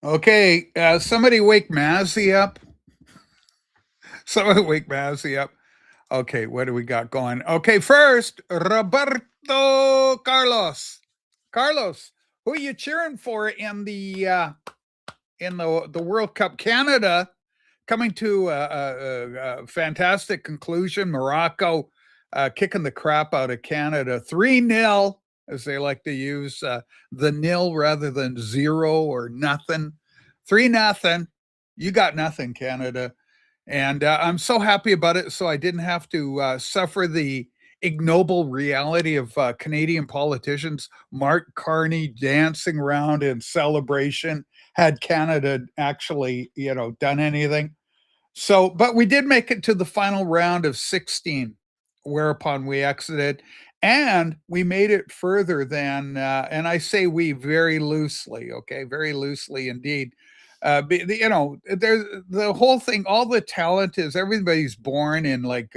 Okay, somebody wake Mazzy up. Somebody wake Mazzy up. Okay, what do we got going? Okay, first, Roberto Carlos. Carlos, who are you cheering for in the World Cup? Canada coming to a fantastic conclusion. Morocco kicking the crap out of Canada, 3-0, as they like to use the nil rather than zero or nothing. 3-0. You got nothing, Canada. And I'm so happy about it. So I didn't have to suffer the ignoble reality of Canadian politicians. Mark Carney dancing around in celebration had Canada actually, done anything. So, but we did make it to the final round of 16, whereupon we exited, and we made it further than, and I say we very loosely, okay, very loosely indeed. There's the whole thing. All the talent is everybody's born in like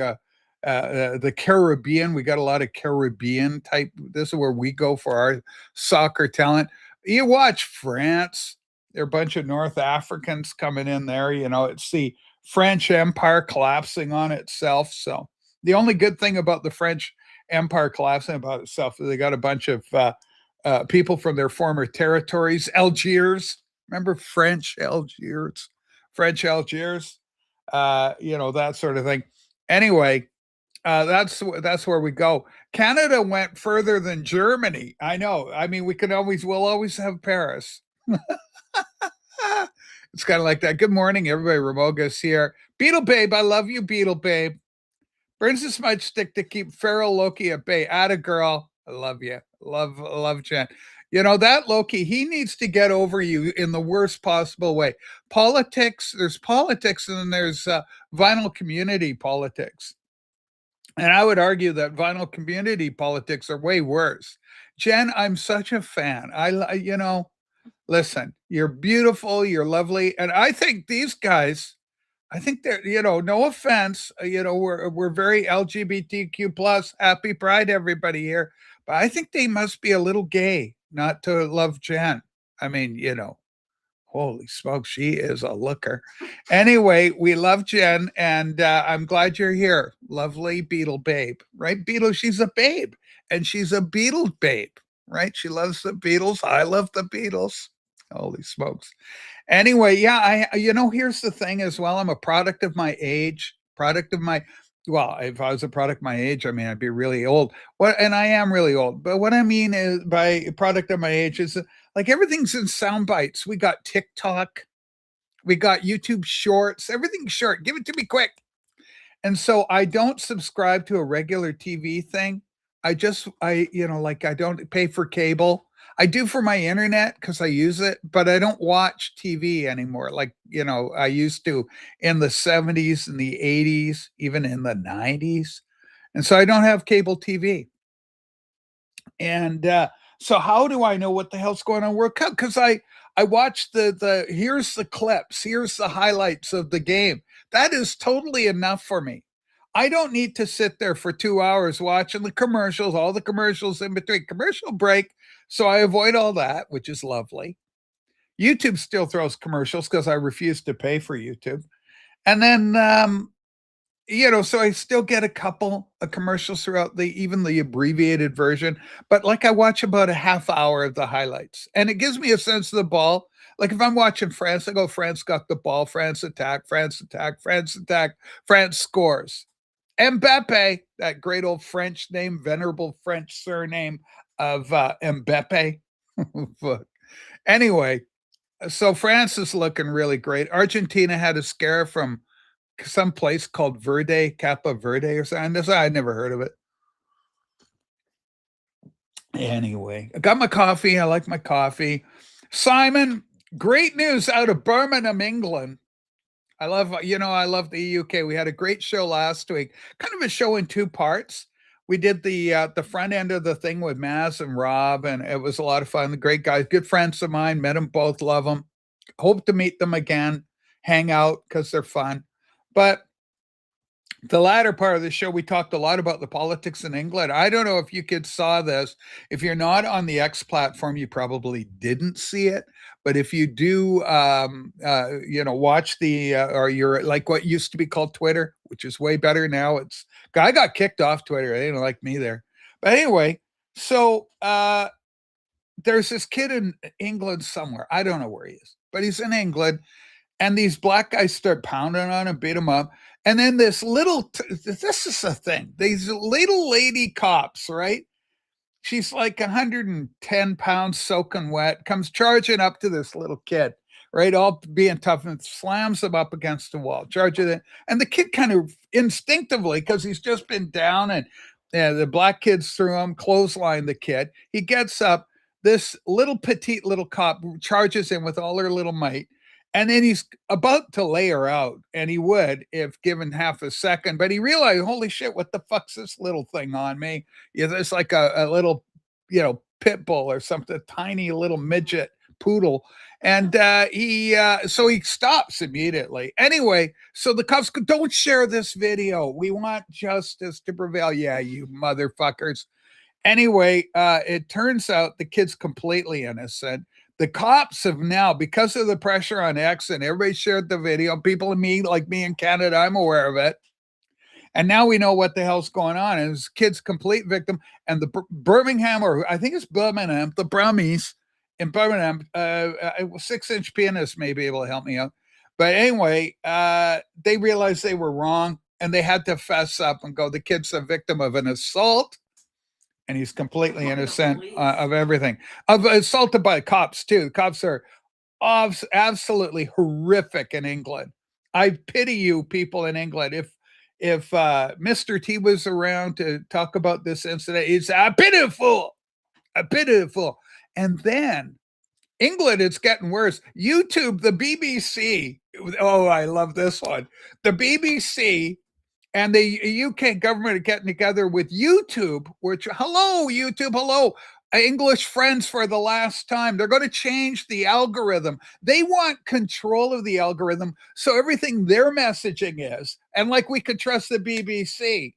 the Caribbean. We got a lot of Caribbean type. This is where we go for our soccer talent. You watch France. There are a bunch of North Africans coming in there. It's the French Empire collapsing on itself. So the only good thing about the French Empire collapsing about itself is they got a bunch of people from their former territories. Algiers, remember French Algiers, that sort of thing. Anyway, that's where we go. Canada went further than Germany. I know. I mean, we'll always have Paris. It's kind of like that. Good morning, everybody. Ramoga's here. Beetle Babe, I love you, Beetle Babe. Burns this much stick to keep feral Loki at bay. Atta girl. I love you. Love Jen. That Loki, he needs to get over you in the worst possible way. There's politics, and then there's vinyl community politics. And I would argue that vinyl community politics are way worse. Jen, I'm such a fan. Listen, you're beautiful, you're lovely, and I think these guys, I think they're, no offense, we're very LGBTQ plus, happy Pride, everybody here, but I think they must be a little gay not to love Jen. I mean, holy smoke, she is a looker. Anyway, we love Jen, and I'm glad you're here, lovely Beetle Babe, right? Beetle, she's a babe, and she's a Beetle babe, right? She loves the Beatles. I love the Beatles. Holy smokes. Anyway, yeah, here's the thing as well. I'm a product of my age, well, if I was a product of my age, I mean, I'd be really old. And I am really old. But what I mean is by product of my age is like everything's in sound bites. We got TikTok, we got YouTube shorts, everything's short. Give it to me quick. And so I don't subscribe to a regular TV thing. Like I don't pay for cable. I do for my internet because I use it, but I don't watch TV anymore. Like, I used to in the 70s and the 80s, even in the 90s. And so I don't have cable TV. And so how do I know what the hell's going on World Cup? Because I watched here's the clips, here's the highlights of the game. That is totally enough for me. I don't need to sit there for 2 hours watching the commercials, all the commercials in between, commercial break. So I avoid all that, which is lovely. YouTube still throws commercials because I refuse to pay for YouTube. And then so I still get a couple of commercials throughout even the abbreviated version, but like I watch about a half hour of the highlights, and it gives me a sense of the ball. Like if I'm watching France, I go, France got the ball, France attack, France attack, France attack, France scores. Mbappe, that great old French name, venerable French surname of Mbappe. Anyway, so France is looking really great. Argentina had a scare from some place called Kappa Verde or something. I'd never heard of it. Anyway, I got my coffee. I like my coffee. Simon, great news out of Birmingham, England. I love the UK. We had a great show last week. Kind of a show in two parts. We did the front end of the thing with Maz and Rob, and it was a lot of fun. The great guys, good friends of mine, met them both, love them. Hope to meet them again, hang out because they're fun. But the latter part of the show, we talked a lot about the politics in England. I don't know if you kids saw this. If you're not on the X platform, you probably didn't see it. But if you do, watch or you're like what used to be called Twitter, which is way better now. I got kicked off Twitter. They didn't like me there. But anyway, so there's this kid in England somewhere. I don't know where he is, but he's in England, and these black guys start pounding on him, beat him up. And then this this is the thing. These little lady cops, right? She's like 110 pounds soaking wet, comes charging up to this little kid, right? All being tough, and slams him up against the wall, charging it. And the kid kind of instinctively, because he's just been down, and the black kids threw him, clothesline the kid. He gets up. This little petite little cop charges in with all her little might. And then he's about to lay her out, and he would if given half a second. But he realized, holy shit, what the fuck's this little thing on me? Yeah, it's like a little, pit bull or something, tiny little midget poodle. And so he stops immediately. Anyway, so the cops go, don't share this video. We want justice to prevail. Yeah, you motherfuckers. Anyway, it turns out the kid's completely innocent. The cops have now, because of the pressure on X, and everybody shared the video, people like me in Canada, I'm aware of it. And now we know what the hell's going on. And this kid's complete victim. And the Birmingham, or I think it's Birmingham, the Brummies in Birmingham, 6-inch pianist may be able to help me out. But anyway, they realized they were wrong, and they had to fess up and go, the kid's a victim of an assault. And he's completely innocent of everything. Of assaulted by cops too. Cops are absolutely horrific in England. I pity you, people in England. If Mr. T was around to talk about this incident, it's pitiful. And then England, it's getting worse. YouTube, the BBC. Oh, I love this one. The BBC and the UK government are getting together with YouTube, hello, YouTube, hello, English friends for the last time. They're going to change the algorithm. They want control of the algorithm, so everything their messaging is. And like we could trust the BBC.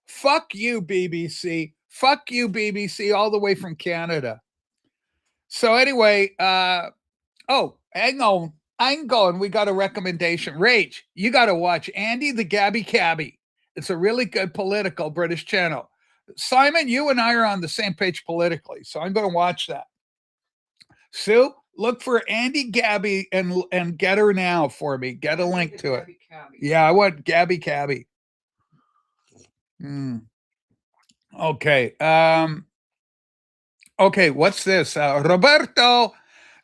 Fuck you, BBC. Fuck you, BBC, all the way from Canada. So anyway, hang on. I'm going. We got a recommendation. Rage, you got to watch Andy the Gabby Cabby. It's a really good political British channel. Simon, you and I are on the same page politically, so I'm going to watch that. Sue, look for Andy Gabby and get her now for me. Get a link to it. Yeah, I want Gabby Cabby. Okay. Okay, what's this? Roberto.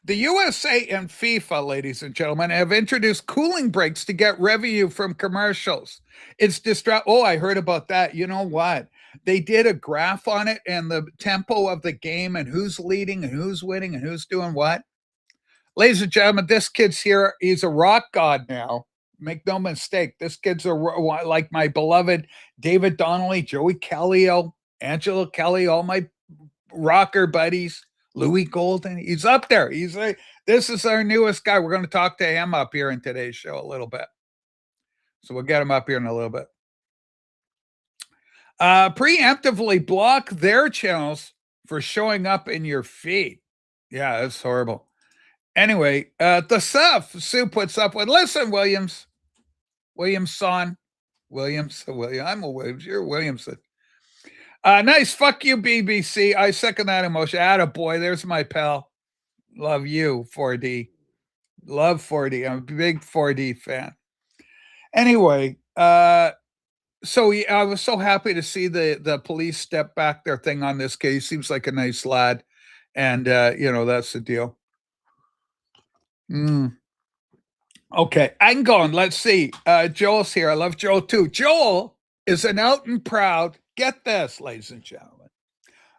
The USA and FIFA, ladies and gentlemen, have introduced cooling breaks to get revenue from commercials. It's Oh, I heard about that. You know what? They did a graph on it and the tempo of the game and who's leading and who's winning and who's doing what. Ladies and gentlemen, this kid's here. He's a rock god now. Make no mistake. This kid's like my beloved David Donnelly, Joey Kelly, Angela Kelly, all my rocker buddies. Louis Golden, he's up there. This is our newest guy. We're going to talk to him up here in today's show a little bit. So we'll get him up here in a little bit. Preemptively block their channels for showing up in your feed. Yeah, that's horrible. Anyway, the stuff Sue puts up with. Listen, Williamson. I'm a Williams. You're Williamson. Nice. Fuck you, BBC. I second that emotion. Attaboy. There's my pal. Love you, 4D. Love 4D. I'm a big 4D fan. Anyway, so I was so happy to see the police step back their thing on this case. Seems like a nice lad. And, that's the deal. Okay, I'm going. Let's see. Joel's here. I love Joel too. Joel is an out and proud. Get this, ladies and gentlemen.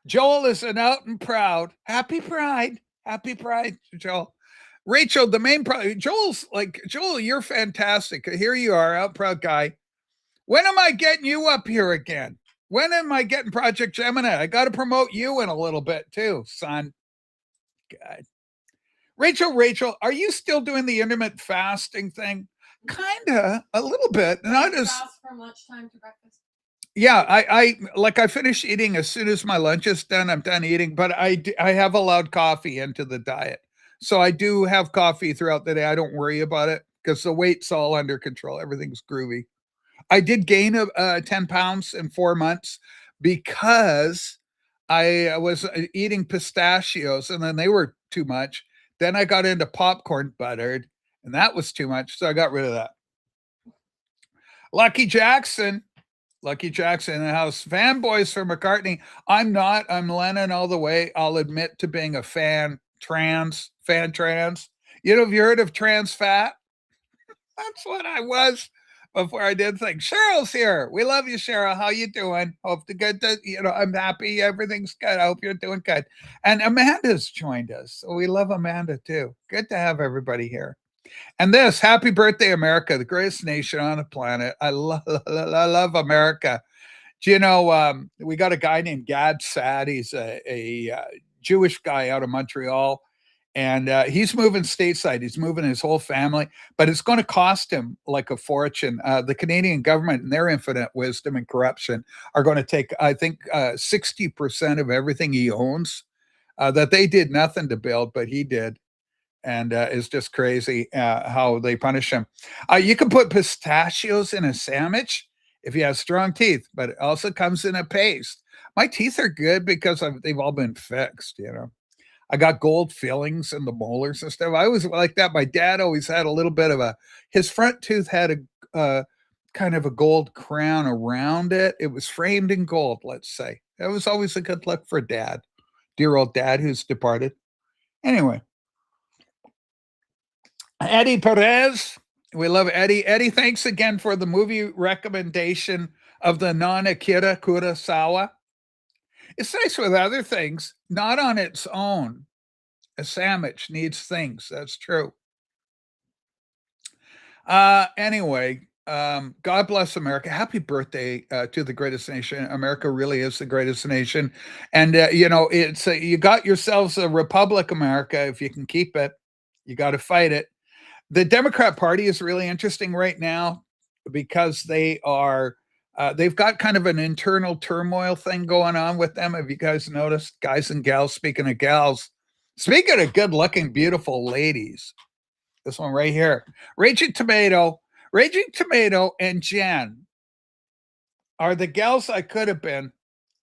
Joel is an out and proud. Happy Pride. Happy Pride, Joel. Rachel, the main Joel's like, Joel, you're fantastic. Here you are, out proud guy. When am I getting you up here again? When am I getting Project Gemini? I got to promote you in a little bit too, son. God. Rachel, are you still doing the intermittent fasting thing? Kinda, a little bit, not as Fast from lunchtime to breakfast. yeah, I finish eating as soon as my lunch is done, I'm done eating, but I have allowed coffee into the diet. So I do have coffee throughout the day, I don't worry about it because the weight's all under control, everything's groovy. I did gain 10 pounds in 4 months because I was eating pistachios and then they were too much. Then I got into popcorn buttered and that was too much. So I got rid of that. Lucky Jackson. Lucky Jackson in the house. Fanboys for McCartney. I'm not. I'm Lennon all the way. I'll admit to being a fan trans. Have you heard of trans fat? That's what I was before I did things. Cheryl's here. We love you, Cheryl. How you doing? Hope the good. I'm happy. Everything's good. I hope you're doing good. And Amanda's joined us. So we love Amanda too. Good to have everybody here. And this, happy birthday, America, the greatest nation on the planet. I love America. Do you know, we got a guy named Gad Sad. He's a Jewish guy out of Montreal. And he's moving stateside. He's moving his whole family, but it's going to cost him like a fortune. The Canadian government, in their infinite wisdom and corruption, are going to take, I think, 60% of everything he owns that they did nothing to build, but he did. And it's just crazy how they punish him. You can put pistachios in a sandwich if you have strong teeth, but it also comes in a paste. My teeth are good because they've all been fixed. I got gold fillings in the molars and stuff. I was like that. My dad always had a little bit of his front tooth had a kind of a gold crown around it. It was framed in gold, let's say. That was always a good look for dad, dear old dad who's departed. Anyway, Eddie Perez. We love Eddie. Eddie, thanks again for the movie recommendation of the non-Akira Kurosawa. It's nice with other things, not on its own. A sandwich needs things. That's true. Anyway, God bless America. Happy birthday to the greatest nation. America really is the greatest nation. And, it's you got yourselves a republic, America. If you can keep it, you got to fight it. The Democrat Party is really interesting right now because they've got kind of an internal turmoil thing going on with them. Have you guys noticed, guys and gals? Speaking of gals, speaking of good-looking, beautiful ladies, this one right here, Raging Tomato, and Jen are the gals I could have been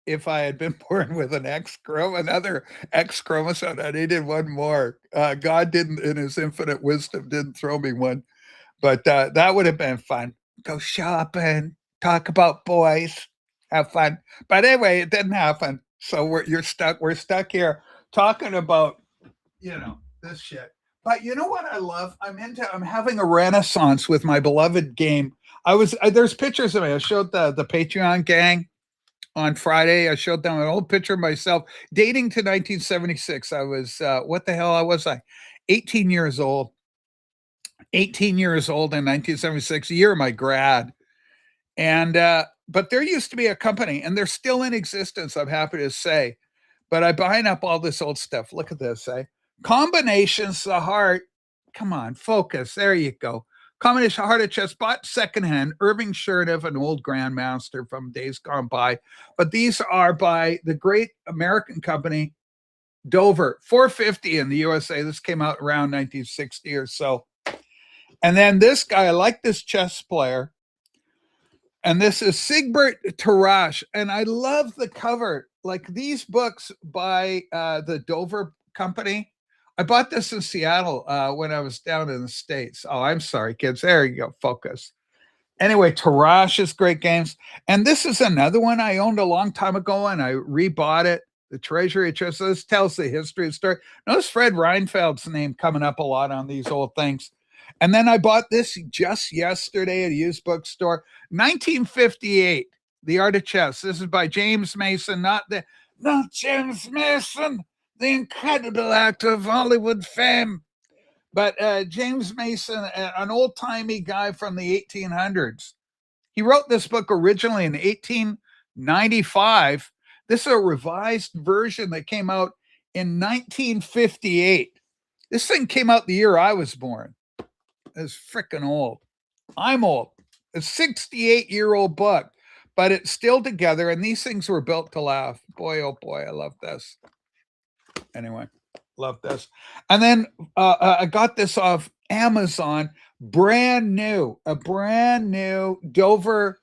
if I had been born with another X chromosome. I needed one more. God didn't, in His infinite wisdom, didn't throw me one, but that would have been fun. Go shopping, talk about boys, have fun. But anyway, it didn't happen. So we're stuck. We're stuck here talking about this shit. But you know what I love? I'm having a renaissance with my beloved game. There's pictures of me. I showed the Patreon gang on Friday. I showed them an old picture of myself dating to 1976. I was what the hell was I? 18 years old. 18 years old in 1976, year of my grad. And but there used to be a company, and they're still in existence, I'm happy to say. But I buying up all this old stuff. Look at this, Combinations, the heart. Come on, focus. There you go. Combination heart of chest, bought secondhand. Irving Chernev, an old grandmaster from days gone by. But these are by the great American company, Dover. $450 in the USA. This came out around 1960 or so. And then this guy, I like this chess player. And this is Sigbert Tarrasch. And I love the cover. Like these books by the Dover company. I bought this in Seattle when I was down in the States. Oh, I'm sorry, kids. There you go. Focus. Anyway, Tarrasch's great games. And this is another one I owned a long time ago, and I rebought it. The Treasury of Chess. So this tells the history of the story. Notice Fred Reinfeld's name coming up a lot on these old things. And then I bought this just yesterday at a used bookstore. 1958, The Art of Chess. This is by James Mason, not James Mason, the incredible actor of Hollywood fame, but James Mason, an old-timey guy from the 1800s. He wrote this book originally in 1895. This is a revised version that came out in 1958. This thing came out the year I was born. It's freaking old. I'm old. A 68-year-old book, but it's still together. And these things were built to laugh. Boy, oh boy, I love this. Anyway, love this. And then I got this off Amazon, brand new, a brand new Dover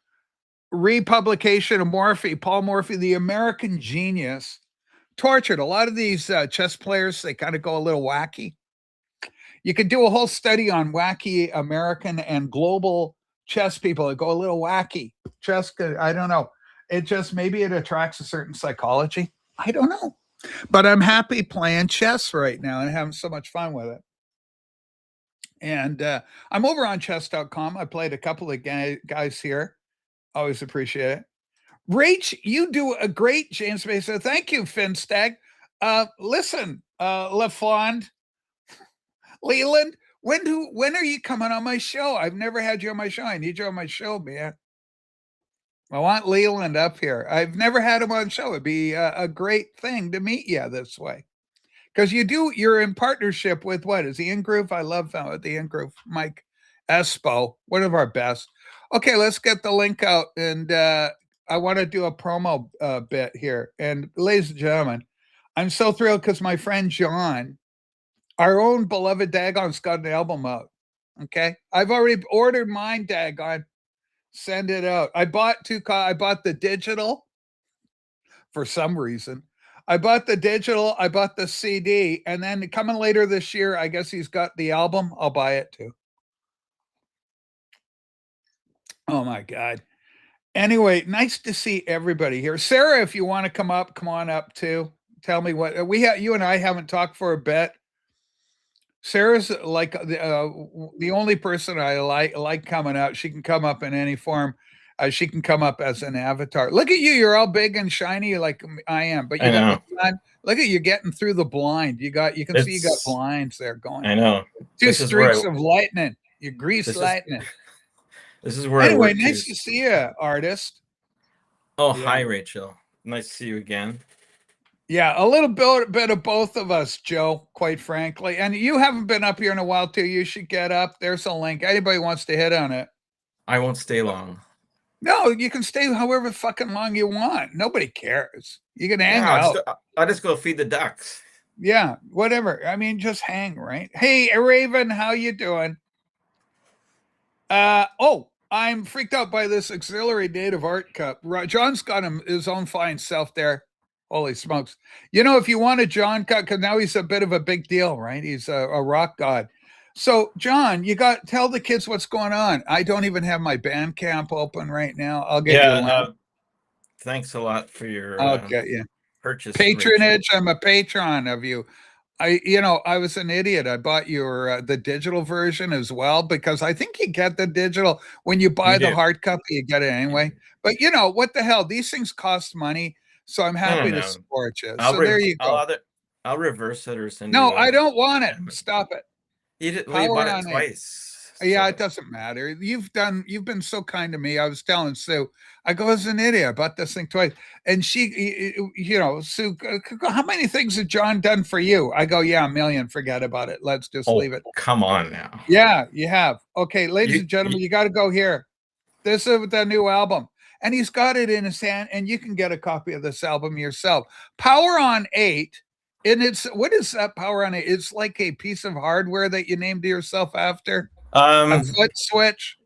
republication of Morphy, Paul Morphy, the American genius. Tortured. A lot of these chess players, they kind of go a little wacky. You could do a whole study on wacky American and global chess people that go a little wacky. Chess, I don't know. It just, maybe it attracts a certain psychology. I don't know. But I'm happy playing chess right now and having so much fun with it. And I'm over on chess.com. I played a couple of guys here. Always appreciate it. Rach, you do a great James Mason. Thank you, Finstag. Listen, LaFond, Leland, when are you coming on my show? I've never had you on my show. I need you on my show, man. I want Leland up here. I've never had him on the show. It'd be a great thing to meet you this way. Because you're in partnership with what? Is the In-Groove? I love the In-Groove. Mike Espo, one of our best. Okay, let's get the link out. And I want to do a promo bit here. And ladies and gentlemen, I'm so thrilled because my friend John, our own beloved Dagon's got an album out. Okay. I've already ordered mine, Dagon. Send it out. I bought the digital for some reason. I bought the digital, I bought the CD, and then coming later this year, I guess he's got the album. I'll buy it too. Oh my God. Anyway, nice to see everybody here. Sarah, if you want to come on up too. Tell me what you and I haven't talked for a bit. Sarah's like the only person I like coming out. She can come up in any form. She can come up as an avatar. Look at you. You're all big and shiny like I am. But you got the sun. Look at you getting through the blind. You can see you got blinds there going. I know. Two streaks of lightning. You grease lightning. This is where anyway, nice to see you, artist. Oh, yeah. Hi, Rachel. Nice to see you again. Yeah, a little bit of both of us, Joe, quite frankly. And you haven't been up here in a while, too. You should get up. There's a link. Anybody wants to hit on it. I won't stay long. No, you can stay however fucking long you want. Nobody cares. You can hang out. I'll just go feed the ducks. Yeah, whatever. I mean, just hang, right? Hey, Raven, how you doing? I'm freaked out by this auxiliary native art cup. John's got his own fine self there. Holy smokes. If you want a John cut, because now he's a bit of a big deal, right? He's a rock god. So, John, tell the kids what's going on. I don't even have my Bandcamp open right now. I'll get you a link. Thanks a lot for your purchase. Patronage. Rachel. I'm a patron of you. I was an idiot. I bought your the digital version as well, because I think you get the digital when you buy the hard copy, you get it anyway. But what the hell? These things cost money. So I'm happy to support you. There you go. I'll reverse it or send No, I don't want it. Stop it. You bought it twice. Yeah, it doesn't matter. You've been so kind to me. I was telling Sue, I go, as an idiot, I bought this thing twice. And she, Sue, how many things has John done for you? I go, yeah, 1 million. Forget about it. Let's just leave it. Come on now. Yeah, you have. Okay, ladies and gentlemen, you got to go here. This is the new album. And he's got it in his hand, and you can get a copy of this album yourself. Power on 8. And what is that Power on 8? It's like a piece of hardware that you named yourself after. A foot switch.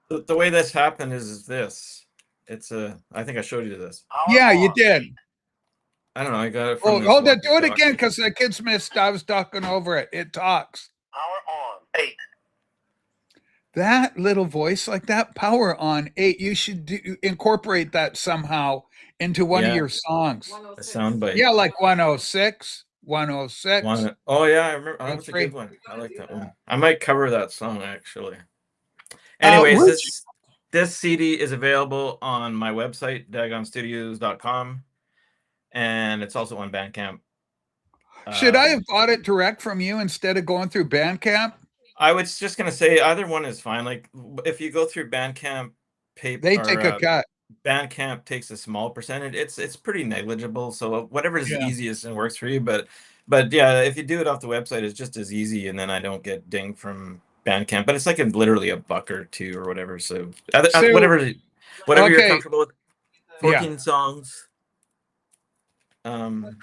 The way this happened is this. I think I showed you this. Yeah, you did. I don't know. I got it from hold it. Do it again, because the kids missed. I was talking over it. It talks. Power on 8. That little voice like that, Power on 8. You should incorporate that somehow into one of your songs. A soundbite. Yeah, like 106. 106. Oh, yeah, I remember. Oh, that's a good one. I like that one. I might cover that song, actually. Anyways, this CD is available on my website, dagonstudios.com, and it's also on Bandcamp. Should I have bought it direct from you instead of going through Bandcamp? I was just going to say either one is fine. Like, if you go through Bandcamp, they take a cut. Bandcamp takes a small percentage. It's pretty negligible. So whatever is easiest and works for you. But yeah, if you do it off the website, it's just as easy, and then I don't get dinged from Bandcamp, but it's like literally a buck or two or whatever. So, So, whatever you're okay, comfortable with. yeah, 14 songs. Put the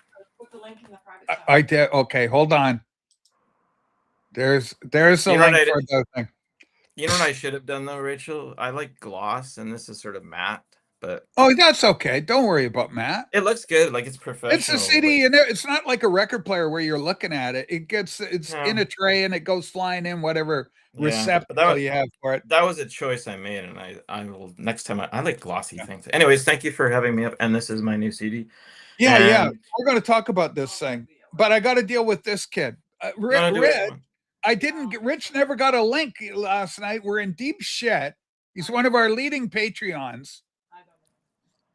link in the private chat. I did. Okay, hold on. There's a You know link what for the thing. You know what I should have done though, Rachel? I like gloss, and this is sort of matte, but Oh, that's okay. Don't worry about Matt. it looks good. Like it's professional. It's a CD, and it's not like a record player where you're looking at it. It's in a tray, and it goes flying in whatever receptacle you have for it. That was a choice I made, and I will next time. I like glossy things. Anyways, thank you for having me up. And this is my new CD. Yeah. We're going to talk about this thing, but I got to deal with this kid. Rich never got a link last night. We're in deep shit. He's one of our leading Patreons.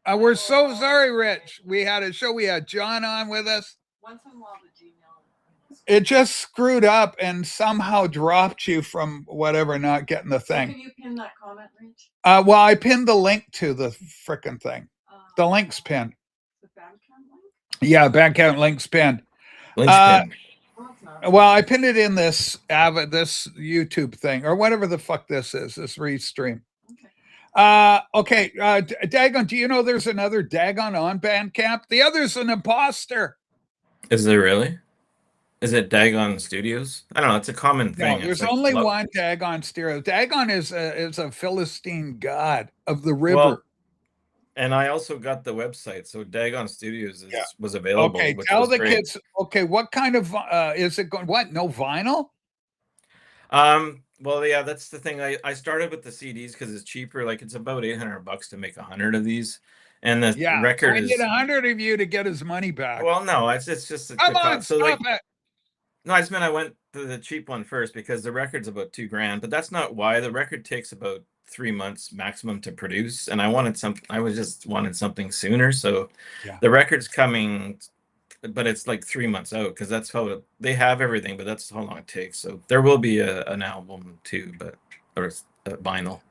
We're so sorry, Rich. We had a show. We had John on with us. Once in a while, the Gmail. It just screwed up and somehow dropped you from whatever, not getting the thing. Can you pin that comment, Rich? Well, I pinned the link to the frickin' thing. The link's pinned. The Bandcamp link? Yeah, Bandcamp link's pinned. Well, I pinned it in this YouTube thing or whatever the fuck this is, this restream. Okay. Dagon, do you know there's another Dagon on Bandcamp? The other's an imposter. Is there really? Is it Dagon Studios? I don't know. It's a common thing. No, there's only one Dagon Studio. Dagon is a Philistine god of the river. Well, and I also got the website, so Dagon Studios was available. Okay, tell the kids. Okay, what kind of is it going? What? No vinyl? Well, yeah, that's the thing. I started with the CDs because it's cheaper. Like it's about $800 to make 100 of these, and the record I need 100 of you to get his money back. Well, no, it's just come on, stop it. No, I just meant I went to the cheap one first because the record's about $2,000, but that's not why. The record takes about 3 months maximum to produce, and I wanted something sooner. So the record's coming, but it's like 3 months out because that's how they have everything, but that's how long it takes. So there will be an album too, or a vinyl.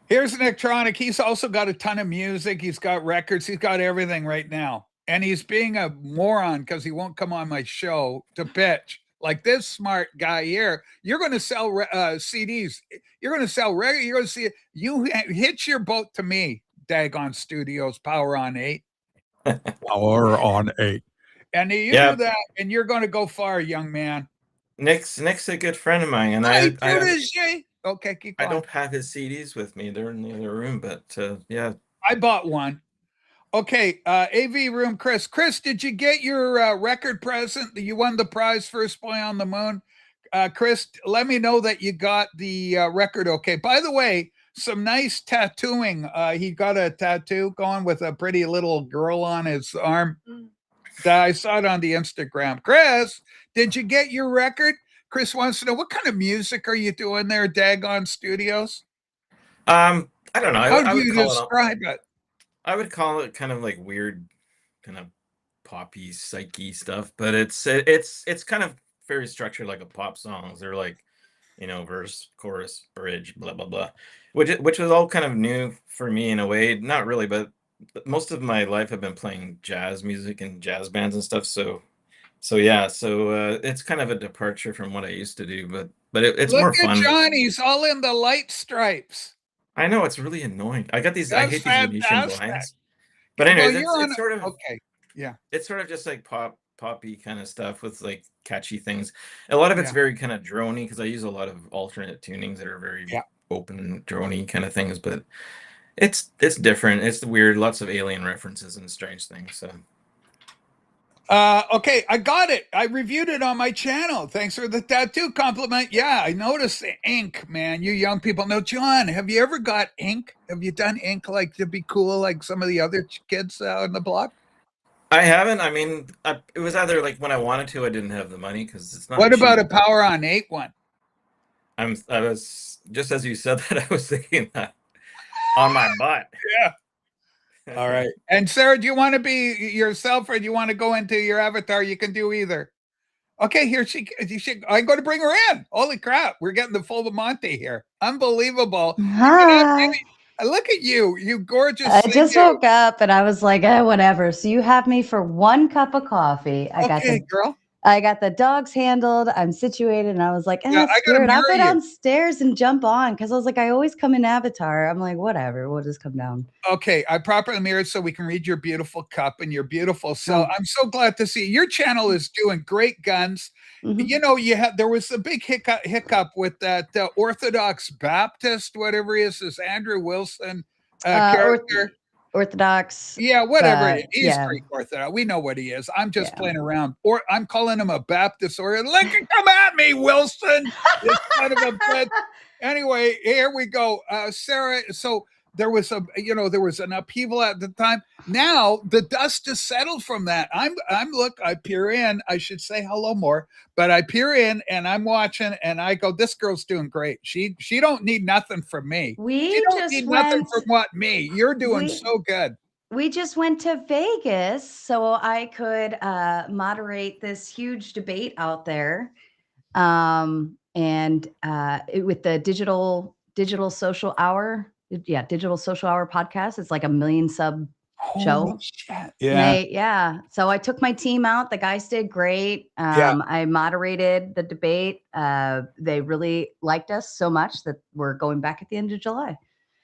Here's Nicktronic. He's also got a ton of music. He's got records. He's got everything right now. And he's being a moron because he won't come on my show to pitch. Like this smart guy here, you're going to sell CDs. You're going to sell records. You're going to see you hitch your boat to me, Dagon Studios, Power on 8. Power on 8. And you do that, and you're going to go far, young man. Nick's a good friend of mine, and okay, keep going. I don't have his CDs with me; they're in the other room. But I bought one. Okay, AV Room, Chris. Chris, did you get your record present? You won the prize, First Boy on the Moon. Chris, let me know that you got the record. Okay. By the way, some nice tattooing. He got a tattoo going with a pretty little girl on his arm. I saw it on the Instagram. Chris, did you get your record? Chris wants to know, what kind of music are you doing there, Dagon Studios? I don't know. How do you describe it? I would call it kind of like weird, kind of poppy, psyche stuff, but it's kind of very structured like a pop songs. They're like, verse, chorus, bridge, blah blah blah, which was all kind of new for me in a way. Not really, but most of my life I've been playing jazz music and jazz bands and stuff. So it's kind of a departure from what I used to do, but it's more fun. Look at Johnny's all in the light stripes. I know, it's really annoying. I hate these Venetian blinds. But anyways, it's sort of okay. Yeah. It's sort of just like poppy kind of stuff with like catchy things. A lot of it's very kind of drony because I use a lot of alternate tunings that are very open drony kind of things, but it's different. It's weird, lots of alien references and strange things. So okay, I got it. I reviewed it on my channel. Thanks for the tattoo compliment. Yeah, I noticed the ink, man. You young people know. John, have you ever got ink? Have you done ink like to be cool like some of the other kids on the block? I haven't. I mean, it was either like when I wanted to, I didn't have the money because it's not. What about a Power on 8 one? I was just as you said that, I was thinking that on my butt. Yeah. All right. And Sarah, do you want to be yourself or do you want to go into your avatar? You can do either. Okay, here I'm going to bring her in. Holy crap. We're getting the full Monty here. Unbelievable. Hi. Look at you gorgeous. I just woke up and I was like, whatever. So you have me for 1 cup of coffee. Girl. I got the dogs handled. I'm situated, and I was like, Yeah, I gotta screw it. I'll go marry you. downstairs and jump on because I was like, I always come in Avatar. I'm like, whatever, we'll just come down. Okay, I properly mirrored so we can read your beautiful cup and your beautiful. So Oh. I'm so glad to see your channel is doing great guns. Mhm. You know, there was a big hiccup with that Orthodox Baptist, whatever he is Andrew Wilson character. Orthodox. Yeah, whatever it is. He's yeah. Greek Orthodox. We know what he is. I'm just Yeah. playing around. Or I'm calling him a Baptist or look, come at me, Wilson. You son of a bitch. Anyway, here we go. Sarah, so there was an upheaval at the time. Now the dust has settled from that. I peer in, I should say hello more, but I peer in and I'm watching and I go, this girl's doing great. She don't need nothing from me. She We don't just need nothing went. from what me. You're doing we- so good. We just went to Vegas so I could moderate this huge debate out there, and with the digital social hour, digital social hour podcast. It's like a 1 million sub show. Holy shit. Yeah. Yeah. So I took my team out. The guys did great. I moderated the debate. They really liked us so much that we're going back at the end of July.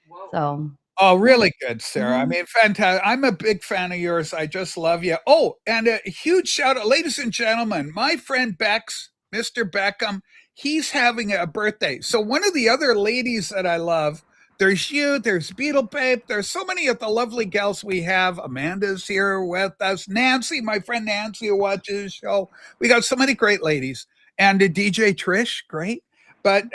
Whoa. So. Oh, really good, Sarah. I Mhm. mean, fantastic. I'm a big fan of yours. I just love you. Oh, and a huge shout out, ladies and gentlemen, my friend Bex, Mr. Beckham, he's having a birthday. So one of the other ladies that I love, there's you, there's Beetle Babe, there's so many of the lovely gals we have. Amanda's here with us. Nancy, my friend Nancy, who watches the show. We got so many great ladies. And DJ Trish, great. But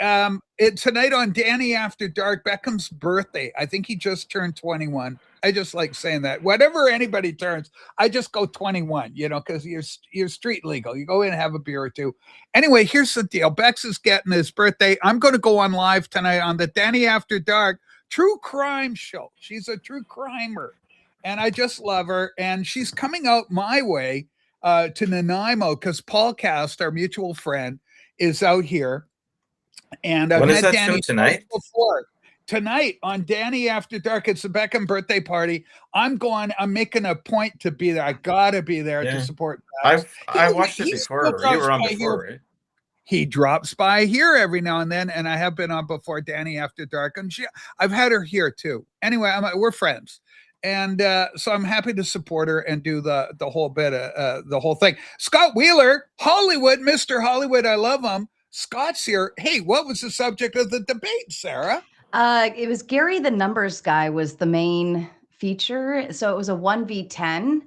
tonight on Danny After Dark, Beckham's birthday. I think he just turned 21. I just like saying that. Whatever anybody turns, I just go 21, because you're street legal. You go in and have a beer or two. Anyway, here's the deal. Bex is getting his birthday. I'm going to go on live tonight on the Danny After Dark true crime show. She's a true crimer, and I just love her. And she's coming out my way to Nanaimo because Paul Cast, our mutual friend, is out here. And when is that Danny show tonight? Before. Tonight on Danny After Dark, it's the Beckham birthday party. I'm making a point to be there. I gotta be there to support. I watched it before. You were on before, right? He drops by here every now and then, and I have been on before Danny After Dark, and I've had her here too. Anyway, we're friends. And so I'm happy to support her and do the whole bit of the whole thing. Scott Wheeler, Hollywood, Mr. Hollywood, I love him. Scott's here. Hey, what was the subject of the debate, Sarah? It was Gary the Numbers Guy was the main feature. So it was a 1v10.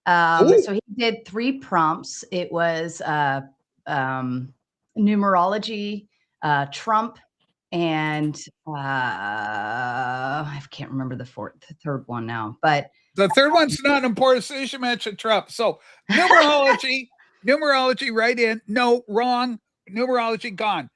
So he did 3 prompts. It was numerology, Trump, and I can't remember the third one now. But the third one's not important. So you should mention Trump. So numerology, right in. No, wrong. Numerology gone.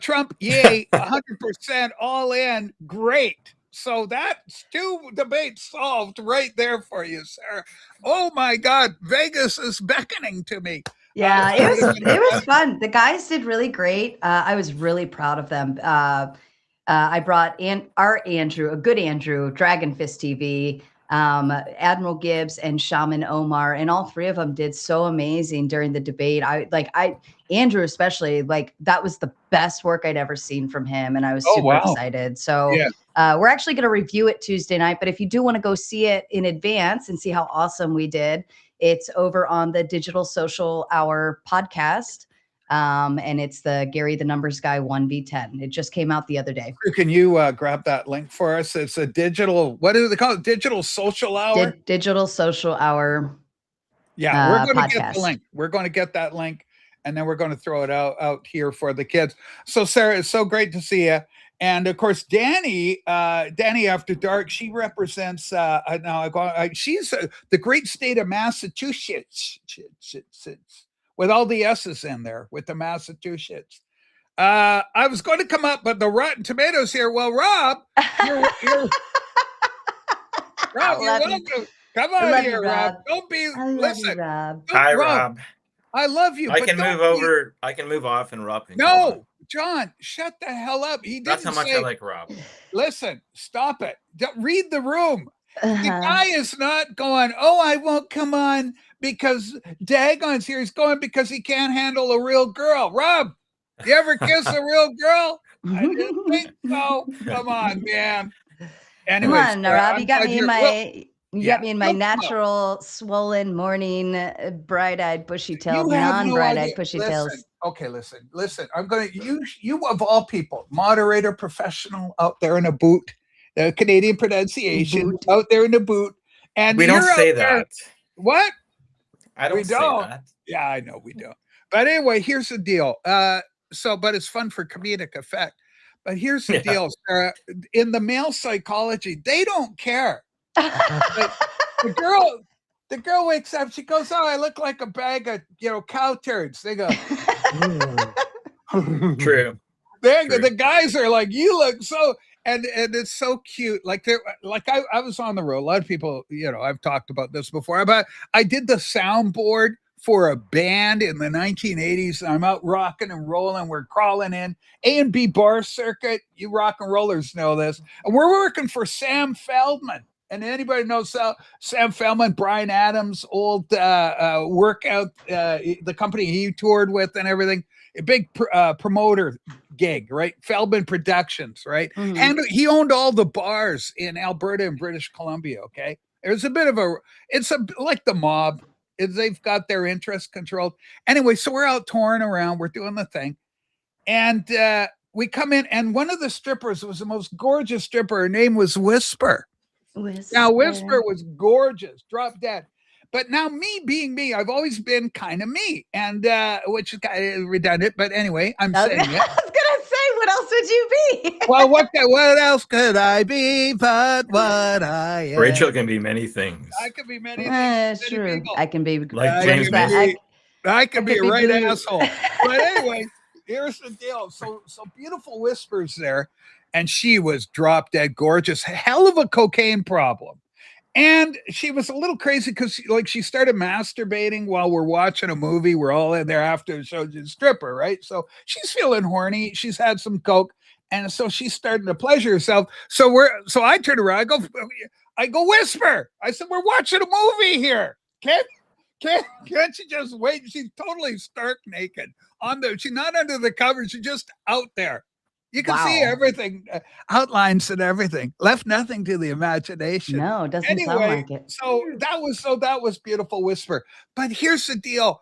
Trump, yay, 100% all in. Great. So that's 2 debates solved right there for you, Sarah. Oh my God, Vegas is beckoning to me. Yeah, it was fun. The guys did really great. I was really proud of them. I brought our Andrew, a good Andrew, Dragon Fist TV, Admiral Gibbs, and Shaman Omar, and all 3 of them did so amazing during the debate. Andrew especially, that was the best work I'd ever seen from him, and I was super excited. So we're actually going to review it Tuesday night, but if you do want to go see it in advance and see how awesome we did, it's over on the Digital Social Hour podcast. And it's the Gary the Numbers Guy 1v10. It just came out the other day. Can you grab that link for us? It's a digital, what do they call it? Digital Social Hour? Digital Social Hour. Yeah, we're going to get the link. We're going to get that link, and then we're going to throw it out here for the kids. So Sarah, it's so great to see you. And of course, Danny After Dark, she represents, she's the great state of Massachusetts, with all the S's in there, with the Massachusetts. I was going to come up, but the Rotten Tomatoes here. Well, Rob, you're welcome. Come on here, Rob. Don't be, listen. Rob. Hi, Rob. I love you. I can move over. I can move off and Rob can come No, on. John, shut the hell up. He didn't That's how much say, I like Rob. Listen, stop it. Read the room. The guy is not going, oh, I won't come on because Dagon's here. He's going because he can't handle a real girl. Rob, you ever kiss a real girl? I didn't think so. Come on, man. Come Anyways, on, Rob. You got me in my. You yeah, got me in my look, natural, swollen morning, bright-eyed, bushy-tailed, you have no non-bright-eyed, idea. bushy-tails. Listen, okay, listen. I'm gonna you of all people, moderator, professional out there in a boot, the Canadian pronunciation Boot. out there in the boot, and We don't you're say out there. that. What? I We don't say don't. that. Yeah, I know we don't. But anyway, here's the deal. But it's fun for comedic effect. But here's the Yeah. deal, Sarah. In the male psychology, they don't care. The girl wakes up, she goes, "Oh, I look like a bag of cow turds." They go, True. the guys are like, "You look so," and it's so cute. Like I was on the road. A lot of people, I've talked about this before, but I did the soundboard for a band in the 1980s. I'm out rocking and rolling. We're crawling in A&B bar circuit. You rock and rollers know this. And we're working for Sam Feldman. And anybody knows Sam Feldman, Brian Adams, old workout, the company he toured with and everything. A big promoter gig, right? Feldman Productions, right? Mhm. And he owned all the bars in Alberta and British Columbia, okay? It's like the mob. They've got their interests controlled. Anyway, so we're out touring around. We're doing the thing. And we come in, and one of the strippers was the most gorgeous stripper. Her name was Whisper. Now, Whisper was gorgeous, drop dead. But now, me being me, I've always been kind of me, and which is kind of redundant. But anyway, I'm saying it. I was gonna say, what else would you be? Well, what else could I be but what I am? Rachel can be many things. I could be many things. It's true. I can be Like James I could be a could be right blue. asshole. But anyway, here's the deal. So beautiful Whispers there, and she was drop dead gorgeous. Hell of a cocaine problem. And she was a little crazy because she started masturbating while we're watching a movie. We're all in there after the show, just stripper, right? So she's feeling horny. She's had some coke. And so she's starting to pleasure herself. So I turn around, I go, Whisper. I said, we're watching a movie here. Can't you just wait? She's totally stark naked she's not under the covers. She's just out there. You can see everything, outlines and everything. Left nothing to the imagination. No, it doesn't sound like it. So that was beautiful Whisper. But here's the deal.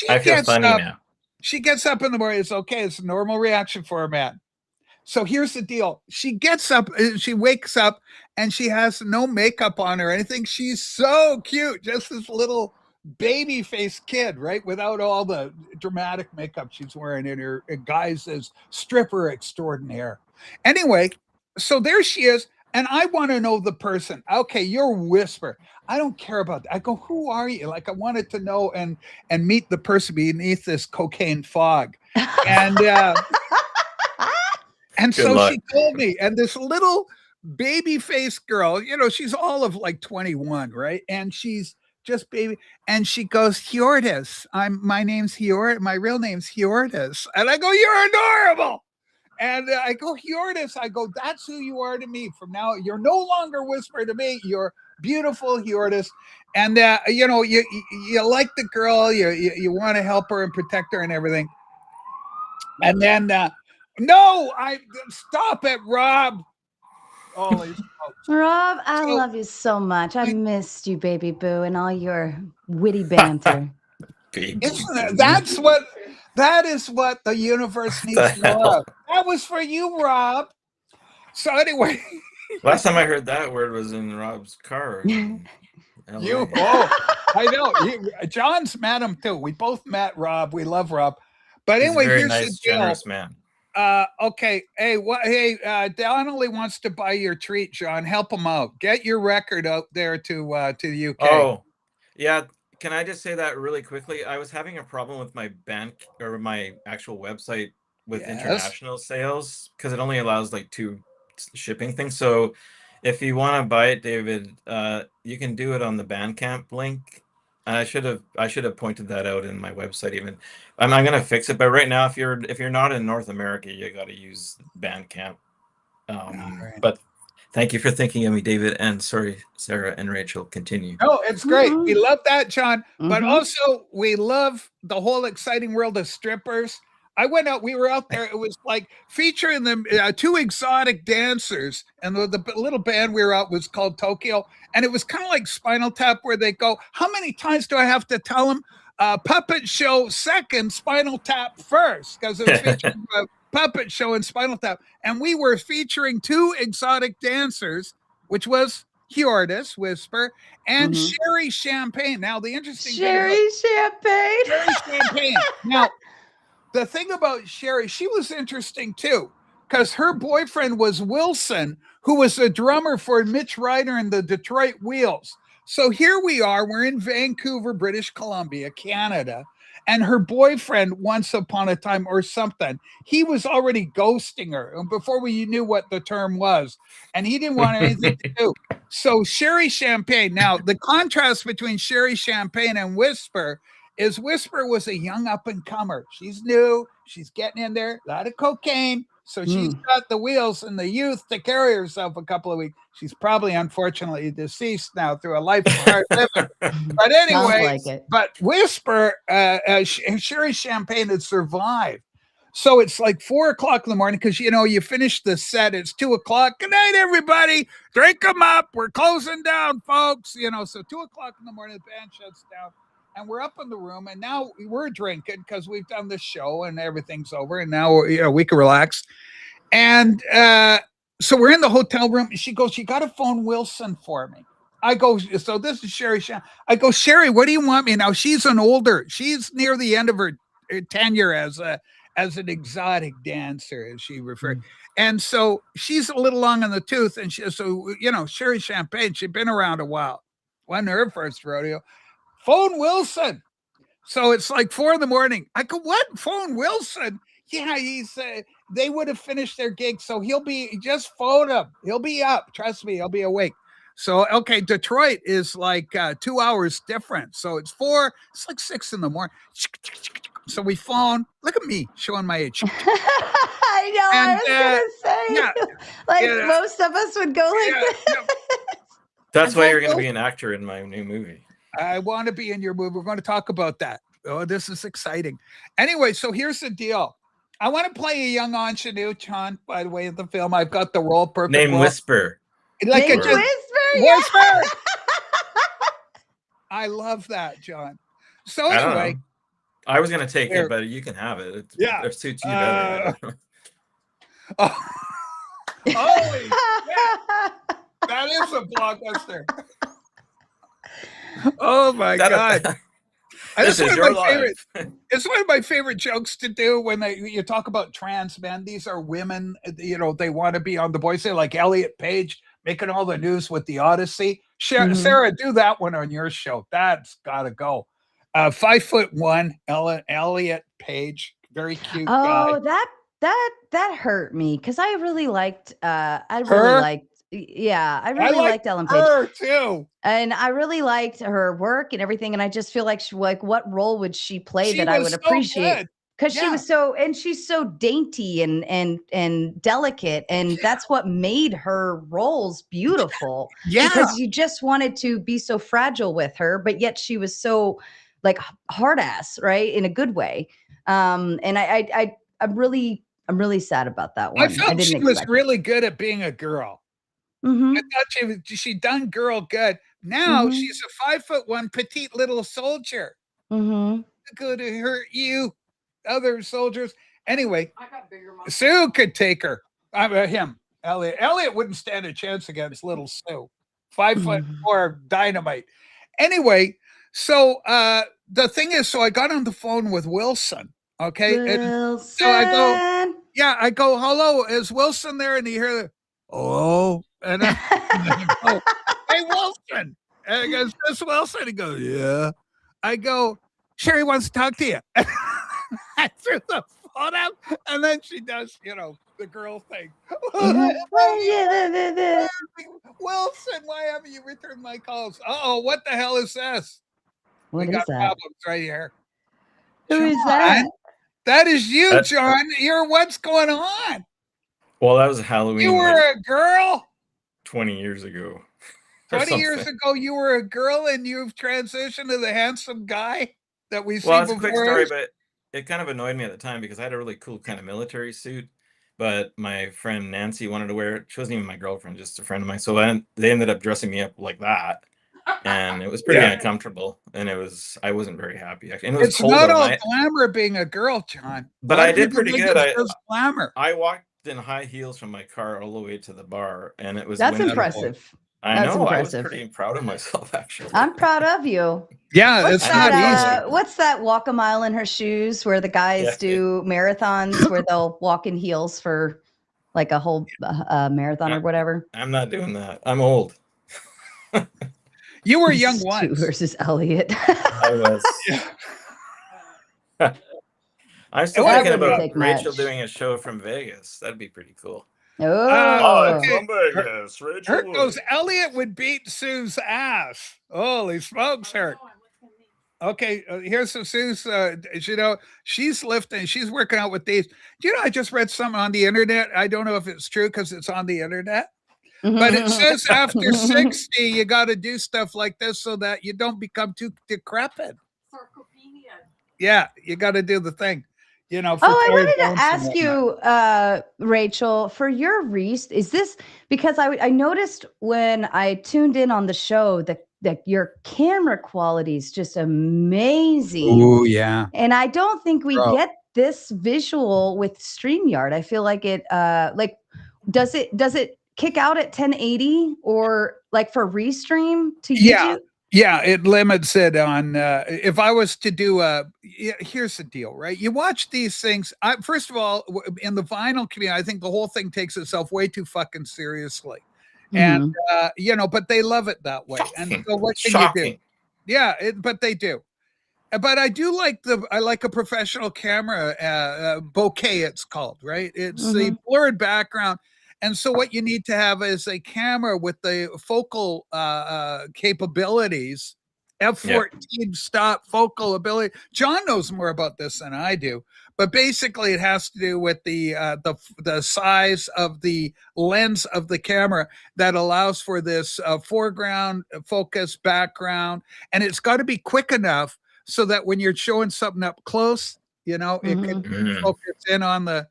I feel funny now. She gets up in the morning. It's okay. It's a normal reaction for a man. So here's the deal. She gets up, she wakes up, and she has no makeup on or anything. She's so cute. Just this little baby face kid, right? Without all the dramatic makeup she's wearing in her guise as stripper extraordinaire. Anyway, so there she is. And I want to know the person. Okay, you're Whisper. I don't care about that. I go, who are you? Like, I wanted to know and meet the person beneath this cocaine fog. And and Good so luck. she told me, and this little baby face girl, she's all of like 21, right? And she's just baby. And she goes, Hjordis. My name's Hjordis. My real name's Hjordis. And I go, you're adorable. And I go, Hjordis. I go, that's who you are to me. From now, you're no longer Whisper to me. You're beautiful, Hjordis. And you like the girl. You want to help her and protect her and everything. And then stop it, Rob. Holy smokes. Rob, I love you so much. I missed you, baby boo, and all your witty banter. That is what the universe needs more of. That was for you, Rob. So anyway, last time I heard that word was in Rob's car. I know. John's met him too. We both met Rob. We love Rob. But anyway, here's here's nice, the deal. generous man. Okay. Hey, Donnelly wants to buy your treat, John. Help him out. Get your record out there to the UK. Oh, yeah. Can I just say that really quickly? I was having a problem with my bank or my actual website with international sales because it only allows like 2 shipping things. So if you want to buy it, David, you can do it on the Bandcamp link. I should have pointed that out in my website even. I'm gonna fix it, but right now, if you're not in North America, you got to use Bandcamp. Right. But Thank you for thinking of me, David. And sorry, Sarah and Rachel. Continue. No, it's great. We love that, John. But Mhm. also, we love the whole exciting world of strippers. I went out. We were out there. It was like featuring them two exotic dancers, and the little band we were out was called Tokyo. And it was kind of like Spinal Tap, where they go, "How many times do I have to tell them? Puppet show second, Spinal Tap first," because it was featuring Puppet Show and Spinal Tap, and we were featuring two exotic dancers, which was Hjordis Whisper and Mhm. Sherry Champagne. Now, the interesting Sherry Champagne. thing about Sherry Champagne. Now, the thing about Sherry, she was interesting too, because her boyfriend was Wilson, who was a drummer for Mitch Ryder and the Detroit Wheels. So here we are, we're in Vancouver, British Columbia, Canada, and her boyfriend, once upon a time or something, he was already ghosting her before we knew what the term was, and he didn't want anything to do. So Sherry Champagne, now the contrast between Sherry Champagne and Whisper is Whisper was a young up and comer. She's new, she's getting in there, a lot of cocaine. So she's got the wheels and the youth to carry herself a couple of weeks. She's probably unfortunately deceased now through a life of hard living. But anyway, like it. but Whisper, Sherry Champagne had survived. So it's like 4 o'clock in the morning because, you know, you finish the set. It's 2 o'clock. Good night, everybody. Drink them up. We're closing down, folks. You know, so 2 o'clock in the morning, the band shuts down. And we're up in the room, and now we're drinking because we've done this show and everything's over, and now you know we can relax. And so we're in the hotel room. And she goes, "You got to phone Wilson for me." I go, "So this is Sherry." I go, "Sherry, what do you want me now?" She's she's near the end of her tenure as an exotic dancer, as she referred. And so she's a little long in the tooth, and so you know, Sherry Champagne, she'd been around a while. Wasn't her first rodeo. Phone Wilson. So it's like 4 a.m. I go, "What? Phone Wilson?" "Yeah, he's they would have finished their gig. So just phone him. He'll be up. Trust me, he'll be awake." So, okay, Detroit is like 2 hours different. So it's like 6 a.m. So we phone. Look at me showing my age. I know. And, I was gonna say, like most of us would go like this. That's why you're going to be an actor in my new movie. I want to be in your movie. We're going to talk about that. Oh, this is exciting. Anyway, so here's the deal. I want to play a young ingenue, John, by the way, in the film. I've got the role perfect. Name Whisper. Like Name Whisper. Yeah. I love that, John. So anyway. I was going to take it, but you can have it. There's two better. Oh, holy shit. That is a blockbuster. Oh my God. This is your life. It's one of my favorite jokes to do when you talk about trans men. These are women, you know, they want to be on The Boys. They like Elliot Page making all the news with the Odyssey. Sarah, do that one on your show. That's got to go. 5'1", Elliot Page, very cute guy. Oh, that hurt me because I really liked. I really liked Ellen Page. Her too. And I really liked her work and everything. And I just feel like what role would she play that I would so appreciate? Because Yeah. she was she's so dainty and delicate. And that's what made her roles beautiful. Yeah. Because you just wanted to be so fragile with her, but yet she was so like hard ass, right? In a good way. And I'm really sad about that one. I felt she was really good at being a girl. Mm-hmm. I thought she'd done girl good. Now she's a 5'1" petite little soldier. Mm-hmm. Good to hurt you, other soldiers. Anyway, I got bigger muscles. Sue could take her. Him. Elliot wouldn't stand a chance against little Sue. 5'4" dynamite. Anyway, so the thing is, so I got on the phone with Wilson. Okay. Wilson. And so I go, "Hello, is Wilson there?" And you hear "Oh," and I go, "Hey, Wilson." And I go, "Is this Wilson?" He goes, "Yeah." I go, "Sherry wants to talk to you." I threw the phone out, and then she does, you know, the girl thing. "Wilson, why haven't you returned my calls?" "Oh, what the hell is this?" What We is got that? problems right here. Who is that? That is you, John. What's going on? Well, that was a Halloween. You were a girl? 20 years ago. 20 years ago, you were a girl and you've transitioned to the handsome guy that we see Well, it's a quick story, before. but it kind of annoyed me at the time because I had a really cool kind of military suit, but my friend Nancy wanted to wear it. She wasn't even my girlfriend, just a friend of mine. So they ended up dressing me up like that, and it was pretty Yeah. uncomfortable. And I wasn't very happy. Actually. And it was It's cold not out, all and glamour being a girl, John. But A lot I of did people pretty think good. it's just glamour. I walked in high heels from my car all the way to the bar, and it was That's winter. impressive. I That's know. impressive. I was pretty proud of myself, actually. I'm proud of you. Yeah, What's it's that, not easy. What's that walk a mile in her shoes where the guys Yeah. do marathons where they'll walk in heels for like a whole marathon or whatever? I'm not doing that. I'm old. You were young Stu once. versus Elliot. I was. I'm still That thinking wouldn't about take Rachel much. doing a show from Vegas. That'd be pretty cool. Oh, okay. from Vegas, Rachel. Hurt goes, Elliot would beat Sue's ass. Holy smokes, Hurt. Okay, here's some Sue's. You know, she's lifting. She's working out with these. You know, I just read something on the internet. I don't know if it's true because it's on the internet, but it says after 60, you got to do stuff like this so that you don't become too decrepit. Sarcopenia. Yeah, you got to do the thing. You know. For Oh, I tired wanted to bones and ask whatnot. you, Rachel, for your is this because I noticed when I tuned in on the show that your camera quality is just amazing. Ooh, yeah. And I don't think we Bro. get this visual with StreamYard. I feel like it like does it kick out at 1080 or like for restream to Yeah. YouTube? Yeah, it limits it on if I was to do here's the deal, right? You watch these things. First of all, in the vinyl community, I think the whole thing takes itself way too fucking seriously. And you know, but they love it that way. And so what can you do? Yeah, but they do. But I do like I like a professional camera bokeh, it's called, right? It's the blurred background. And so what you need to have is a camera with the focal capabilities, f14 stop focal ability. John knows more about this than I do, but basically it has to do with the size of the lens of the camera that allows for this foreground focus, background, and it's got to be quick enough so that when you're showing something up close, you know, it can focus in on the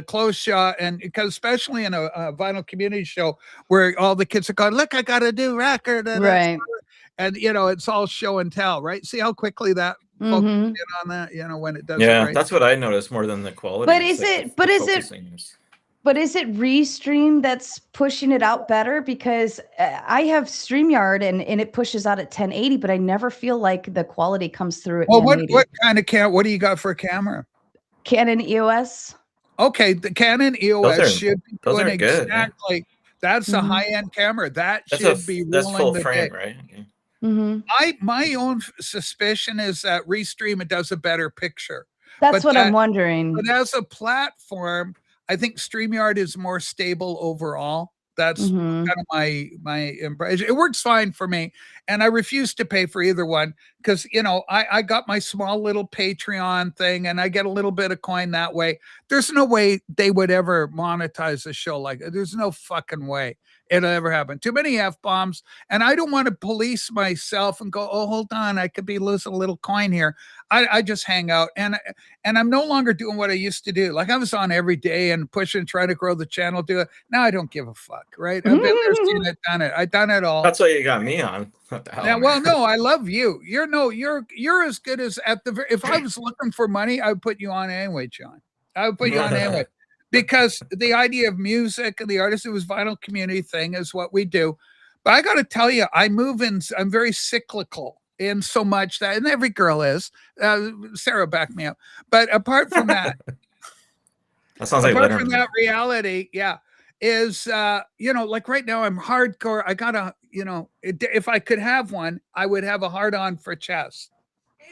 close shot. And because especially in a vinyl community show where all the kids are going, look, I got a new record, and you know, it's all show and tell, right? See how quickly that focuses in on that, you know, when it does. Yeah, that's what I noticed more than the quality. But is it Restream that's pushing it out better? Because I have StreamYard and it pushes out at 1080, but I never feel like the quality comes through at 1080. What kind of camera? What do you got for a camera? Canon EOS. Okay, the Canon EOS should be doing exactly. Good, that's a high-end camera. That's full frame, right? Okay. My own suspicion is that Restream it does a better picture. That's what I'm wondering. But as a platform, I think StreamYard is more stable overall. That's kind of my impression. It works fine for me, and I refuse to pay for either one because you know I got my small little Patreon thing, and I get a little bit of coin that way. There's no way they would ever monetize a show like that. There's no fucking way it'll ever happen. Too many F-bombs, and I don't want to police myself and go, oh, hold on, I could be losing a little coin here. I just hang out, and I'm no longer doing what I used to do. Like I was on every day and pushing, trying to grow the channel. Do it now. I don't give a fuck. Right? I've been there, seen it, done it. I've done it all. That's why you got me on. What the hell? Yeah, well, no, I love you. You're as good as at the very. If I was looking for money, I would put you on anyway, John. I would put you on anyway. Because the idea of music and the artist, it was vinyl community thing is what we do. But I got to tell you, I'm very cyclical in so much that, and every girl is, Sarah backed me up. But apart from that, that sounds like apart from that reality, is, you know, like right now I'm hardcore. I gotta, you know, if I could have one, I would have a hard on for chess.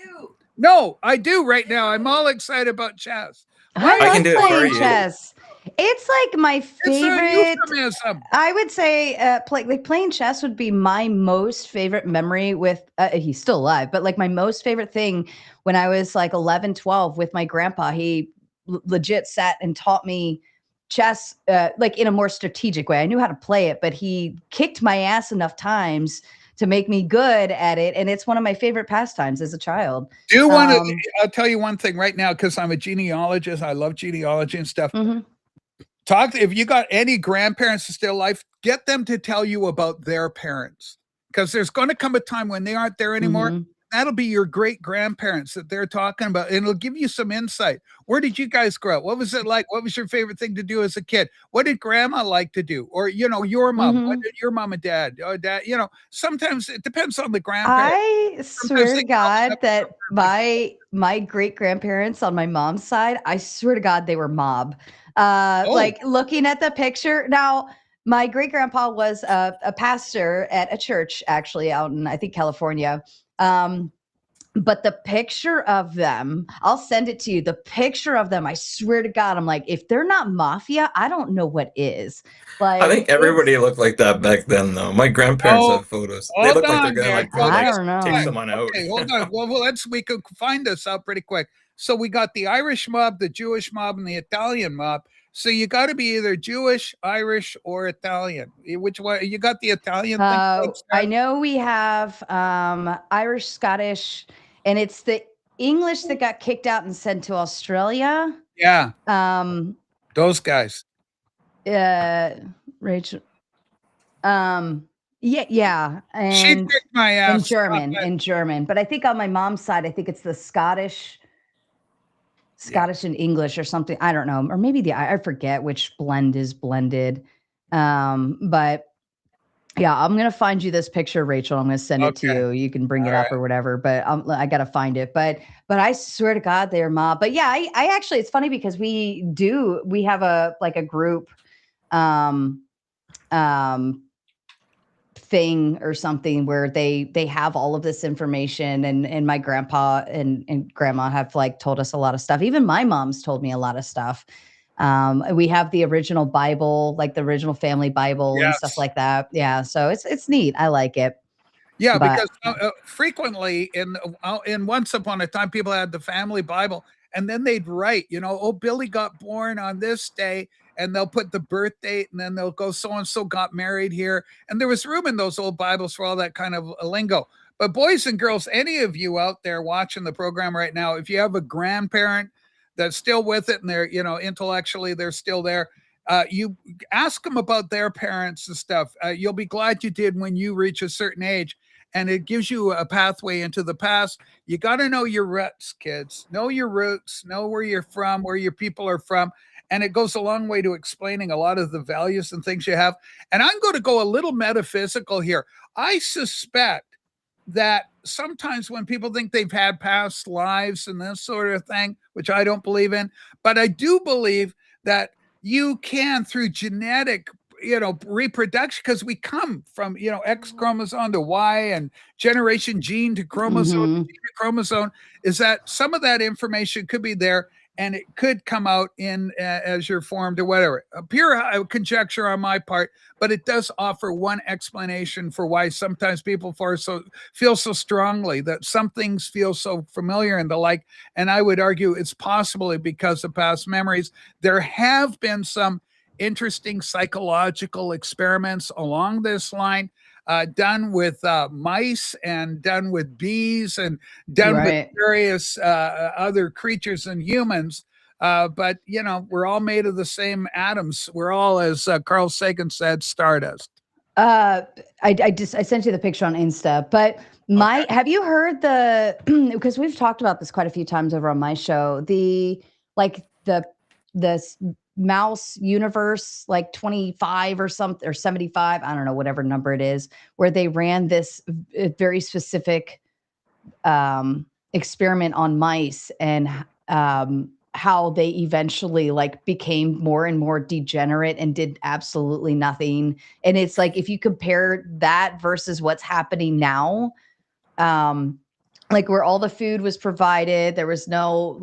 Ew. No, I do right now. I'm all excited about chess. I can love do it for playing you. chess. It's like my favorite. It's a euphemism. I would say playing chess would be my most favorite memory with he's still alive, but like my most favorite thing when I was like 11, 12 with my grandpa. He legit sat and taught me chess, like in a more strategic way. I knew how to play it, but he kicked my ass enough times to make me good at it. And it's one of my favorite pastimes as a child. Do you want to, I'll tell you one thing right now, because I'm a genealogist. I love genealogy and stuff. If you got any grandparents still alive, get them to tell you about their parents, because there's going to come a time when they aren't there anymore. That'll be your great grandparents that they're talking about, and it'll give you some insight. Where did you guys grow up? What was it like? What was your favorite thing to do as a kid? What did grandma like to do? Or, your mom, what did your mom and dad, or dad, sometimes it depends on the grandparents. I swear to God that my great grandparents on my mom's side, I swear to God, they were mob. Like looking at the picture now, my great grandpa was a pastor at a church actually out in, I think, California. But the picture of them, I'll send it to you. The picture of them, I swear to God, I'm like, if they're not mafia, I don't know what is. Like, I think everybody looked like that back then, though. My grandparents have photos. They look like they're gonna take someone out. Okay, hold on. Well, we could find this out pretty quick. So we got the Irish mob, the Jewish mob, and the Italian mob. So you got to be either Jewish, Irish, or Italian. Which one? You got the Italian thing? I know we have Irish, Scottish, and it's the English that got kicked out and sent to Australia. Yeah. Those guys. Rachel. Yeah. And she kicked my ass. In German. But I think on my mom's side, I think it's the Scottish and English or something. I don't know. Or maybe I forget which blend is blended. But yeah, I'm going to find you this picture, Rachel. I'm going to send it to you. You can bring it up or whatever, but I got to find it. But I swear to God, they're mob. But yeah, I actually, it's funny because we have a group, thing or something where they have all of this information, and my grandpa and grandma have told us a lot of stuff. Even my mom's told me a lot of stuff. We have the original Bible, like the original family Bible and stuff like that. Yeah. So it's neat. I like it. Yeah. Because frequently in once upon a time, people had the family Bible, and then they'd write, Billy got born on this day, and they'll put the birth date, and then they'll go, so-and-so got married here. And there was room in those old Bibles for all that kind of lingo. But boys and girls, any of you out there watching the program right now, if you have a grandparent that's still with it and they're, intellectually, they're still there, you ask them about their parents and stuff. You'll be glad you did when you reach a certain age. And it gives you a pathway into the past. You got to know your roots, kids. Know your roots. Know where you're from, where your people are from. And it goes a long way to explaining a lot of the values and things you have. And I'm going to go a little metaphysical here. I suspect that sometimes when people think they've had past lives and this sort of thing, which I don't believe in, but I do believe that you can, through genetic reproduction, because we come from X chromosome to Y and generation gene to chromosome to chromosome, is that some of that information could be there, and it could come out in as you're formed or whatever. A pure conjecture on my part, but it does offer one explanation for why sometimes people feel so strongly that some things feel so familiar and the like. And I would argue it's possibly because of past memories. There have been some interesting psychological experiments along this line, done with mice and done with bees and done with various other creatures and humans. But, we're all made of the same atoms. We're all, as Carl Sagan said, stardust. I sent you the picture on Insta, but have you heard because we've talked about this quite a few times over on my show, the mouse universe, 25 or something, or 75, I don't know, whatever number it is, where they ran this very specific experiment on mice, and how they eventually became more and more degenerate and did absolutely nothing. And it's if you compare that versus what's happening now, where all the food was provided, there was no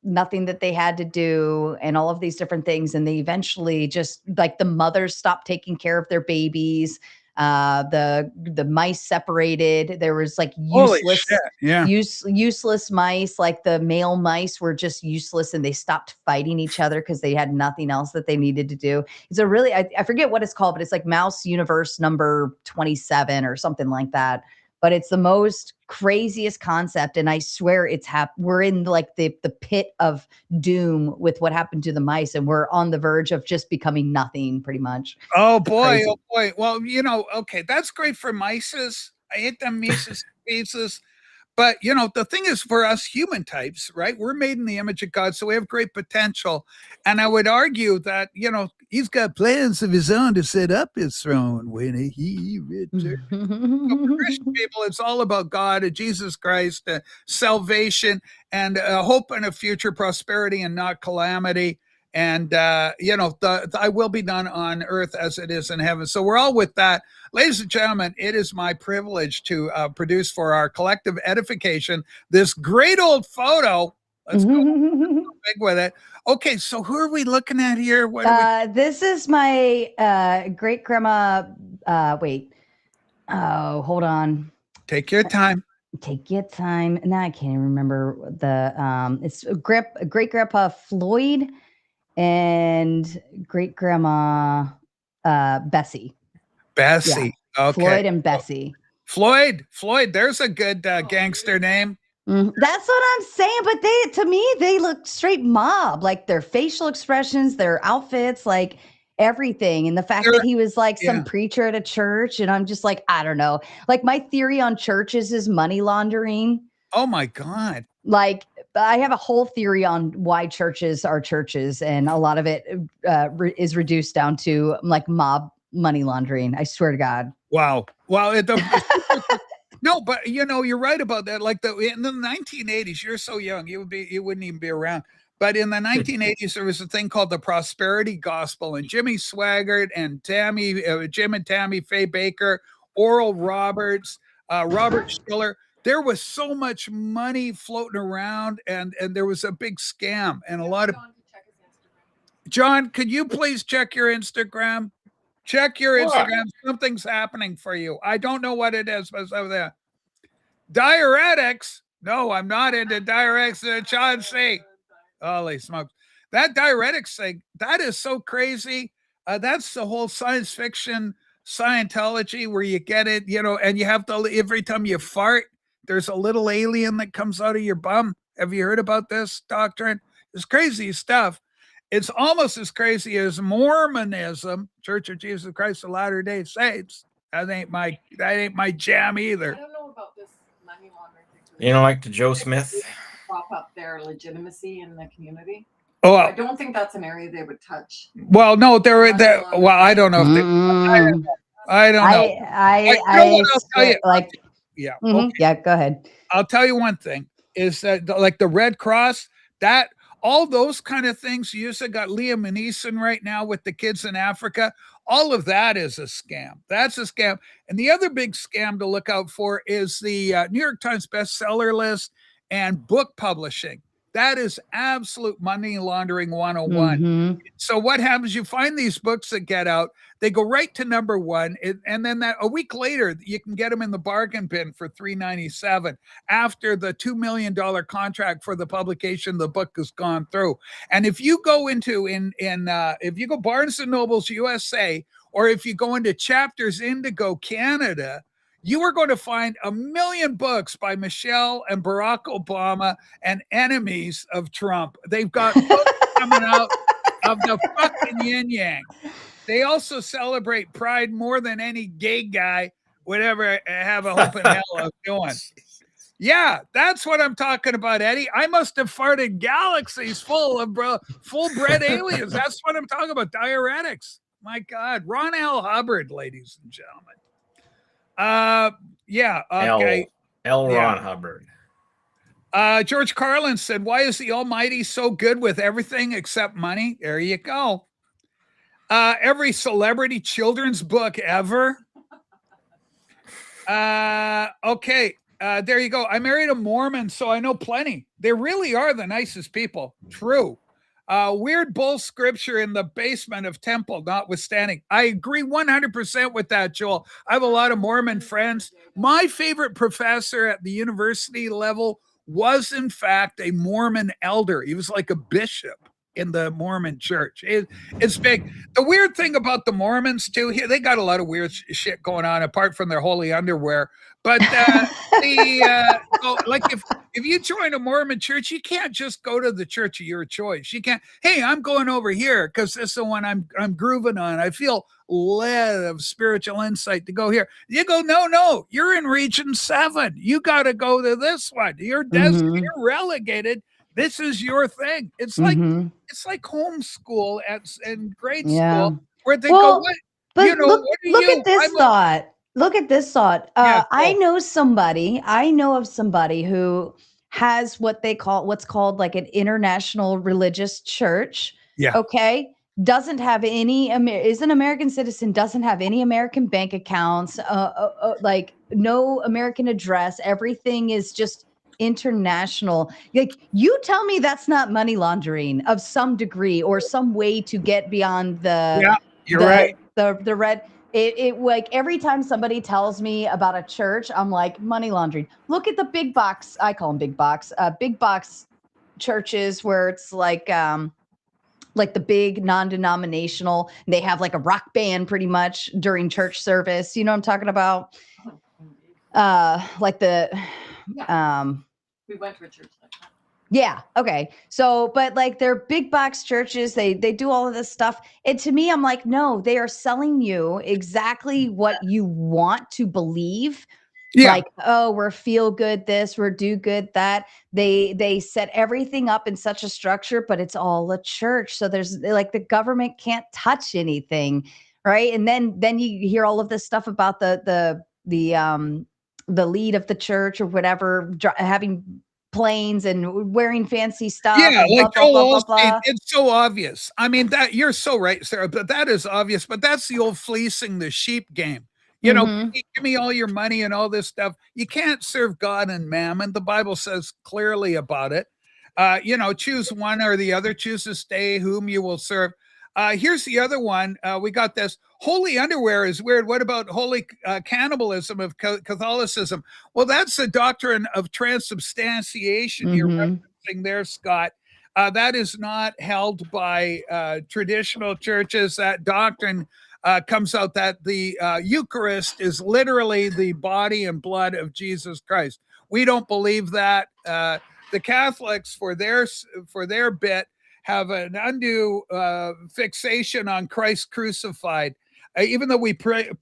nothing that they had to do, and all of these different things. And they eventually just the mothers stopped taking care of their babies. The mice separated. There was like Holy useless, shit. Yeah. useless mice. Like the male mice were just useless, and they stopped fighting each other because they had nothing else that they needed to do. It's a really, I forget what it's called, but it's like Mouse Universe number 27 or something like that. But it's the most craziest concept, and I swear we're in like the pit of doom with what happened to the mice, and we're on the verge of just becoming nothing, pretty much. Oh It's boy, crazy. oh boy. Well, okay, that's great for mices. I hate them Mises pieces. But the thing is, for us human types, right? We're made in the image of God, so we have great potential. And I would argue that he's got plans of his own to set up his throne when he returns. For Christian people, it's all about God, Jesus Christ, salvation, and hope and a future prosperity and not calamity. And thy will be done on earth as it is in heaven. So we're all with that. Ladies and gentlemen, it is my privilege to produce for our collective edification this great old photo. Let's go big with it. Okay, so who are we looking at here? What are This is my great grandma. Wait. Oh, hold on. Take your time. Take your time. Now I can't even remember it's great grandpa Floyd and great grandma Bessie. Bessie. Yeah. Okay. Floyd and Bessie. Floyd. There's a good gangster name. That's what I'm saying. But to me, they look straight mob. Like their facial expressions, their outfits, like everything. And the fact that he was like some preacher at a church. And I'm just like, I don't know. Like my theory on churches is money laundering. Oh my God. Like I have a whole theory on why churches are churches. And a lot of it is reduced down to like mob money laundering. I swear to God. Wow. Well, no, but you're right about that. Like in the 1980s, you're so young, you wouldn't even be around. But in the 1980s, there was a thing called the Prosperity Gospel, and Jimmy Swaggart and Jim and Tammy Faye Baker, Oral Roberts, Robert Schiller. There was so much money floating around, and there was a big scam, and a lot of. John, could you please check your Instagram? Check your Instagram. Something's happening for you. I don't know what it is, but it's over there. Diuretics. No, I'm not into diuretics. John C. Holy smokes. That diuretics thing, that is so crazy. That's the whole science fiction Scientology where you get it, and you have to, every time you fart, there's a little alien that comes out of your bum. Have you heard about this doctrine? It's crazy stuff. It's almost as crazy as Mormonism, Church of Jesus Christ of Latter-day Saints. That ain't my jam either. I don't know about this money laundering thing. You know, like the Joe Smith. Prop up their legitimacy in the community. Oh, I don't think that's an area they would touch. Well, no, well, I don't know if they. I don't know. I'll tell you. Like, yeah, okay. Yeah. Go ahead. I'll tell you one thing is that like the Red Cross, that all those kind of things. You just got Liam Neeson right now with the kids in Africa. All of that is a scam. That's a scam. And the other big scam to look out for is the New York Times bestseller list and book publishing. That is absolute money laundering 101. Mm-hmm. So what happens? You find these books that get out, they go right to number one, and then a week later, you can get them in the bargain bin for $3.97 after the $2 million contract for the publication the book has gone through. And if you go into if you go Barnes and Noble's USA, or if you go into Chapters Indigo Canada, you are going to find 1 million books by Michelle and Barack Obama and enemies of Trump. They've got books coming out of the fucking yin yang. They also celebrate Pride more than any gay guy would ever have a hope in hell of doing. Yeah, that's what I'm talking about, Eddie. I must have farted galaxies full of full-bred aliens. That's what I'm talking about. Diuretics. My God. Ron L. Hubbard, ladies and gentlemen. Yeah. Okay. Ron Hubbard. George Carlin said, "Why is the Almighty so good with everything except money?" There you go. Every celebrity children's book ever. Okay. There you go. I married a Mormon, so I know plenty. They really are the nicest people. True. Weird bull scripture in the basement of temple, notwithstanding. I agree 100% with that, Joel. I have a lot of Mormon friends. My favorite professor at the university level was, in fact, a Mormon elder. He was like a bishop in the Mormon church. It's big. The weird thing about the Mormons, too, they got a lot of weird shit going on apart from their holy underwear. But like if you join a Mormon church, you can't just go to the church of your choice. You can't, hey, I'm going over here because this is the one I'm grooving on. I feel led of spiritual insight to go here. You go, no, you're in region 7. You got to go to this one. You're you're relegated. This is your thing. It's like homeschool and grade school where they go, what? But you know, look at this thought. Look at this thought. I know of somebody who has what's called like an international religious church. Yeah. Okay. Doesn't have is an American citizen, doesn't have any American bank accounts, like no American address. Everything is just international. Like, you tell me that's not money laundering of some degree or some way to get beyond the red. It like every time somebody tells me about a church, I'm like, money laundering. Look at the big box. I call them big box churches where it's like the big non-denominational. They have like a rock band pretty much during church service. You know what I'm talking about? We went to a church like that. Yeah. Okay. So, but like they're big box churches, they do all of this stuff. And to me, I'm like, no, they are selling you exactly what you want to believe. Yeah. Like, oh, we're feel good this, we're do good that. They set everything up in such a structure, but it's all a church. So there's like the government can't touch anything, right? And then you hear all of this stuff about the lead of the church or whatever having planes and wearing fancy stuff. Yeah, like blah, blah, blah. It's so obvious. I mean, that you're so right, Sarah, but that is obvious. But that's the old fleecing the sheep game. You know, give me all your money and all this stuff. You can't serve God and mammon. The Bible says clearly about it. Choose one or the other. Choose to stay whom you will serve. Here's the other one. We got this. Holy underwear is weird. What about holy cannibalism of Catholicism? Well, that's the doctrine of transubstantiation you're referencing there, Scott. That is not held by traditional churches. That doctrine comes out that the Eucharist is literally the body and blood of Jesus Christ. We don't believe that. The Catholics, for their bit, have an undue fixation on Christ crucified. Even though we preach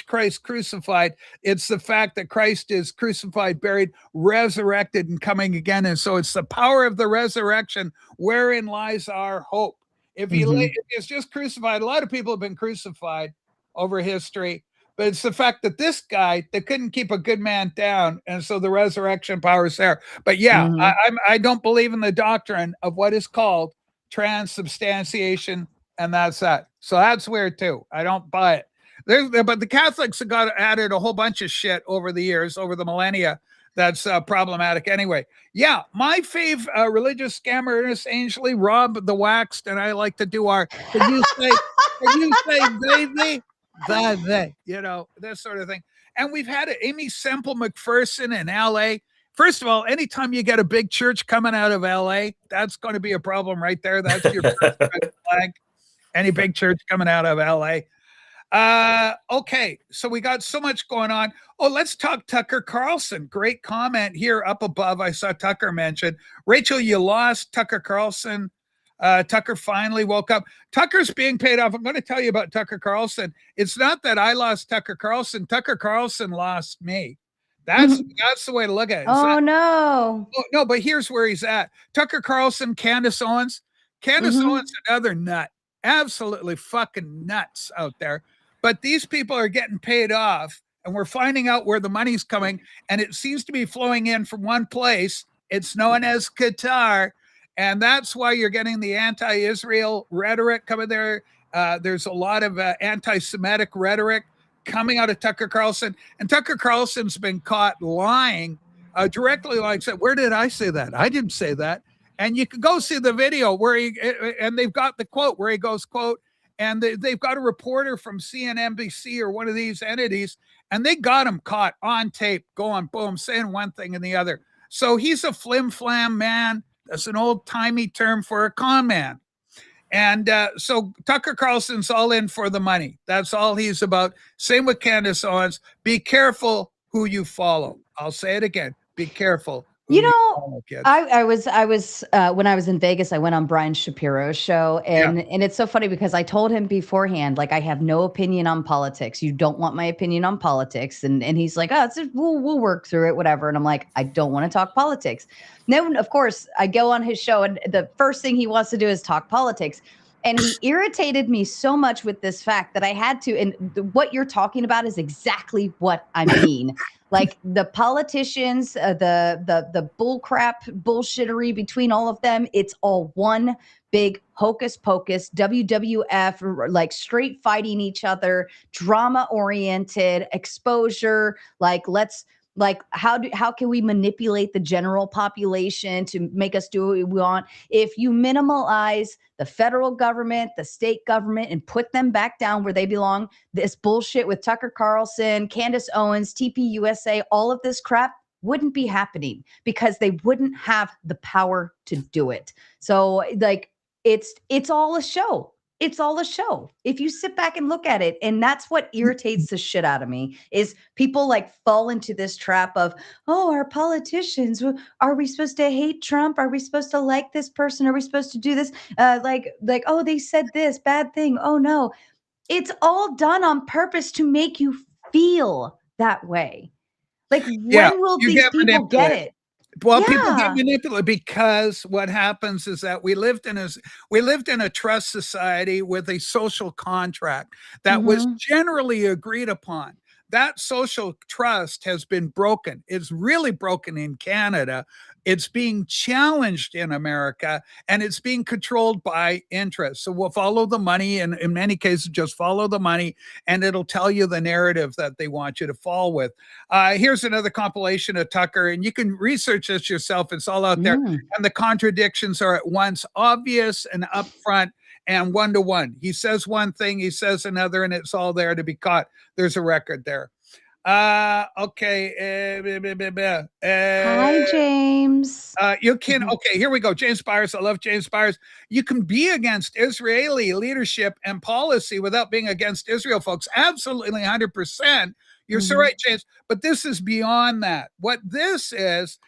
Christ crucified, it's the fact that Christ is crucified, buried, resurrected, and coming again. And so it's the power of the resurrection wherein lies our hope. If it's just crucified, a lot of people have been crucified over history, but it's the fact that this guy, they couldn't keep a good man down, and so the resurrection power is there. But yeah, I don't believe in the doctrine of what is called transubstantiation, and that's that. So that's weird too. I don't buy it. But the Catholics have added a whole bunch of shit over the years, over the millennia. That's problematic anyway. Yeah, my fave religious scammer, Ernest Angley, Rob the Waxed, and I like to do our. Can you say they? They, this sort of thing. And we've had Amy Semple McPherson in LA. First of all, anytime you get a big church coming out of LA, that's going to be a problem right there. That's your first red flag. Any big church coming out of LA. Okay, so we got so much going on. Oh, let's talk Tucker Carlson. Great comment here up above. I saw Tucker mentioned. Rachel, you lost Tucker Carlson. Tucker finally woke up. Tucker's being paid off. I'm going to tell you about Tucker Carlson. It's not that I lost Tucker Carlson. Tucker Carlson lost me. That's the way to look at it. No, but here's where he's at. Tucker Carlson, Candace Owens. Candace Owens, another nut. Absolutely fucking nuts out there. But these people are getting paid off, and we're finding out where the money's coming, and it seems to be flowing in from one place. It's known as Qatar. And that's why you're getting the anti-Israel rhetoric coming there. There's a lot of anti-Semitic rhetoric coming out of Tucker Carlson. And Tucker Carlson's been caught lying, directly like said, where did I say that? I didn't say that. And you can go see the video where and they've got the quote where he goes, quote, and they've got a reporter from CNBC or one of these entities, and they got him caught on tape, going boom, saying one thing and the other. So he's a flim flam man. That's an old timey term for a con man. And so Tucker Carlson's all in for the money. That's all he's about. Same with Candace Owens. Be careful who you follow. I'll say it again. Be careful. You know, I was when I was in Vegas, I went on Brian Shapiro's show, and it's so funny because I told him beforehand, like, I have no opinion on politics. You don't want my opinion on politics, and he's like, oh, we'll work through it, whatever. And I'm like, I don't want to talk politics. Then, of course, I go on his show, and the first thing he wants to do is talk politics. And he irritated me so much with this fact that I had to, and what you're talking about is exactly what I mean. Like the politicians, the bull crap bullshittery between all of them, it's all one big hocus pocus, WWF, like straight fighting each other, drama oriented, exposure, like how can we manipulate the general population to make us do what we want? If you minimalize the federal government, the state government, and put them back down where they belong, this bullshit with Tucker Carlson, Candace Owens, TPUSA, all of this crap wouldn't be happening because they wouldn't have the power to do it. So like it's all a show. It's all a show. If you sit back and look at it, and that's what irritates the shit out of me, is people like fall into this trap of, oh, our politicians, are we supposed to hate Trump? Are we supposed to like this person? Are we supposed to do this? Like, oh, they said this bad thing. Oh no, it's all done on purpose to make you feel that way. Like, when will these people get it? Well, people get manipulated because what happens is that we lived in a trust society with a social contract that was generally agreed upon. That social trust has been broken. It's really broken in Canada. It's being challenged in America, and it's being controlled by interest. So we'll follow the money, and in many cases, just follow the money, and it'll tell you the narrative that they want you to fall with. Here's another compilation of Tucker, and you can research this yourself. It's all out there. And the contradictions are at once obvious and upfront and one-to-one. He says one thing, he says another, and it's all there to be caught. There's a record there. Okay. Hi, James. You can, okay, here we go. James Byers. I love James Byers. You can be against Israeli leadership and policy without being against Israel, folks. Absolutely 100%. You're so right, James. But this is beyond that. What this is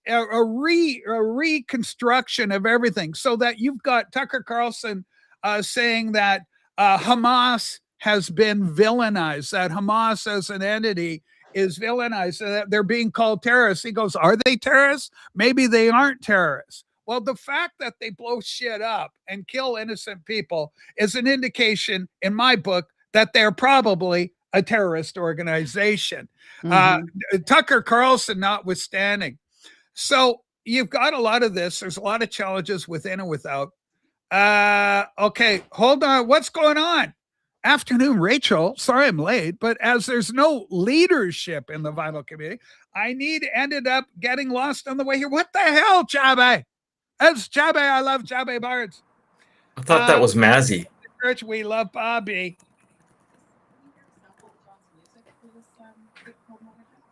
a reconstruction of everything, so that you've got Tucker Carlson saying that Hamas has been villainized, that Hamas as an entity is villainized, that they're being called terrorists. He goes, are they terrorists? Maybe they aren't terrorists. Well, the fact that they blow shit up and kill innocent people is an indication, in my book, that they're probably a terrorist organization. Tucker Carlson notwithstanding. So you've got a lot of this. There's a lot of challenges within and without. Okay, hold on. What's going on? Afternoon, Rachel. Sorry I'm late, but as there's no leadership in the vinyl community, ended up getting lost on the way here. What the hell, Jabe? That's Jabe. I love Jabe Barnes. I thought that was Mazzy. Church, we love Bobby.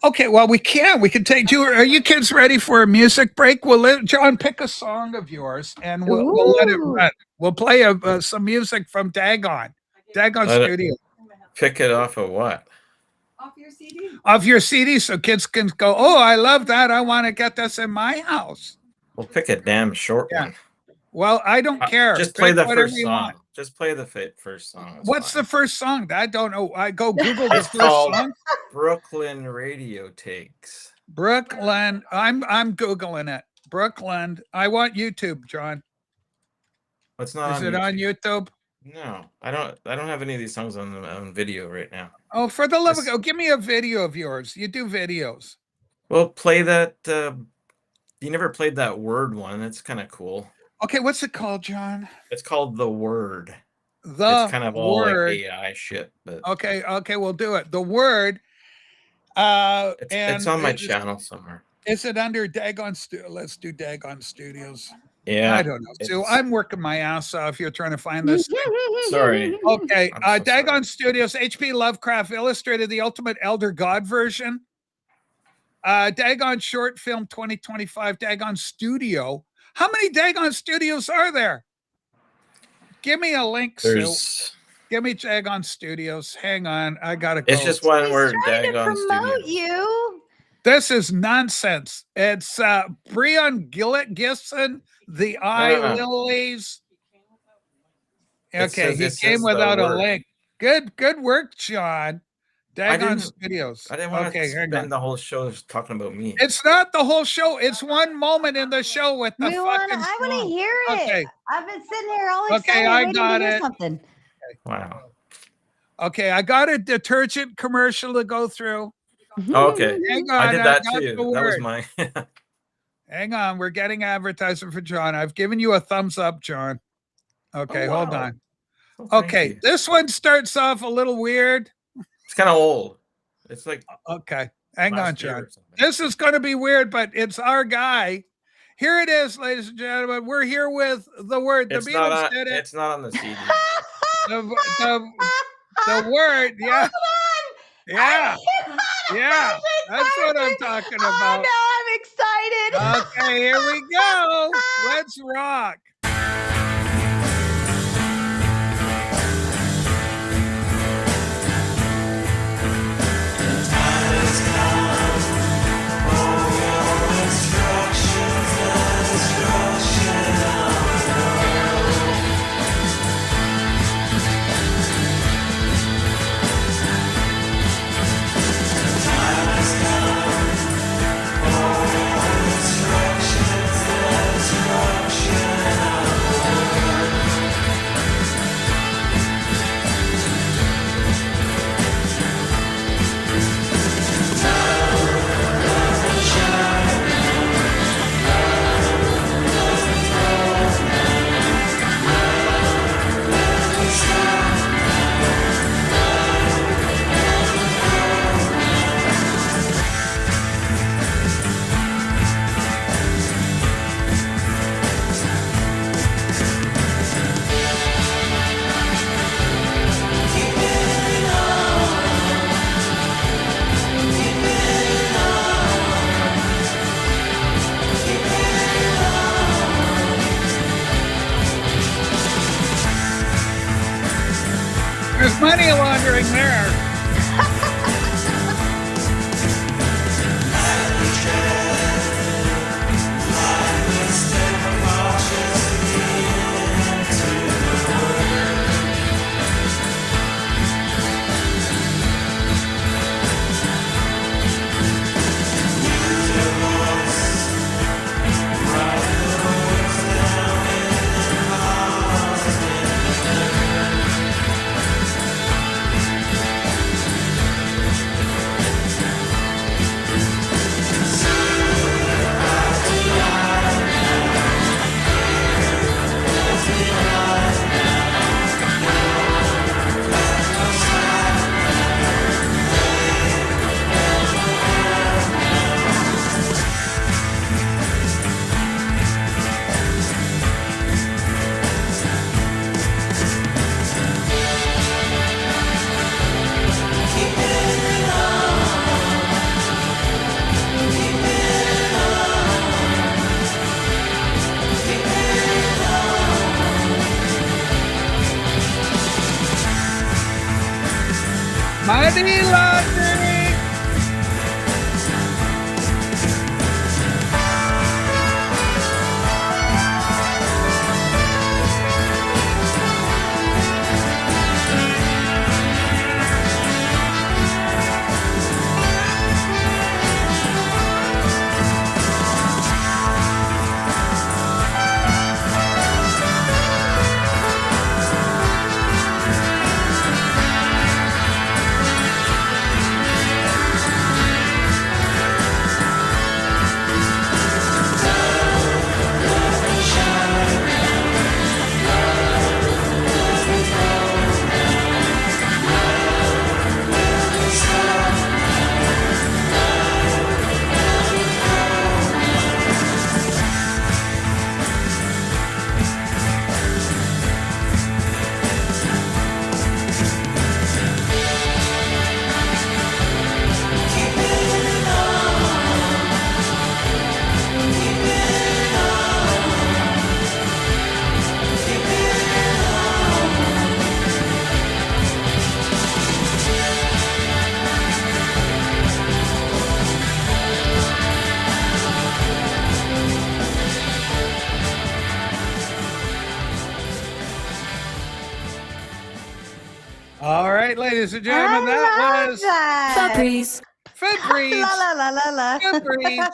Okay, well, we can take you. Are you kids ready for a music break? We'll let John pick a song of yours, and we'll let it run. We'll play some music from Dagon Studio. Pick it off of what? Off your CD. Off your CD, so kids can go, oh, I love that. I want to get this in my house. We'll pick a damn short one. Well, I don't care. Just play the first song. Just play the first song. What's the first song? I don't know. I go Google the first song. Brooklyn Radio Takes. Brooklyn. I'm Googling it. Brooklyn. I want YouTube, John. It's not. Is it on YouTube? No, I don't have any of these songs on video right now. Oh, for the love of God, give me a video of yours. You do videos. Well, play that. You never played that Word one. It's kind of cool. Okay, what's it called, John? It's called The Word. It's kind of all like AI shit. But okay, we'll do it. The Word. It's on my channel somewhere. Is it under Dagon Let's do Dagon Studios. Yeah. I don't know. So it's- I'm working my ass off. You're trying to find this. Sorry. Okay. I'm so Dagon sorry. Studios, H.P. Lovecraft illustrated the Ultimate Elder God version. Dagon Short Film 2025, Dagon Studio. How many Dagon Studios are there? Give me a link, Sue. There's. Give me Dagon Studios. Hang on. I got to go. It's just one He's word. trying to Dagon promote Studios. you. This is nonsense. It's Breon Gilson, The Eye no. Lilies. It Okay, says- he it came says the without a word. link. Good work, John. Dagon didn't- Studios. I didn't want Okay, to hang spend on. the whole show just talking about me. It's not the whole show. It's one moment in the show with the I want fucking to song. hear it. Okay. I've been sitting here all Okay, excited I waiting got to hear it. something. Wow. Okay, I got a detergent commercial to go through. Oh, okay. Hang on, I did that got too. the That was word. my. Hang on, we're getting advertising for John. I've given you a thumbs up, John. Okay, Oh, hold wow. on. Oh, thank Okay, you. this one starts off a little weird. It's kind of old. It's like. Okay, hang on, last year John. or something. This is going to be weird, but it's our guy. Here it is, ladies and gentlemen. We're here with the word. The It's not Beatles on. did it. It's not on the CD. The word, yeah. Yeah, yeah. That's what I'm talking Oh, about. no, I'm excited. Okay, here we go. Let's rock. There's money laundering there. Money laundering. All right, ladies and gentlemen, that was Febreze. Febreze. La la la la. Febreze.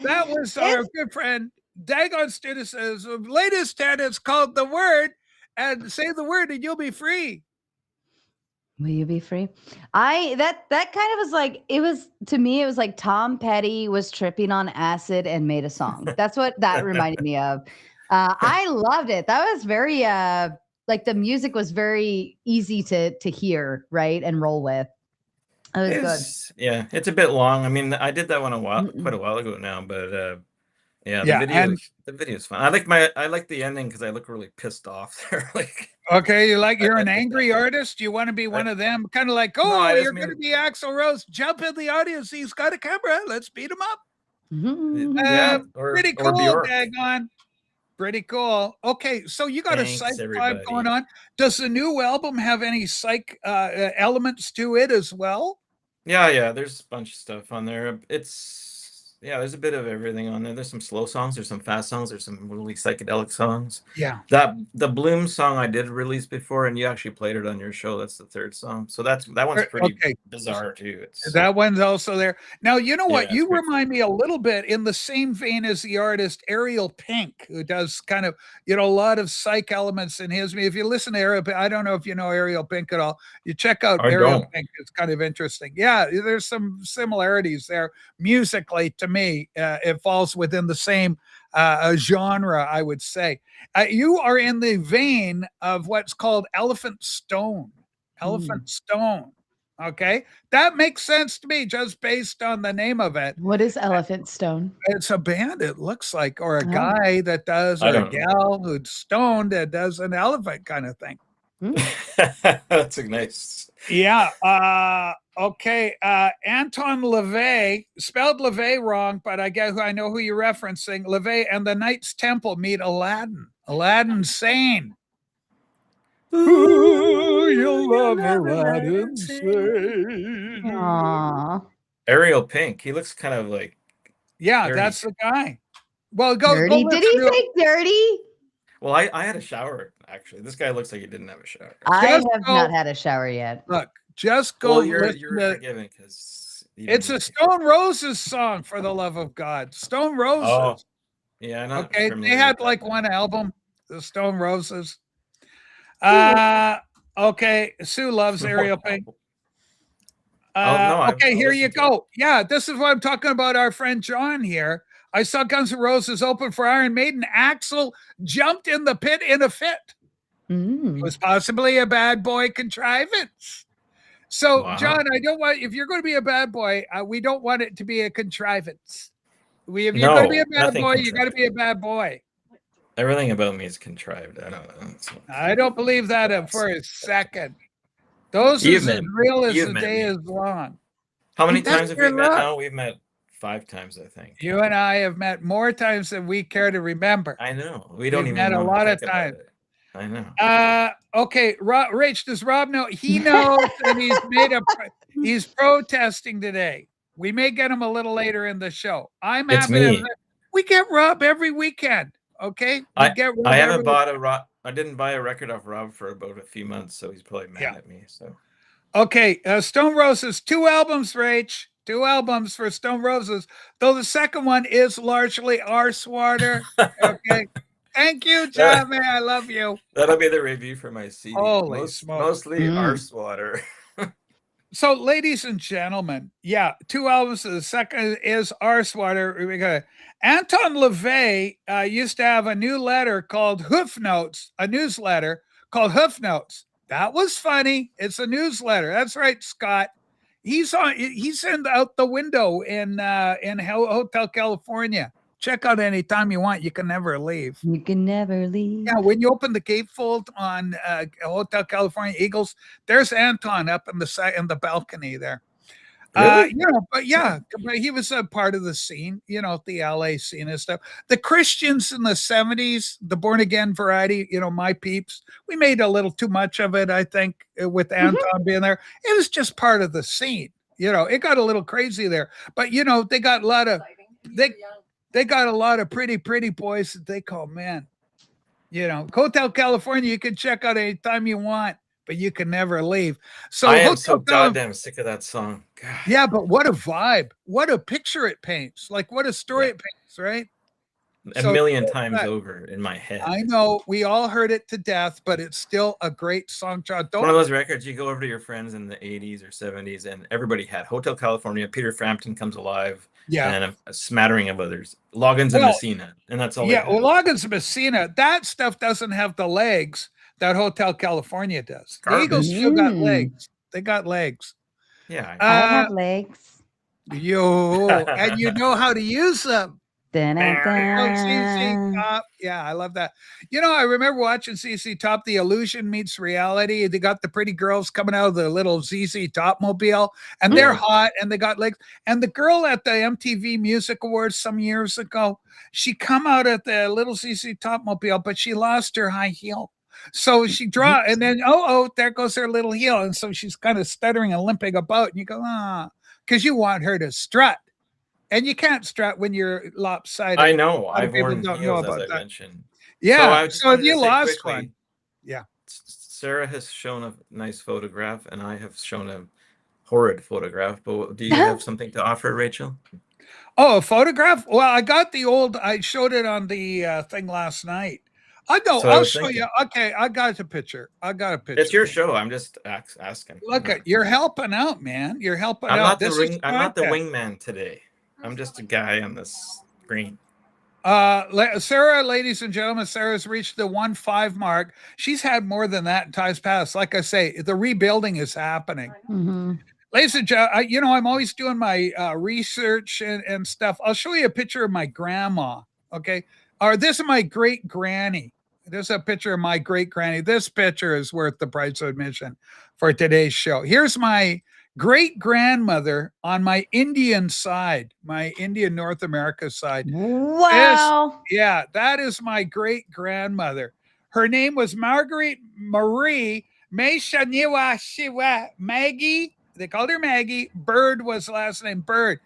That was our good friend Dagon Studis' latest tennis called The Word. And say the word and you'll be free. Will you be free? That kind of was like, it was, to me, it was like Tom Petty was tripping on acid and made a song. That's what that reminded me of. I loved it. That was very like the music was very easy to hear, right? And roll with. It was good. Yeah, it's a bit long. I mean, I did that one quite a while ago now, but yeah, the video's fun. I like the ending because I look really pissed off there. Like, okay, you're an angry artist. You want to be one of them, kind of like, you're going to be Axl Rose. Jump in the audience. He's got a camera. Let's beat him up. Yeah, pretty cool, Dagon. Pretty cool. Okay, so you got a psych vibe going on. Does the new album have any psych elements to it as well? Yeah. There's a bunch of stuff on there. There's a bit of everything on there. There's some slow songs, there's some fast songs, there's some really psychedelic songs. Yeah. The Bloom song I did release before, and you actually played it on your show. That's the third song. So that one's pretty bizarre too. That one's also there. Now, you know what? You remind me a little bit in the same vein as the artist Ariel Pink, who does kind of, a lot of psych elements in his. If you listen to Ariel Pink, I don't know if you know Ariel Pink at all. You check out Ariel Pink. It's kind of interesting. Yeah, there's some similarities there musically. To me, it falls within the same genre, I would say. You are in the vein of what's called Elephant Stone. Elephant Stone. Okay. That makes sense to me just based on the name of it. What is Elephant Stone? It's a band, it looks like, or a guy that does, or a gal who's stoned that does an elephant kind of thing. That's nice. Yeah. Okay. Anton LaVey, spelled LaVey wrong, but I know who you're referencing. LaVey and the Knights Temple meet Aladdin. Aladdin Sane. Ooh, you'll love Aladdin Sane. Aww. Ariel Pink. He looks kind of like. Yeah, dirty. That's the guy. Well, go. Dirty. Did he say dirty? Well, I had a shower, actually. This guy looks like he didn't have a shower. I have not had a shower yet. Look, just go. Well, you're forgiven because it's a Stone Roses song, for the love of God. Stone Roses. Oh, yeah. Okay, they had like one album, the Stone Roses. Okay, Sue loves Ariel Pink. Okay, here you go. Yeah, this is what I'm talking about. Our friend John here. I saw Guns N' Roses open for Iron Maiden. Axl jumped in the pit in a fit. It was possibly a bad boy contrivance. So, John, I don't want, if you're going to be a bad boy, we don't want it to be a contrivance. If you're going to be a bad boy, you got to be a bad boy. Everything about me is contrived. I don't know. I don't believe that for a second. Those are as real as the day is long. How many times have we met now? We've met 5 times, I think. You and I have met more times than we care to remember. I know. We don't even met a lot of times. I know. Okay, Rach, does Rob know? He knows, and he's protesting today. We may get him a little later in the show. I'm happy. We get Rob every weekend. Okay, I haven't bought I didn't buy a record off Rob for about a few months, so he's probably mad at me. So, okay, Stone Roses, 2 albums, Rach. 2 albums for Stone Roses, though the second one is largely Arswater. Okay. Thank you, John. Man, I love you. That'll be the review for my CD. Holy smokes. Mostly Arswater. So, ladies and gentlemen, 2 albums. The second is Arswater. We got Anton LaVey used to have a new letter called Hoof Notes, a newsletter called Hoof Notes. That was funny. It's a newsletter. That's right, Scott. He's in out the window in Hotel California. Check out anytime you want. You can never leave. You can never leave. Yeah, when you open the gatefold on Hotel California Eagles, there's Anton up in the balcony there. Really? But he was a part of the scene, the LA scene and stuff. The Christians in the 70s, the born again variety, my peeps, we made a little too much of it, I think, with Anton being there. It was just part of the scene. It got a little crazy there. But they got a lot of they got a lot of pretty boys that they call men. Hotel California, you can check out anytime you want. but you can never leave. So I am Hotel so California, goddamn sick of that song. God. yeah, but what a vibe. What a picture it paints. Like what a story Yeah. it paints, right? A So million times over in my head. I know we all heard it to death, but it's still a great song, John. It's one of those records you go over to your friends in the 80s or 70s, and everybody had Hotel California, Peter Frampton Comes Alive, Yeah. and a smattering of others. Loggins and Well, Messina, and that's all. Yeah, they had. well, Loggins and Messina, that stuff doesn't have the legs that Hotel California does. The Eagles still got legs. They got legs. Yeah. I have legs. And you know how to use them. Dun-dun-dun. Top. Yeah, I love that. You know, I remember watching ZZ Top, The Illusion Meets Reality. They got the pretty girls coming out of the little ZZ Top mobile, and they're hot and they got legs. And the girl at the MTV Music Awards some years ago, she come out at the little ZZ Top mobile, but she lost her high heel. So she and then there goes her little heel. And so she's kind of stuttering and limping about. And you go, because you want her to strut. And you can't strut when you're lopsided. I know. I've people worn don't heels, know as I about that. mentioned. Yeah. So So if you lost one, yeah. Sarah has shown a nice photograph, and I have shown a horrid photograph. But do you have something to offer, Rachel? Oh, a photograph? Well, I got the old. I showed it on the thing last night. I know. So I I'll was show thinking. you. Okay, I got a picture. I got a picture. It's your show. I'm just asking. Look at you're helping out, man. You're helping I'm out. not This the is ring. I'm not the content. wingman today. I'm just a guy on the screen. Sarah, ladies and gentlemen, Sarah's reached the 1.5 mark. She's had more than that in times past. Like I say, the rebuilding is happening. Mm-hmm. Ladies and gentlemen, I'm always doing my research and stuff. I'll show you a picture of my grandma. Okay. Or this is my great granny. There's a picture of my great granny. This picture is worth the price of admission for today's show. Here's my great grandmother on my Indian side, my Indian North America side. Wow. That is my great grandmother. Her name was Marguerite Marie Meshaniwa Shiwa Maggie. They called her Maggie. Bird was last name Bird.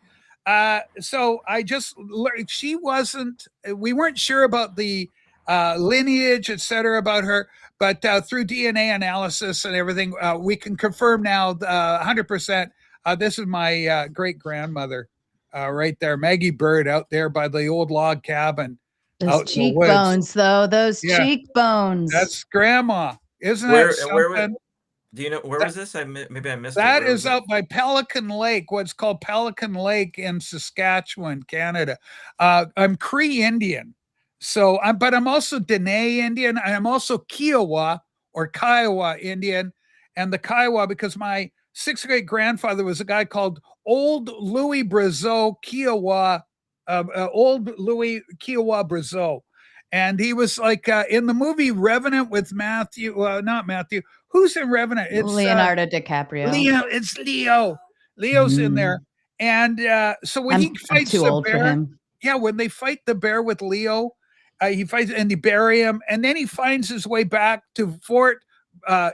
So I just learned she wasn't. We weren't sure about the lineage, etc., about her, but through DNA analysis and everything, we can confirm now 100%. This is my great grandmother, right there, Maggie Bird, out there by the old log cabin. Those cheekbones, though. Those cheekbones. That's grandma, isn't that something? Do you know where was this? Maybe I missed it. That is out by Pelican Lake, what's called Pelican Lake in Saskatchewan, Canada. I'm Cree Indian. So but I'm also Dene Indian, and I'm also Kiowa or Kiowa Indian. And the Kiowa, because my 6th great grandfather was a guy called Old Louis Brazeau Kiowa, Old Louis Kiowa Brazeau. And he was like in the movie Revenant with not Matthew. Who's in Revenant? It's Leonardo DiCaprio. It's Leo. Leo's in there. And so when he fights the bear, when they fight the bear with Leo, he fights and they bury him, and then he finds his way back to Fort.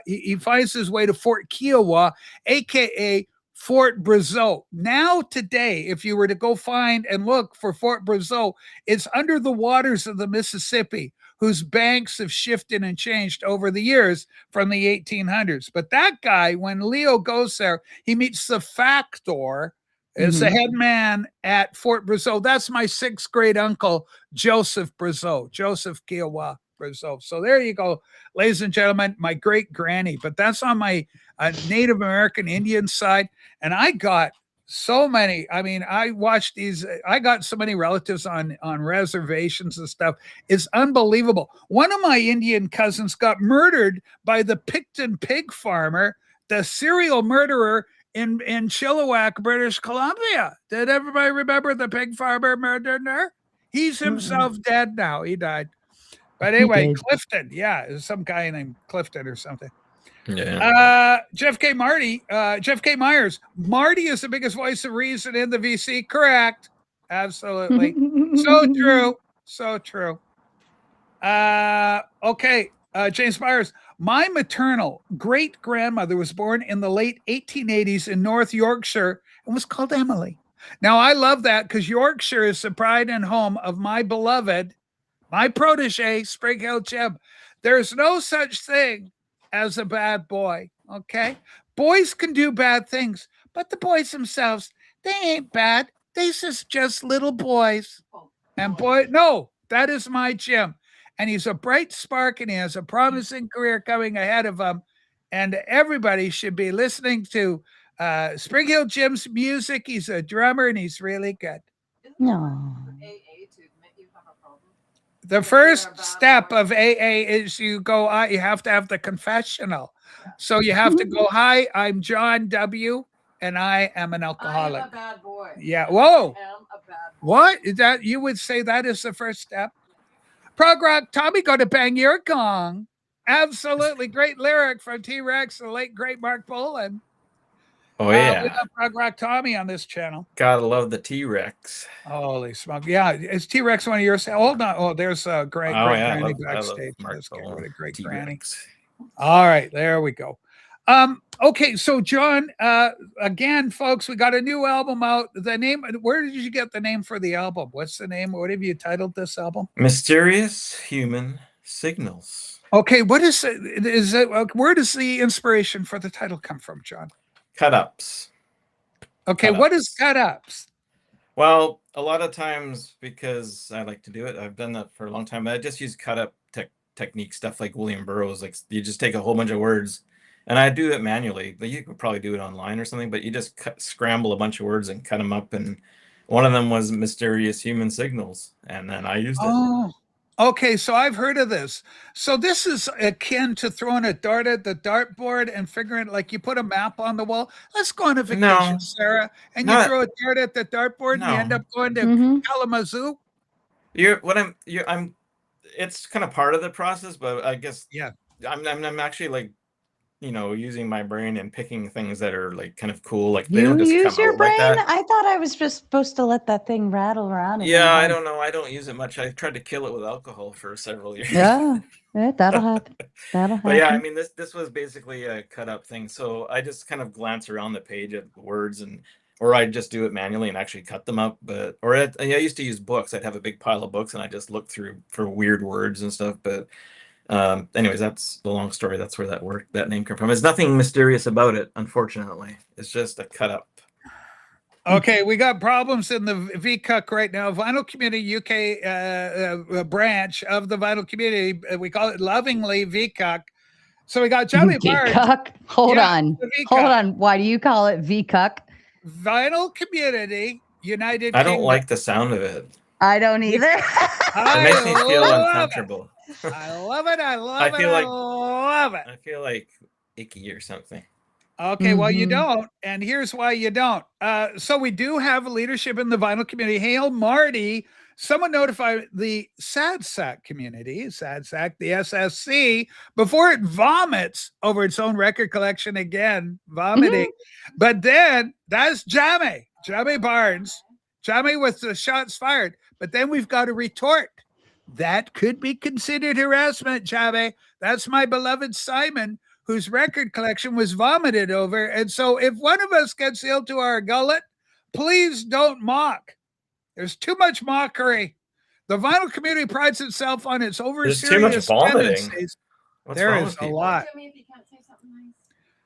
He finds his way to Fort Kiowa, aka Fort Brazeau. Now today, if you were to go find and look for Fort Brazeau, it's under the waters of the Mississippi, whose banks have shifted and changed over the years from the 1800s. But that guy, when Leo goes there, he meets the factor. Is the head man at Fort Brazeau. That's my 6th great uncle, Joseph Brazeau, Joseph Kiowa Brazeau. So there you go, ladies and gentlemen, my great granny. But that's on my Native American Indian side. And I got so many. I mean, I watched these. I got so many relatives on reservations and stuff. It's unbelievable. One of my Indian cousins got murdered by the Picton pig farmer, the serial murderer in Chilliwack, British Columbia. Did everybody remember the pig farmer murderer? He's himself dead now. He died. But anyway, Clifton. Yeah, it was some guy named Clifton or something. Yeah. Jeff K. Myers. Marty is the biggest voice of reason in the VC. Correct. Absolutely. So true. So true. Okay. James Myers. My maternal great grandmother was born in the late 1880s in North Yorkshire and was called Emily. Now, I love that because Yorkshire is the pride and home of my beloved, my protege, Spring Hill Jeb. There's no such thing as a bad boy. Okay. Boys can do bad things, but the boys themselves, they ain't bad. They just little boys. Oh, And boy, no, that is my Jim. And he's a bright spark and he has a promising career coming ahead of him. And everybody should be listening to Spring Hill Jim's music. He's a drummer and he's really good. isn't it No. hard for AA to admit you have a problem? The If first you're a bad step boy. of AA is you go, you have to have the confessional. So you have to go, hi, I'm John W. and I am an I alcoholic. am a bad boy. Yeah. Whoa. I am a bad boy. What is that? You would say that is the first step? Prog Rock Tommy, go to bang your gong. Absolutely great lyric from T-Rex, the late great Mark Bolan. Oh We yeah, love Prog Rock Tommy on this channel. gotta love the T-Rex. Holy smoke! Yeah, is T-Rex one of yours? Hold on. Oh, there's a great Oh yeah, granny I love backstage. Mark Let's get Bolan, with a great granny. T-Rex. All right, there we go. Okay, so John, again, folks, we got a new album out. The name, where did you get the name for the album? What's the name? What have you titled this album? Mysterious Human Signals. Okay, what is it? Is it where does the inspiration for the title come from, John? Cut ups. Okay, Cut what is ups. cut ups? Well, a lot of times because I like to do it, I've done that for a long time. But I just use cut up technique stuff like William Burroughs. Like you just take a whole bunch of words, and I do it manually. But you could probably do it online or something. But you just scramble a bunch of words and cut them up. And one of them was mysterious human signals, and then I used it. Oh, okay. So I've heard of this. So this is akin to throwing a dart at the dartboard and figuring like you put a map on the wall. Let's go on a vacation, No. Sarah, and you Not- throw a dart at the dartboard and you end No. up going to Mhm. Kalamazoo. I'm. It's kind of part of the process, but I guess Yeah. I'm actually like, using my brain and picking things that are like kind of cool. Like they You don't just use come your out brain? like that. I thought I was just supposed to let that thing rattle around. in my Yeah, I head. don't know. I don't use it much. I tried to kill it with alcohol for several years. Yeah, that'll happen. That'll happen. But yeah, I mean, this was basically a cut up thing. So I just kind of glance around the page of words or I just do it manually and actually cut them up. I used to use books. I'd have a big pile of books and I just look through for weird words and stuff. But anyways, that's the long story. That's where that name came from. There's nothing mysterious about it, unfortunately. It's just a cut up. Okay, we got problems in the VCUC right now. Vinyl Community UK branch of the Vinyl Community. We call it lovingly VCUC. So we got Johnny Barnes. VCUC. Hold Yeah, on. the VCUC. Hold on. Why do you call it VCUC? Vinyl Community United I don't Kingdom. like the sound of it. I don't either. It makes me feel love it. uncomfortable. I love it. I love I it. feel I like- love it. I feel like icky or something. Okay, well, you Mhm. don't. And here's why you don't. So we do have leadership in the vinyl community. Hail Marty. Someone notified the Sad Sack community, Sad Sack, the SSC, before it vomits over its own record collection again, vomiting. But then that's Jamie Barnes. Jamie with the shots fired. But then we've got a retort. That could be considered harassment, Jamie. That's my beloved Simon, whose record collection was vomited over. And so if one of us gets ill to our gullet, please don't mock. There's too much mockery. The vinyl community prides itself on its over There's too much serious vomiting. tendencies. What's There wrong is with a people? lot. Tell me if you can't say something nice.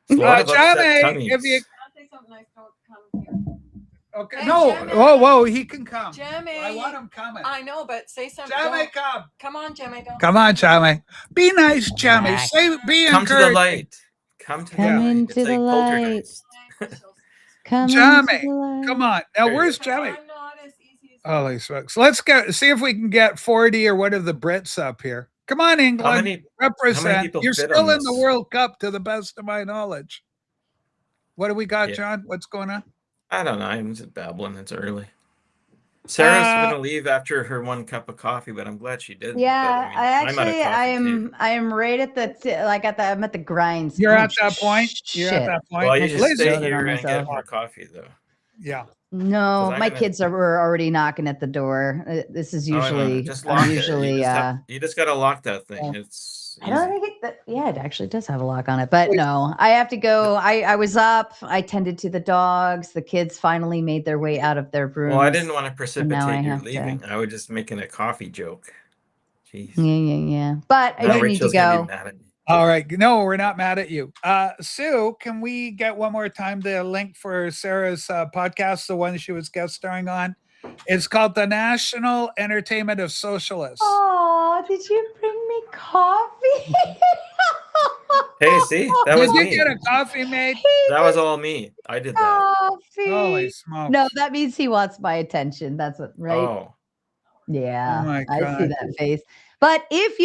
There's a lot of upset Jamie, tummies. if you Can't say something nice, don't come here. okay, Hey, no, Jamie. whoa, he can come. Jamie. I want him coming. I know, but say something. Jamie, don't- come. Come on, Jamie. Don't. Come on, Jamie. Be nice, Jamie. Relax. Say, be Come to the encouraging. light. Come to the Come light. into It's the like poltergeist. Come Jamie, into the light. Come on. Now, There you where's Because Jamie? I'm not as easy as Holy smokes. Let's see if we can get 40 or one of the Brits up here. Come on, How England. many? Represent. people You're fit still on in the this? World Cup to the best of my knowledge. What do we got, Yeah. John? What's going on? I don't know. I'm just babbling. It's early. Sarah's Uh, gonna leave after her 1 cup of coffee, but I'm glad she did. Yeah, I'm out of coffee, I am right at I'm at the grinds. You're Oh, at that point. You're at shit. that point. Well, you I should just stay voted here on and get myself. more coffee, though. Yeah. No, 'Cause I'm my gonna- kids were already knocking at the door. This is Oh, I know. usually, Just I'm lock it. usually, You just gotta lock that thing. yeah. It's I don't easy. think it actually does have a lock on it, but no, I have to go. I was up, I tended to the dogs. The kids finally made their way out of their rooms. Well, I didn't want to now I precipitate your have to- leaving. I was just making a coffee joke. Jeez. Yeah. But I Now do need to Rachel's gonna be go. mad at me. All right. No, we're not mad at you. Sue, can we get one more time the link for Sarah's podcast, the one she was guest starring on? It's called The National Entertainment of Socialists. Oh, did you bring me coffee? Hey, see, that was Did you me. get a coffee made? That was all me. I did that. Coffee. Holy smokes. No, that means he wants my attention. That's what, right? Oh, Yeah, Oh my I see God. that face. But if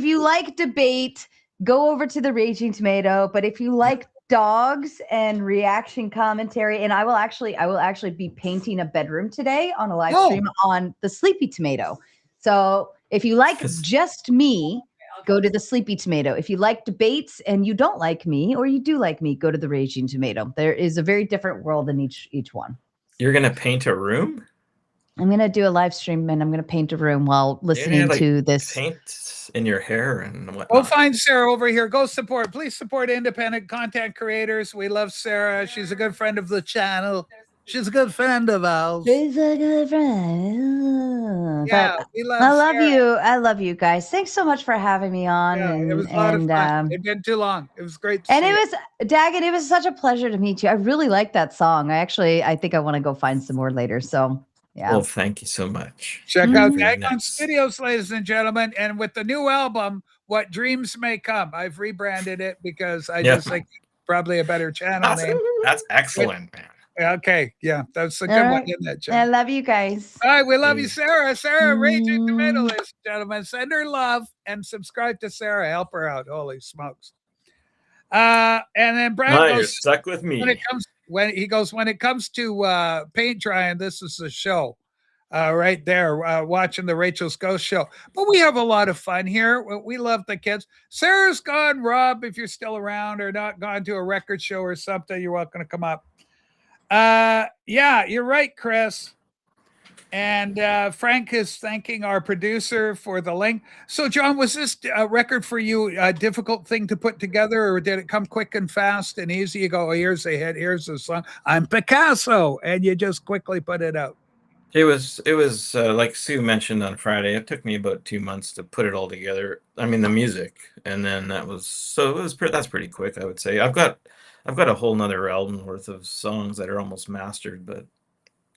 you like debate, go over to the Raging Tomato. But if you like dogs and reaction commentary, and I will actually be painting a bedroom today on a live Oh. stream on the Sleepy Tomato. So if you like just me, go to the Sleepy Tomato. If you like debates and you don't like me, or you do like me, go to the Raging Tomato. There is a very different world in each one. you're gonna paint a room? I'm gonna do a live stream and I'm gonna paint a room while listening like, to this. Paint in your hair and whatnot. Go find Sarah over here. Go support. Please support independent content creators. We love Sarah. She's a good friend of the channel. She's a good friend of ours. She's a good friend. Yeah, But we love I love Sarah. you. I love you guys. Thanks so much for having me on. Yeah, and it was a lot of and, fun. It'd been too long. It was great to and see it you. was Daggett, it was such a pleasure to meet you. I really like that song. I think I want to go find some more later. So yeah. Well, thank you so much. Check out Mhm. Dagon Nice. Studios, ladies and gentlemen. And with the new album, What Dreams May Come, I've rebranded it because I Yeah. just think probably a better channel That's, name. that's excellent, man. Okay, yeah, that's a good All one, right. isn't it, I John? love you guys. All right, we love you, Mm. Sarah. Sarah, Raging Tomato, Mm. ladies and gentlemen. Send her love and subscribe to Sarah. Help her out. Holy smokes. And then Brad No, you're goes, stuck with when me. it comes to paint drying, this is the show. Right there, watching the Rachel's Ghost Show. But we have a lot of fun here. We love the kids. Sarah's gone. Rob, if you're still around or not gone to a record show or something, you're welcome to come up. Yeah, you're right, Chris. And Frank is thanking our producer for the link. So, John, was this a record for you a difficult thing to put together, or did it come quick and fast and easy? You go, oh, here's the hit, here's the song. I'm Picasso, and you just quickly put it out. It was like Sue mentioned on Friday. It took me about 2 months to put it all together. I mean, the music, and then that's pretty quick, I would say. I've got a whole nother album worth of songs that are almost mastered, but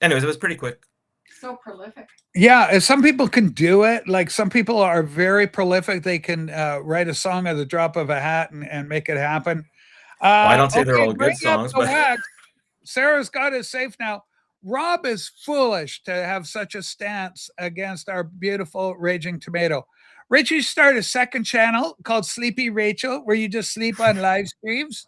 anyways, it was pretty quick. So prolific. Yeah, some people can do it. Like some people are very prolific. They can write a song at the drop of a hat and make it happen. I don't say they're all good bring up songs, the but wax. Sarah's got it safe now. Rob is foolish to have such a stance against our beautiful Raging Tomato. Richie started a second channel called Sleepy Rachel, where you just sleep on live streams.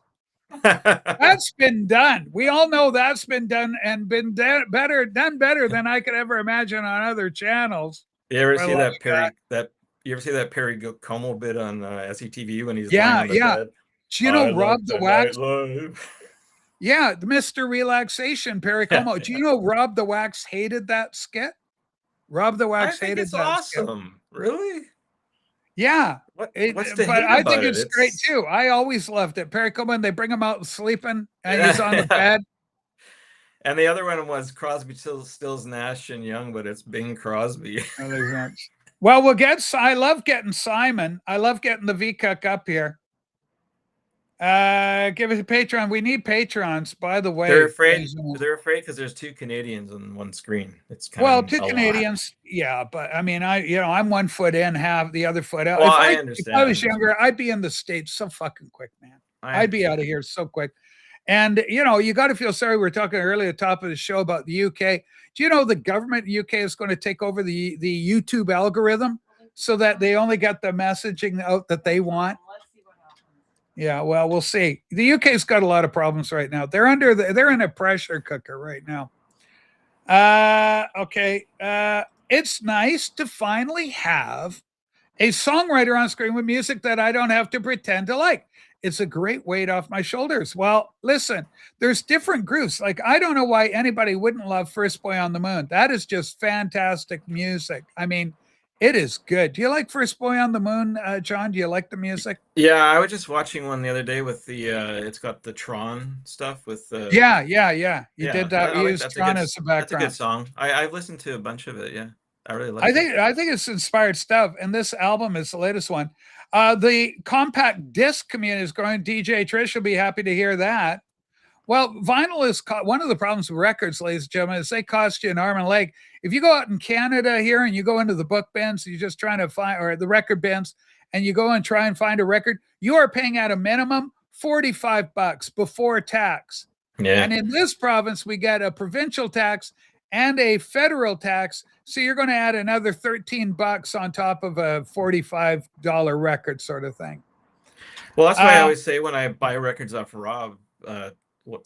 That's been done. We all know that's been done and been done better than I could ever imagine on other channels. You ever I see love that Perry Como bit on SCTV when he's Yeah, lying on the yeah. bed? Do you know I Rob like the the Wax? nightlife. Yeah, Mr. Relaxation, Perry Como. Do you know Rob the Wax hated that skit? Rob the I Wax think hated it's that skit. awesome. Really? Yeah. What's But to hate I about think it? it's great too. I always loved it. Perry Como, they bring him out sleeping and he's on the bed. And the other one was Crosby, Stills, Nash and Young, but it's Bing Crosby. Well, I love getting Simon. I love getting the V-Cuck up here. Give us a Patreon. We need patrons, by the way. They're afraid because there's two Canadians on one screen. It's kind of two Canadians, yeah, but I mean, I'm 1 foot in, half the other foot out. Well, I understand. If I was younger, I'd be in the States so fucking quick, man. I'd be out of here so quick. And you got to feel sorry. We were talking earlier at the top of the show about the UK. Do you know the government in the UK is going to take over the YouTube algorithm so that they only get the messaging out that they want? Yeah, well, we'll see. The UK's got a lot of problems right now. They're in a pressure cooker right now. Okay. It's nice to finally have a songwriter on screen with music that I don't have to pretend to like. It's a great weight off my shoulders. Well, listen, there's different groups. Like, I don't know why anybody wouldn't love First Boy on the Moon. That is just fantastic music. I mean, it is good. Do you like First Boy on the Moon, John? Do you like the music? Yeah, I was just watching one the other day with the it's got the Tron stuff with the Yeah. You did that. I You like- used that's a Tron good- as a That's a background. good song. I've listened to a bunch of it. Yeah, I really like. I think it's inspired stuff, and this album is the latest one. The compact disc community is growing. DJ Trish will be happy to hear that. Well, vinyl is one of the problems with records, ladies and gentlemen, is they cost you an arm and a leg. If you go out in Canada here and you go into the book bins, you're just trying to find, or the record bins, and you go and try and find a record, you are paying at a minimum $45 before tax. Yeah. And in this province, we get a provincial tax and a federal tax. So you're going to add another $13 on top of a $45 record sort of thing. Well, that's why I always say when I buy records off Rob,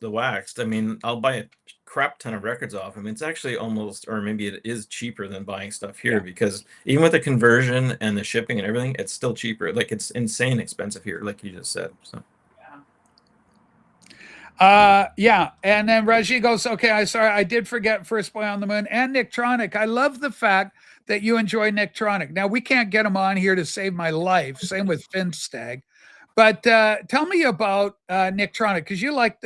the Waxed, I mean, I'll buy a crap ton of records off him. It's actually almost, or maybe it is cheaper than buying stuff here, because even with the conversion and the shipping and everything, it's still cheaper. Like, it's insane expensive here, like you just said. So. Yeah. And then Raji goes, okay, I did forget First Boy on the Moon and Nicktronic. I love the fact that you enjoy Nicktronic. Now, we can't get him on here to save my life. Same with Finstag. But tell me about Nicktronic, because you like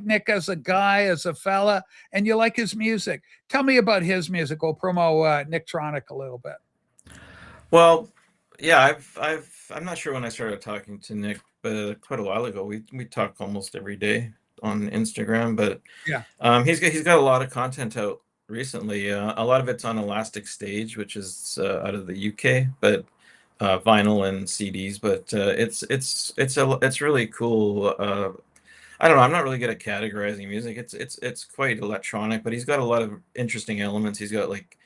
Nick as a guy, as a fella, and you like his music. Tell me about his music. We'll promo Nicktronic a little bit. Well, yeah, I'm not sure when I started talking to Nick, but quite a while ago. We talk almost every day on Instagram, but yeah, he's got a lot of content out recently. A lot of it's on Elastic Stage, which is out of the UK, but vinyl and CDs. But it's really cool. I don't know. I'm not really good at categorizing music. It's quite electronic, but he's got a lot of interesting elements. He's got like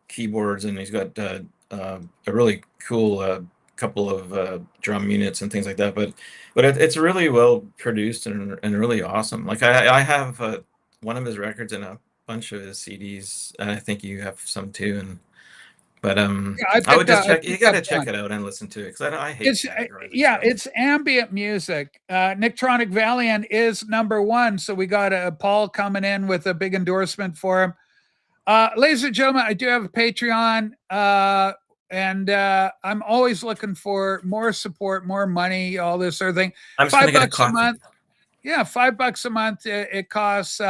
keyboards, and he's got a really cool couple of drum units and things like that. But it's really well produced and really awesome. Like I have one of his records and a bunch of his CDs, and I think you have some too. But I would just check. You got to check it out and listen to it, because I hate categorizing stuff. It's ambient music. Nicktronic Valiant is #1, so we got Paul coming in with a big endorsement for him. Ladies and gentlemen, I do have a Patreon, and I'm always looking for more support, more money, all this sort of thing. I'm just $5 a month. Yeah, $5 a month. It costs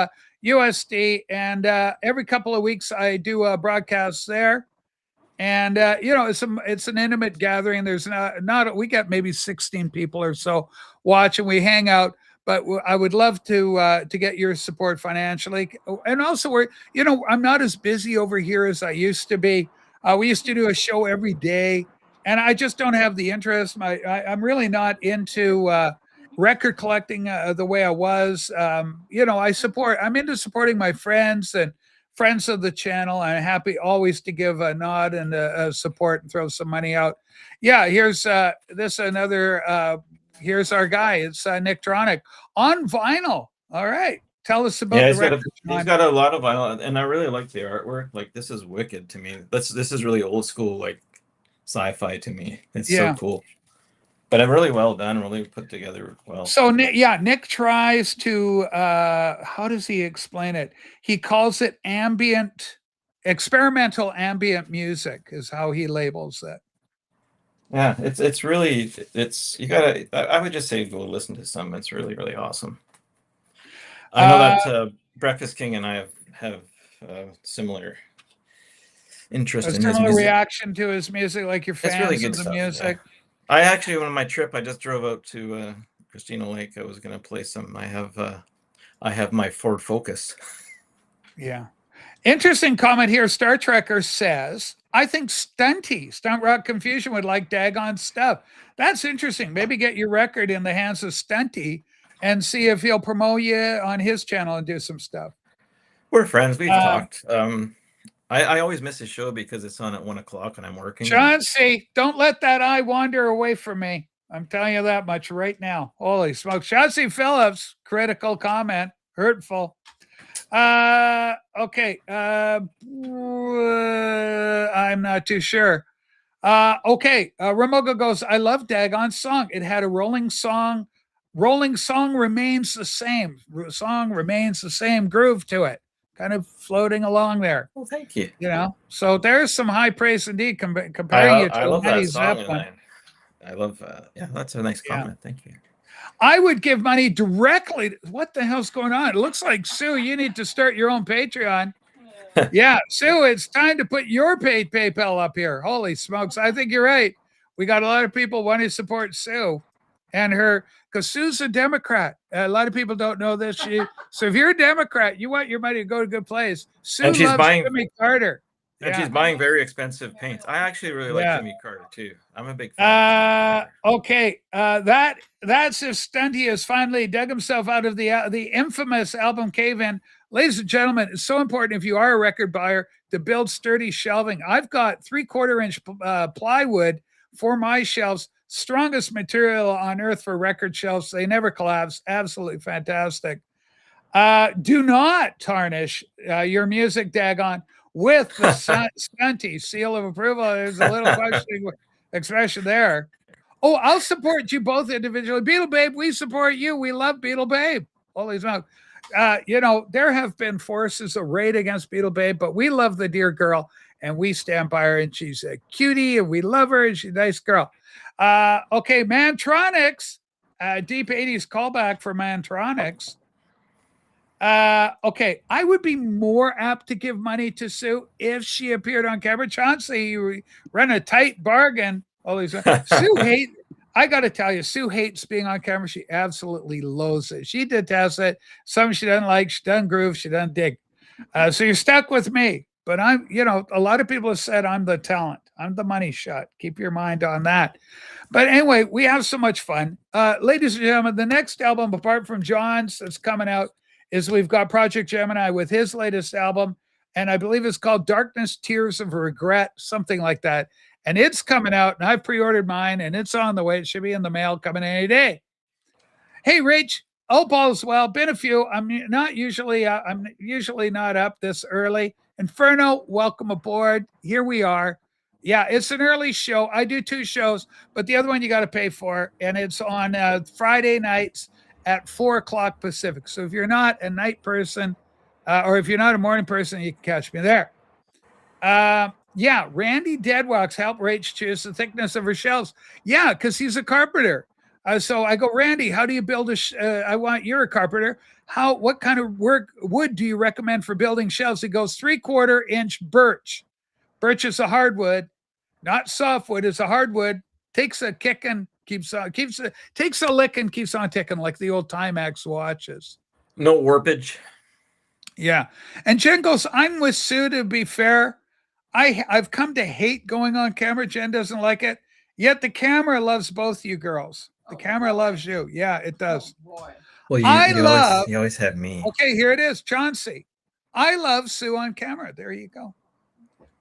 USD, and every couple of weeks I do a broadcast there. And it's an intimate gathering. There's not we got maybe 16 people or so watching. We hang out, but I would love to get your support financially. And also, I'm not as busy over here as I used to be. We used to do a show every day, and I just don't have the interest. I'm really not into record collecting the way I was. I'm into supporting my friends and friends of the channel. I'm happy always to give a nod and a support and throw some money out. Yeah, here's here's our guy. It's Nicktronic on vinyl. All right. Tell us about the record. He's got a lot of vinyl, and I really like the artwork. Like, this is wicked to me. This is really old school, like sci-fi to me. It's so cool. But really well done, really put together well. So Nick tries to how does he explain it? He calls it experimental ambient music is how he labels it. Yeah, it's really you gotta. I would just say go listen to some. It's really, really awesome. I know that Breakfast King and I have similar interest in his music. Reaction to his music, like your fans really good of the stuff, music. Yeah. I actually, on my trip, I just drove out to Christina Lake. I was going to play some. I have my Ford Focus. Yeah. Interesting comment here. Star Trekker says, I think Stunt Rock Confusion would like Dagon Stuff. That's interesting. Maybe get your record in the hands of Stunty and see if he'll promote you on his channel and do some stuff. We're friends. We've talked. I always miss his show because it's on at 1:00 and I'm working. Chauncey, don't let that eye wander away from me. I'm telling you that much right now. Holy smoke. Chauncey Phillips, critical comment, hurtful. Okay. I'm not too sure. Okay. Ramoga goes, I love Dagon's song. It had a rolling song. Rolling song remains the same. Song remains the same groove to it. Kind of floating along there. Well, thank you. So there's some high praise indeed comparing you to I love Eddie that song. Zeppelin. I love, that's a nice comment. Thank you. I would give money directly. What the hell's going on? It looks like, Sue, you need to start your own Patreon. Yeah, Sue, it's time to put your paid PayPal up here. Holy smokes. I think you're right. We got a lot of people wanting to support Sue and her, because Sue's a Democrat. A lot of people don't know this. So if you're a Democrat, you want your money to go to a good place. Sue And she's loves buying- Jimmy Carter. And Yeah. she's buying very expensive paints. I actually really like Yeah. Jimmy Carter too. I'm a big fan. of Jimmy Carter. Okay. That's if Stunty has finally dug himself out of the infamous album Cave In. Ladies and gentlemen, it's so important if you are a record buyer to build sturdy shelving. I've got 3/4 inch plywood for my shelves, strongest material on earth for record shelves. They never collapse. Absolutely fantastic. Do not tarnish your music, Dagon, with the Stunty seal of approval. There's a little questioning expression there. Oh, I'll support you both individually. Beetle Babe, we support you. We love Beetle Babe. Holy smoke. There have been forces arrayed against Beetle Babe, but we love the dear girl and we stand by her, and she's a cutie and we love her and she's a nice girl. Okay, Mantronics, deep 80s callback for Mantronics. Okay, I would be more apt to give money to Sue if she appeared on camera. Chauncey, you run a tight bargain. Sue I got to tell you, Sue hates being on camera. She absolutely loathes it. She detests it. Some she doesn't like. She doesn't groove. She doesn't dig. So you're stuck with me. But a lot of people have said I'm the talent. I'm the money shot. Keep your mind on that. But anyway, we have so much fun. Ladies and gentlemen, the next album, apart from John's, that's coming out, is we've got Project Gemini with his latest album. And I believe it's called Darkness, Tears of Regret, something like that. And it's coming out, and I've pre-ordered mine, and it's on the way. It should be in the mail coming any day. Hey, Rach, hope all is well. Been a few. I'm usually not up this early. Inferno, welcome aboard. Here we are. Yeah, it's an early show. I do 2 shows, but the other one you got to pay for, and it's on Friday nights at 4:00 Pacific. So if you're not a night person, or if you're not a morning person, you can catch me there. Yeah, Randy Deadwalks helped Rach choose the thickness of her shelves. Yeah, because he's a carpenter. So I go, Randy, how do you build you're a carpenter. What kind of wood do you recommend for building shelves? He goes 3/4 inch birch. Birch is a hardwood, not softwood. It's a hardwood. Takes a kick and takes a lick and keeps on ticking like the old Timex watches. No warpage. Yeah. And Jen goes, I'm with Sue, to be fair. I've come to hate going on camera. Jen doesn't like it. Yet the camera loves both you girls. The camera loves you. Yeah, it does. Oh, boy. Well, you always have me. Okay, here it is. Chauncey. I love Sue on camera. There you go.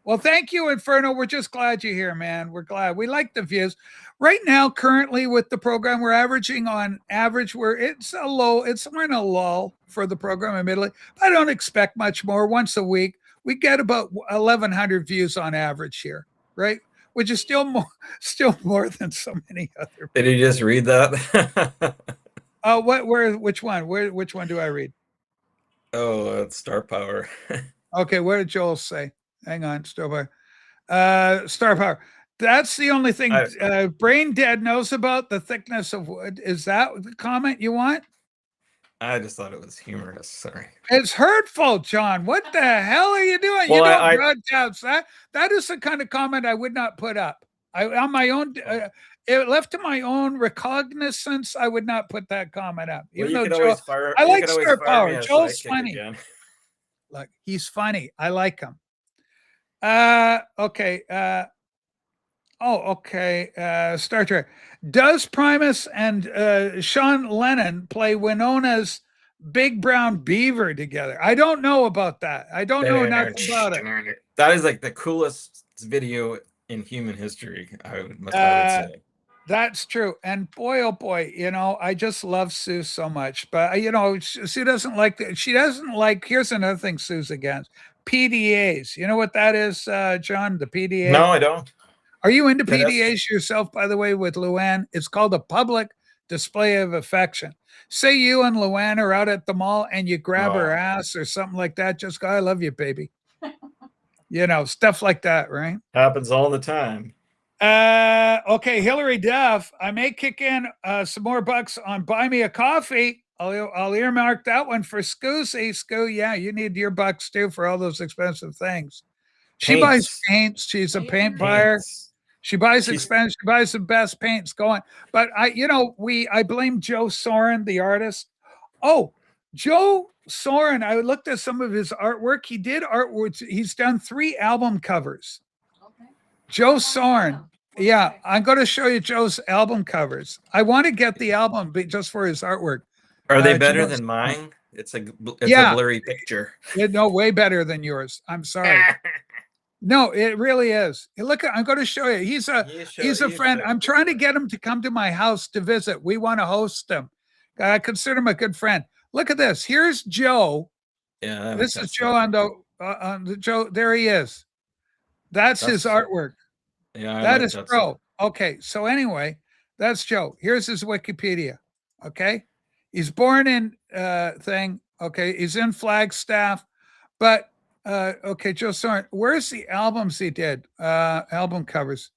Well, thank you, Inferno. We're just glad you're here, man. We're glad. We like the views. Right now, currently with the program, we're averaging on average, we're in a lull for the program, admittedly. I don't expect much more. Once a week, we get about 1,100 views on average here, right? Which is still more than so many other. Did you just read that? Which one? Which one do I read? Oh, it's Star Power. Okay, what did Joel say? Hang on, Star Power. That's the only thing Brain Dead knows about, the thickness of wood. Is that the comment you want? I just thought it was humorous. Sorry. It's hurtful, John. What the hell are you doing? Well, you don't broadcast that. That is the kind of comment I would not put up. On my own, left to my own recognizance, I would not put that comment up. Well, Even though Joel, I like Star Power. Joel's funny. Look, he's funny. I like him. Okay. Okay. Star Trek. Does Primus and Sean Lennon play Winona's Big Brown Beaver together? I don't know about that. I don't know nothing about it. That is like the coolest video in human history, I would say. That's true. And boy, oh boy, I just love Sue so much. But, Sue doesn't like, here's another thing Sue's against. PDAs. You know what that is, John? The PDA? No, I don't. Are you into PDAs yourself, by the way, with Luann? It's called a public display of affection. Say you and Luann are out at the mall and you grab her ass or something like that. Just go, I love you, baby. Stuff like that, right? Happens all the time. Okay, Hillary Duff. I may kick in some more bucks on Buy Me a Coffee. I'll earmark that one for Scoozy. Scoo, yeah, you need your bucks too for all those expensive things. She buys paints. She's a paint buyer. She buys She's- expensive, she buys the best paints going. But I blame Joe Soren, the artist. Oh, Joe Soren, I looked at some of his artwork. He did artwork. He's done 3 album covers. Okay. Joe Soren. Okay. Yeah, I'm going to show you Joe's album covers. I want to get the album just for his artwork. Are they Joe better than Soren. mine? It's a Yeah. blurry picture. No, way better than yours. I'm sorry. No, it really is. Look, I'm going to show you. He's a friend. I'm trying to get him to come to my house to visit. We want to host him. I consider him a good friend. Look at this. Here's Joe. Yeah, This is Joe on the Joe. There he is. That's his artwork. Yeah, That is pro. Okay, so anyway, that's Joe. Here's his Wikipedia. Okay, he's born in thing. Okay, he's in Flagstaff, but okay, Joe Soren. Where's the albums he did? Album covers.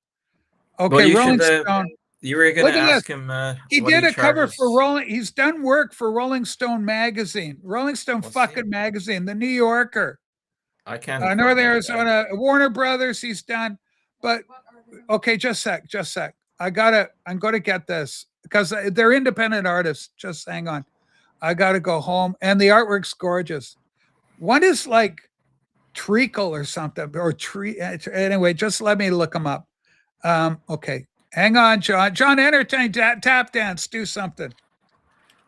Okay, you Rolling should, Stone. You were going Look to at ask this. him. He what did a cover charges. for Rolling. He's done work for Rolling Stone magazine, Rolling Stone Let's fucking see. magazine, The New Yorker, I can't. Northern afford that. Arizona, Warner Brothers. He's done, but What are they? okay, just sec. I'm going to get this because they're independent artists. Just hang on. I got to go home, and the artwork's gorgeous. One is like treacle or something, or tree. Anyway, just let me look them up. Okay, hang on, John. John, entertain, tap dance, do something.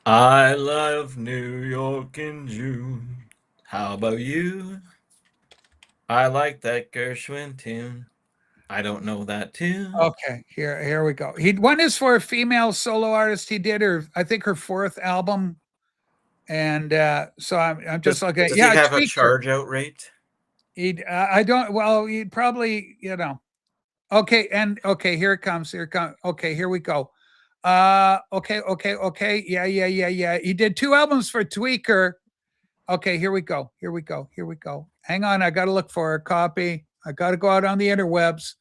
I love New York in June. How about you? I like that Gershwin tune. I don't know that tune. Okay, here we go. One is for a female solo artist. He did I think her 4th album, and so I'm just looking. Does Yeah, he have a Tweaker. charge out rate? I don't. Well, he'd probably, Okay, and okay, here it comes. Okay, here we go. Okay. Yeah. He did 2 albums for Tweaker. Okay, here we go. Hang on, I got to look for a copy. I got to go out on the interwebs.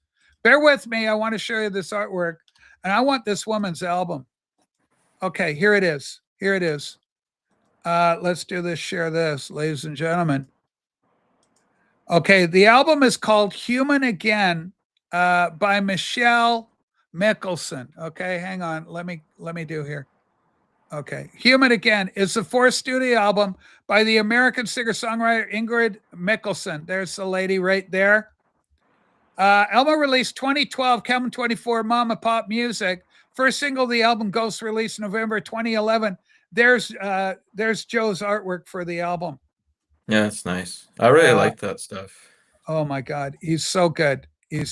Bear with me. I want to show you this artwork, and I want this woman's album. Okay, here it is. Let's do this. Share this, ladies and gentlemen. Okay, the album is called Human Again by Michelle Mickelson. Okay, hang on. Let me do here. Okay, Human Again is the 4th studio album by the American singer-songwriter Ingrid Mickelson. There's the lady right there. Album released 2012, Kelvin 24, Mama Pop Music. First single of the album, Ghost, released November 2011. There's Joe's artwork for the album. Yeah, it's nice. I really like that stuff. Oh my God, he's so good. like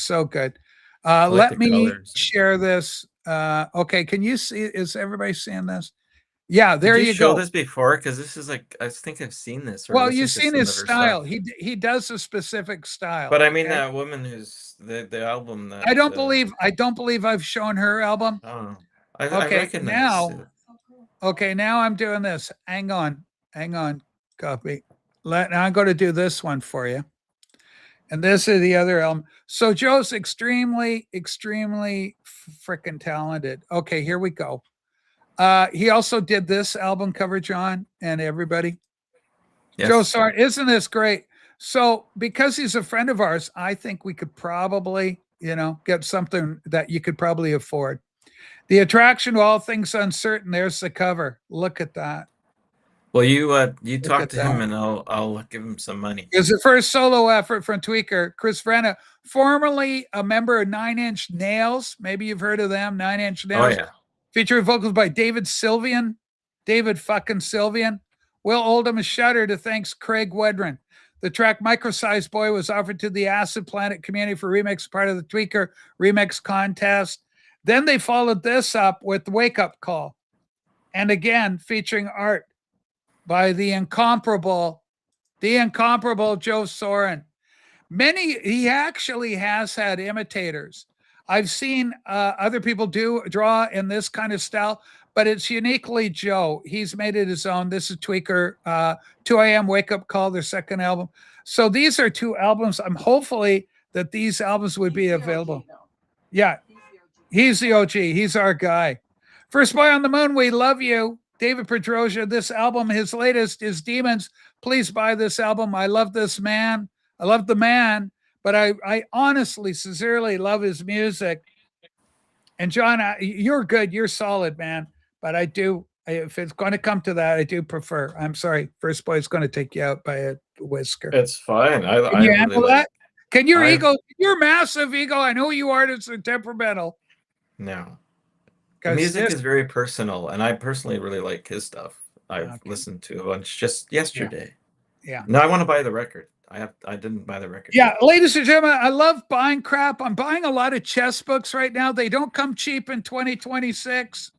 Let the me colors. share this. Okay, can you see? Is everybody seeing this? Yeah, there Did you show go. this before? Because this is like, I think I've seen this. Or Well, listened you've to seen some his of her style. stuff. He does a specific style. But I mean, okay? that woman who's the album that I don't believe I've shown her album. I don't know. I Okay, recognize now- it. So cool. Okay, now I'm doing this. Hang on, copy. Now I'm going to do this one for you. And this is the other album. So Joe's extremely freaking talented. Okay, here we go. He also did this album cover, John, and everybody. Yes. Joe Soren, isn't this great? So because he's a friend of ours, I think we could probably, get something that you could probably afford. The Attraction to All Things Uncertain. There's the cover. Look at that. Well, you talk at to him, that. and I'll give him some money. It was the first solo effort from Tweaker. Chris Vrenna, formerly a member of Nine Inch Nails. Maybe you've heard of them, Nine Inch Oh Nails. yeah. Featuring vocals by David fucking Sylvian. Will Oldham is Shudder to thanks Craig Wedren. The track Micro-Sized Boy was offered to the Acid Planet community for remix, part of the Tweaker remix contest. Then they followed this up with Wake Up Call. And again, featuring art by the incomparable Joe Soren. He actually has had imitators. I've seen other people draw in this kind of style, but it's uniquely Joe. He's made it his own. This is Tweaker, 2 a.m. Wake Up Call, their second album. So these are 2 albums. I'm hopefully that these albums would be He's the OG, available. though. Yeah, He's the OG. he's the OG. He's our guy. First Boy on the Moon, we love you. David Pedrosia, this album, his latest is Demons. Please buy this album. I love this man. I love the man. but I honestly, sincerely love his music. And John, you're good. You're solid, man. But if it's going to come to that, I do prefer. I'm sorry. First Boy's going to take you out by a whisker. It's fine. Can you handle really that? Can your your massive ego, I know you artists are temperamental. No. The music is very personal, and I personally really like his stuff. I've listened to a bunch just yesterday. Yeah. No, I want to buy the record. I didn't buy the record. Yeah, ladies and gentlemen, I love buying crap. I'm buying a lot of chess books right now. They don't come cheap in 2026.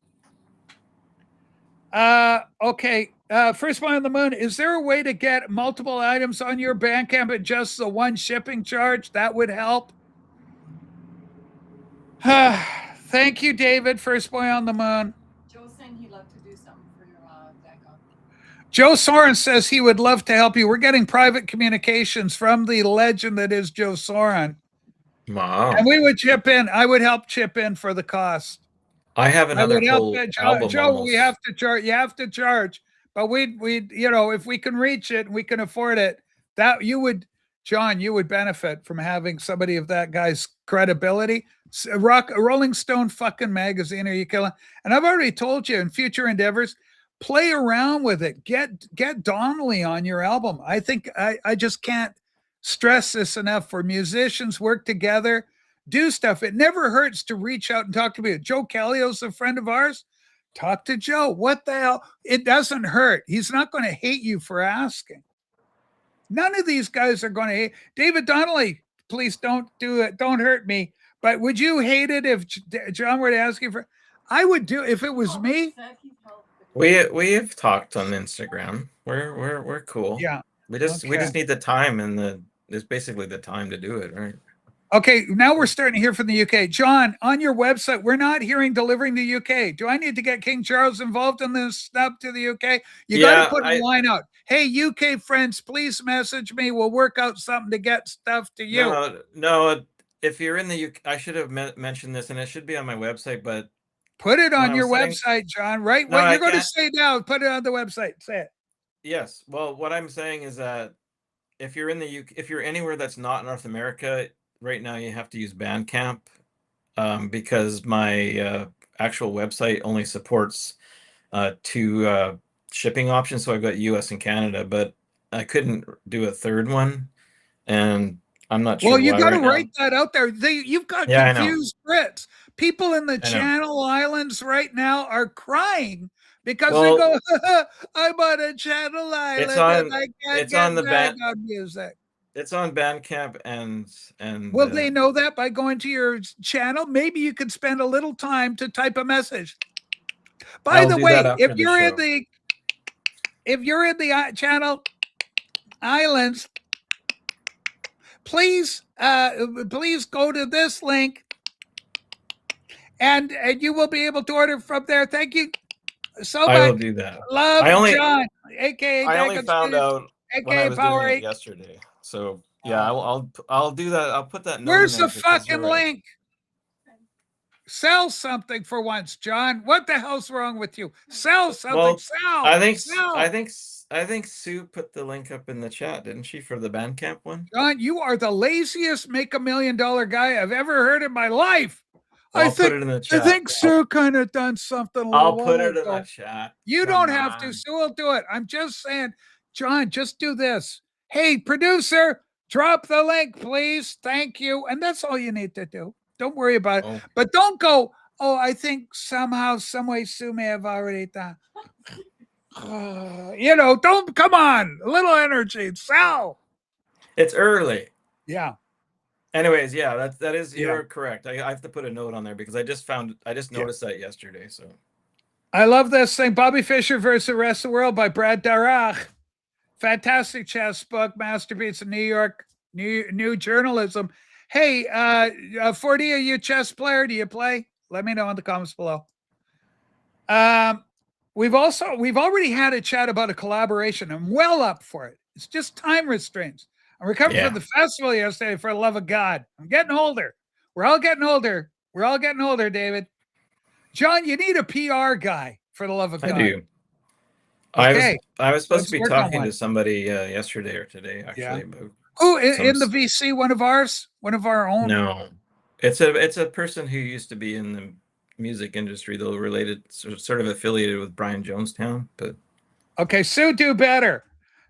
Okay. First Boy on the Moon. Is there a way to get multiple items on your Bandcamp at just the one shipping charge? That would help. Thank you, David. First Boy on the Moon. Joe saying he'd love to do something for your Dagon. Joe Soren says he would love to help you. We're getting private communications from the legend that is Joe Soren. Wow. And we would chip in. I would help chip in for the cost. I have another whole album. Joe, almost. we have to charge. You have to charge, but we if we can reach it and we can afford it, that you would, John, you would benefit from having somebody of that guy's credibility. Rolling Stone fucking magazine. Are you killing? And I've already told you in future endeavors, play around with it. Get Donnelly on your album. I think I just can't stress this enough. For musicians, work together. Do stuff. It never hurts to reach out and talk to me. Joe Callio's a friend of ours. Talk to Joe. What the hell? It doesn't hurt. He's not going to hate you for asking. None of these guys are going to hate. David Donnelly, please don't do it. Don't hurt me. But would you hate it if John were to ask you for? I would do if it was me. We have talked on Instagram. We're cool. Yeah. We just need the time, and it's basically the time to do it, right? Okay, now we're starting to hear from the UK. John, on your website, we're not hearing delivering to UK. Do I need to get King Charles involved in this snub to the UK? You got to put a line out. Hey, UK friends, please message me. We'll work out something to get stuff to you. No. If you're in the UK, I should have mentioned this, and it should be on my website, but put it on your website, John. Right? What you're going to say now, put it on the website. Say it. Yes. Well, what I'm saying is that if you're in the UK, if you're anywhere that's not North America, right now you have to use Bandcamp, because my actual website only supports 2 shipping options. So I've got US and Canada, but I couldn't do a third one, and I'm not sure. Well, you got to write that out there. You've got confused Brits. People in the Channel Islands right now are crying because they go, "I'm on a Channel Island and I can't get Dagon music." It's on Bandcamp and will they know that by going to your channel? Maybe you could spend a little time to type a message. By the way, if you're in the Channel Islands, please go to this link, and you will be able to order from there. Thank you so much. I will do that. Love John, aka I only found out when I was Power doing it yesterday. So yeah, I'll do that. I'll put that. Where's the fucking link? Sell something for once, John. What the hell's wrong with you? Sell something. Well, sell. I think Sue put the link up in the chat, didn't she, for the Bandcamp one? John, you are the laziest make $1 million guy I've ever heard in my life. I'll put it in the chat. I think Sue kind of done something. I'll put it in the chat. You don't have to. Sue will do it. I'm just saying, John, just do this. Hey, producer, drop the link, please. Thank you. And that's all you need to do. Don't worry about it. But don't go, I think somehow, some way Sue may have already done. Don't, come on. A little energy. Sell. It's early. Yeah. Anyways, yeah, that is, you're correct. I have to put a note on there because I just noticed that yesterday. So I love this thing. Bobby Fischer versus the Rest of the World by Brad Darrach. Fantastic chess book, masterpiece of New York, new journalism. Hey, 40, are you a chess player? Do you play? Let me know in the comments below. We've already had a chat about a collaboration. I'm well up for it. It's just time restraints. I'm recovering from the festival yesterday, for the love of God. I'm getting older. We're all getting older. We're all getting older, David. John, you need a PR guy, for the love of God. I do. Okay. I was supposed to be talking to somebody yesterday or today, actually, about Who in the VC? One of ours? One of our own? No, it's a person who used to be in the music industry, though related, sort of affiliated with Brian Jonestown. But okay, Sue, do better.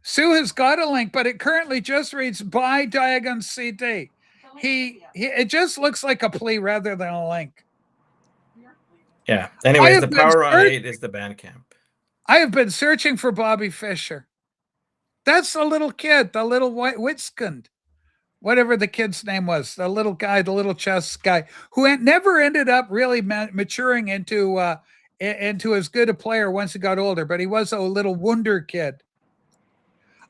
Sue has got a link, but it currently just reads by Diagon CD. He it just looks like a plea rather than a link. yeah. Anyways, the Power on 8 is the Bandcamp. I have been searching for Bobby Fischer. That's the little kid, the little white Whitskund, whatever the kid's name was, the little guy, the little chess guy, who never ended up really maturing into as good a player once he got older, but he was a little wonder kid.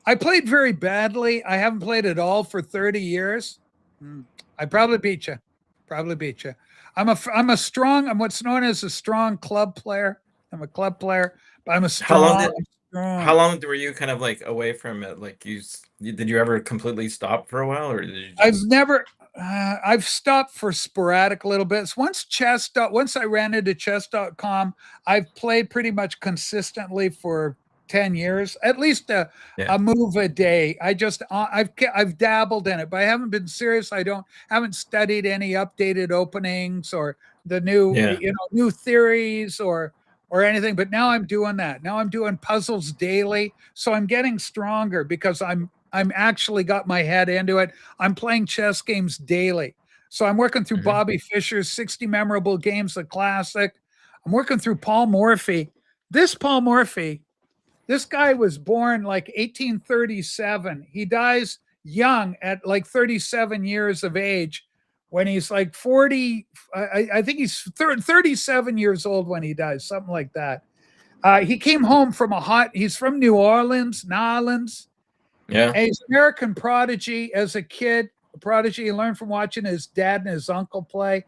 I played very badly. I haven't played at all for 30 years. I probably beat you. I'm what's known as a strong club player. I'm a club player, but I'm a strong. How long were you kind of like away from it? Like did you ever completely stop for a while, or did you just... I've stopped for sporadic little bits. Once I ran into chess.com, I've played pretty much consistently for 10 years, at least a move a day. I've dabbled in it, but I haven't been serious. Haven't studied any updated openings or the new theories or anything. But now I'm doing that. Now I'm doing puzzles daily, so I'm getting stronger because I'm actually got my head into it. I'm playing chess games daily, so I'm working through Bobby Fischer's 60 Memorable Games, the classic. I'm working through Paul Morphy. This guy was born like 1837. He dies young at like 37 years of age when he's like 40. I think he's 37 years old when he dies, something like that. He came home from he's from New Orleans. Yeah. And he's an American prodigy as a kid. A prodigy. He learned from watching his dad and his uncle play.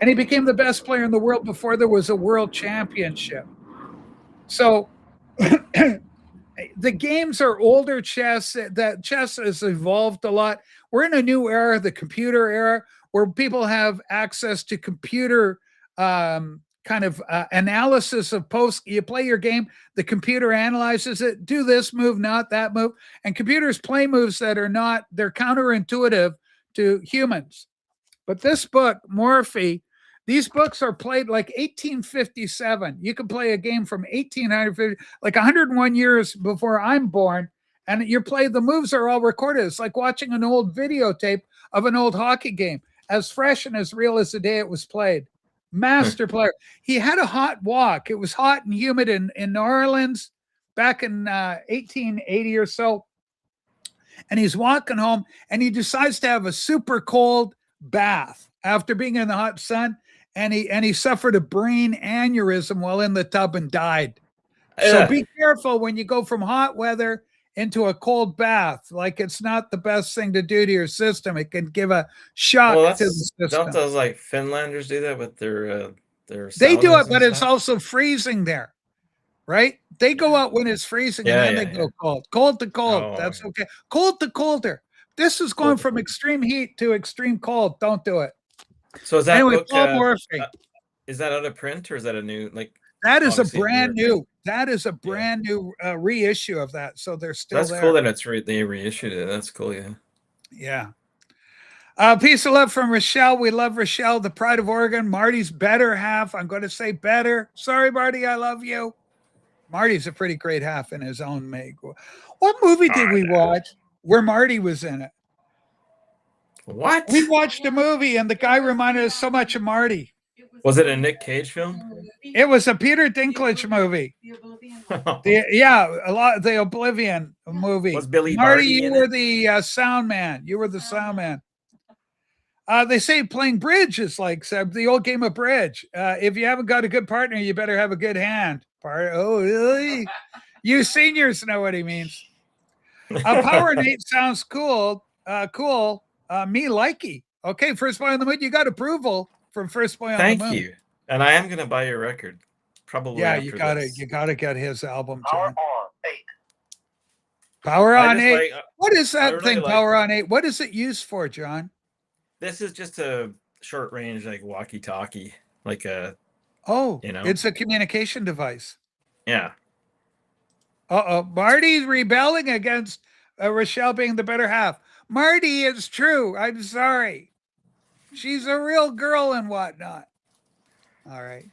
And he became the best player in the world before there was a world championship. So the games are older chess. That chess has evolved a lot. We're in a new era, the computer era, where people have access to computer analysis of post. You play your game, the computer analyzes it. Do this move, not that move. And computers play moves that are not, they're counterintuitive to humans. But this book, Morphy, these books are played like 1857. You can play a game from 1850, like 101 years before I'm born, and the moves are all recorded. It's like watching an old videotape of an old hockey game, as fresh and as real as the day it was played. Master player. He had a hot walk. It was hot and humid in New Orleans back in 1880 or so. And he's walking home and he decides to have a super cold bath after being in the hot sun. And he suffered a brain aneurysm while in the tub and died. So be careful when you go from hot weather into a cold bath. Like, it's not the best thing to do to your system. It can give a shock to the system. Don't those like Finlanders do that with their They do it, but it's also freezing there, right? They go out when it's freezing and then they go cold to cold. Oh, that's okay. Cold to colder. This is going from extreme heat to extreme cold. Don't do it. So is that anyway, book, Paul Morphy. Is that out of print, or is that a new, like? That is a brand new. That is a brand new reissue of that. So they're still That's there. Cool that they reissued it. That's cool. Yeah. Yeah. Peace of love from Rochelle. We love Rochelle, the pride of Oregon. Marty's better half. I'm going to say better. Sorry, Marty. I love you. Marty's a pretty great half in his own make. What movie did we watch where Marty was in it? What? We watched a movie and the guy reminded us so much of Marty. Was it a Nick Cage film? It was a Peter Dinklage movie. The Oblivion movie. Was Billy Marty, Barty you were the sound man. You were the sound man. They say playing bridge is like the old game of bridge. If you haven't got a good partner, you better have a good hand. Oh, really? You seniors know what he means. Power Nate sounds cool. Cool. Me likey. Okay, First Boy on the Moon. You got approval from First Boy on the Moon. Thank you. And I am gonna buy your record. Probably. Yeah, you gotta get his album. Power John. on 8. Power on 8. What is that thing? Power on 8. What is it used for, John? This is just a short range, like walkie-talkie, like a. Oh, it's a communication device. Yeah. Marty's rebelling against Rochelle being the better half. Marty, it's true. I'm sorry. She's a real girl and whatnot. All right.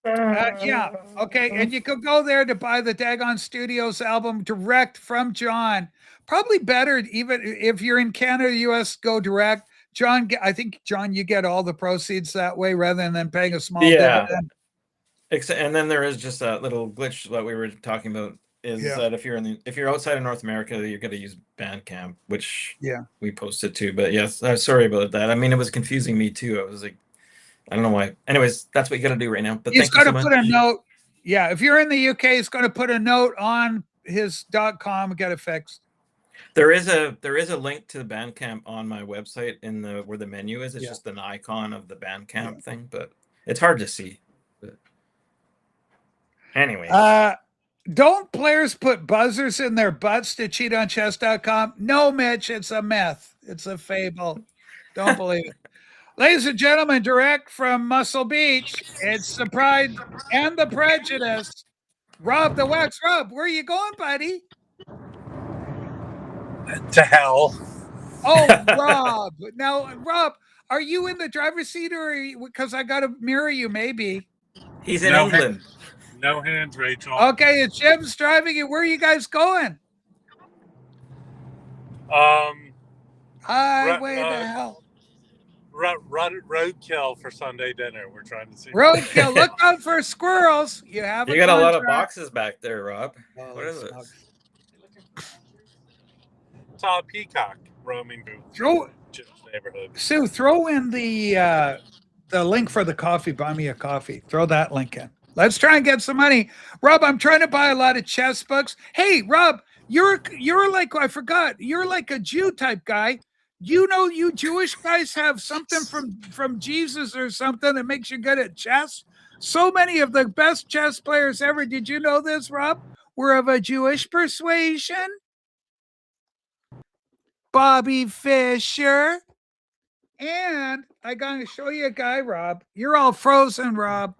Yeah. Okay. And you could go there to buy the Dagon Studios album direct from John. Probably better, even if you're in Canada, US, go direct. John, I think, John, you get all the proceeds that way rather than paying a small dividend. And then there is just a little glitch that we were talking about is that if you're outside of North America, you're going to use Bandcamp, which we posted too. But yes, I'm sorry about that. I mean, it was confusing me too. I was like, I don't know why. Anyways, that's what you got to do right now. But he's going to put a note. Yeah, if you're in the UK, he's going to put a note on his .com and get it fixed. There is a link to the Bandcamp on my website in the where the menu is. It's just an icon of the Bandcamp thing, but it's hard to see. But anyway, don't players put buzzers in their butts to cheat on chess.com? No, Mitch, it's a myth. It's a fable. Don't believe it. Ladies and gentlemen, direct from Muscle Beach, it's the Pride and the Prejudice. Rob the Wax. Rob, where are you going, buddy? To hell. Oh, Rob. Now, Rob, are you in the driver's seat or because I got to mirror you, maybe? He's in England. No hands, Rachel. Okay, it's Jim's driving you. Where are you guys going? Highway to hell. Roadkill for Sunday dinner. We're trying to see. Roadkill. Look out for squirrels. You have. You got a lot of boxes back there, Rob. What is it? Saw a peacock roaming through Jim's neighborhood. Sue, throw in the link for the coffee. Buy me a coffee. Throw that link in. Let's try and get some money. Rob, I'm trying to buy a lot of chess books. Hey, Rob, you're like, I forgot. You're like a Jew type guy. You know, you Jewish guys have something from Jesus or something that makes you good at chess. So many of the best chess players ever. Did you know this, Rob? Were of a Jewish persuasion. Bobby Fischer. And I got to show you a guy, Rob. You're all frozen, Rob.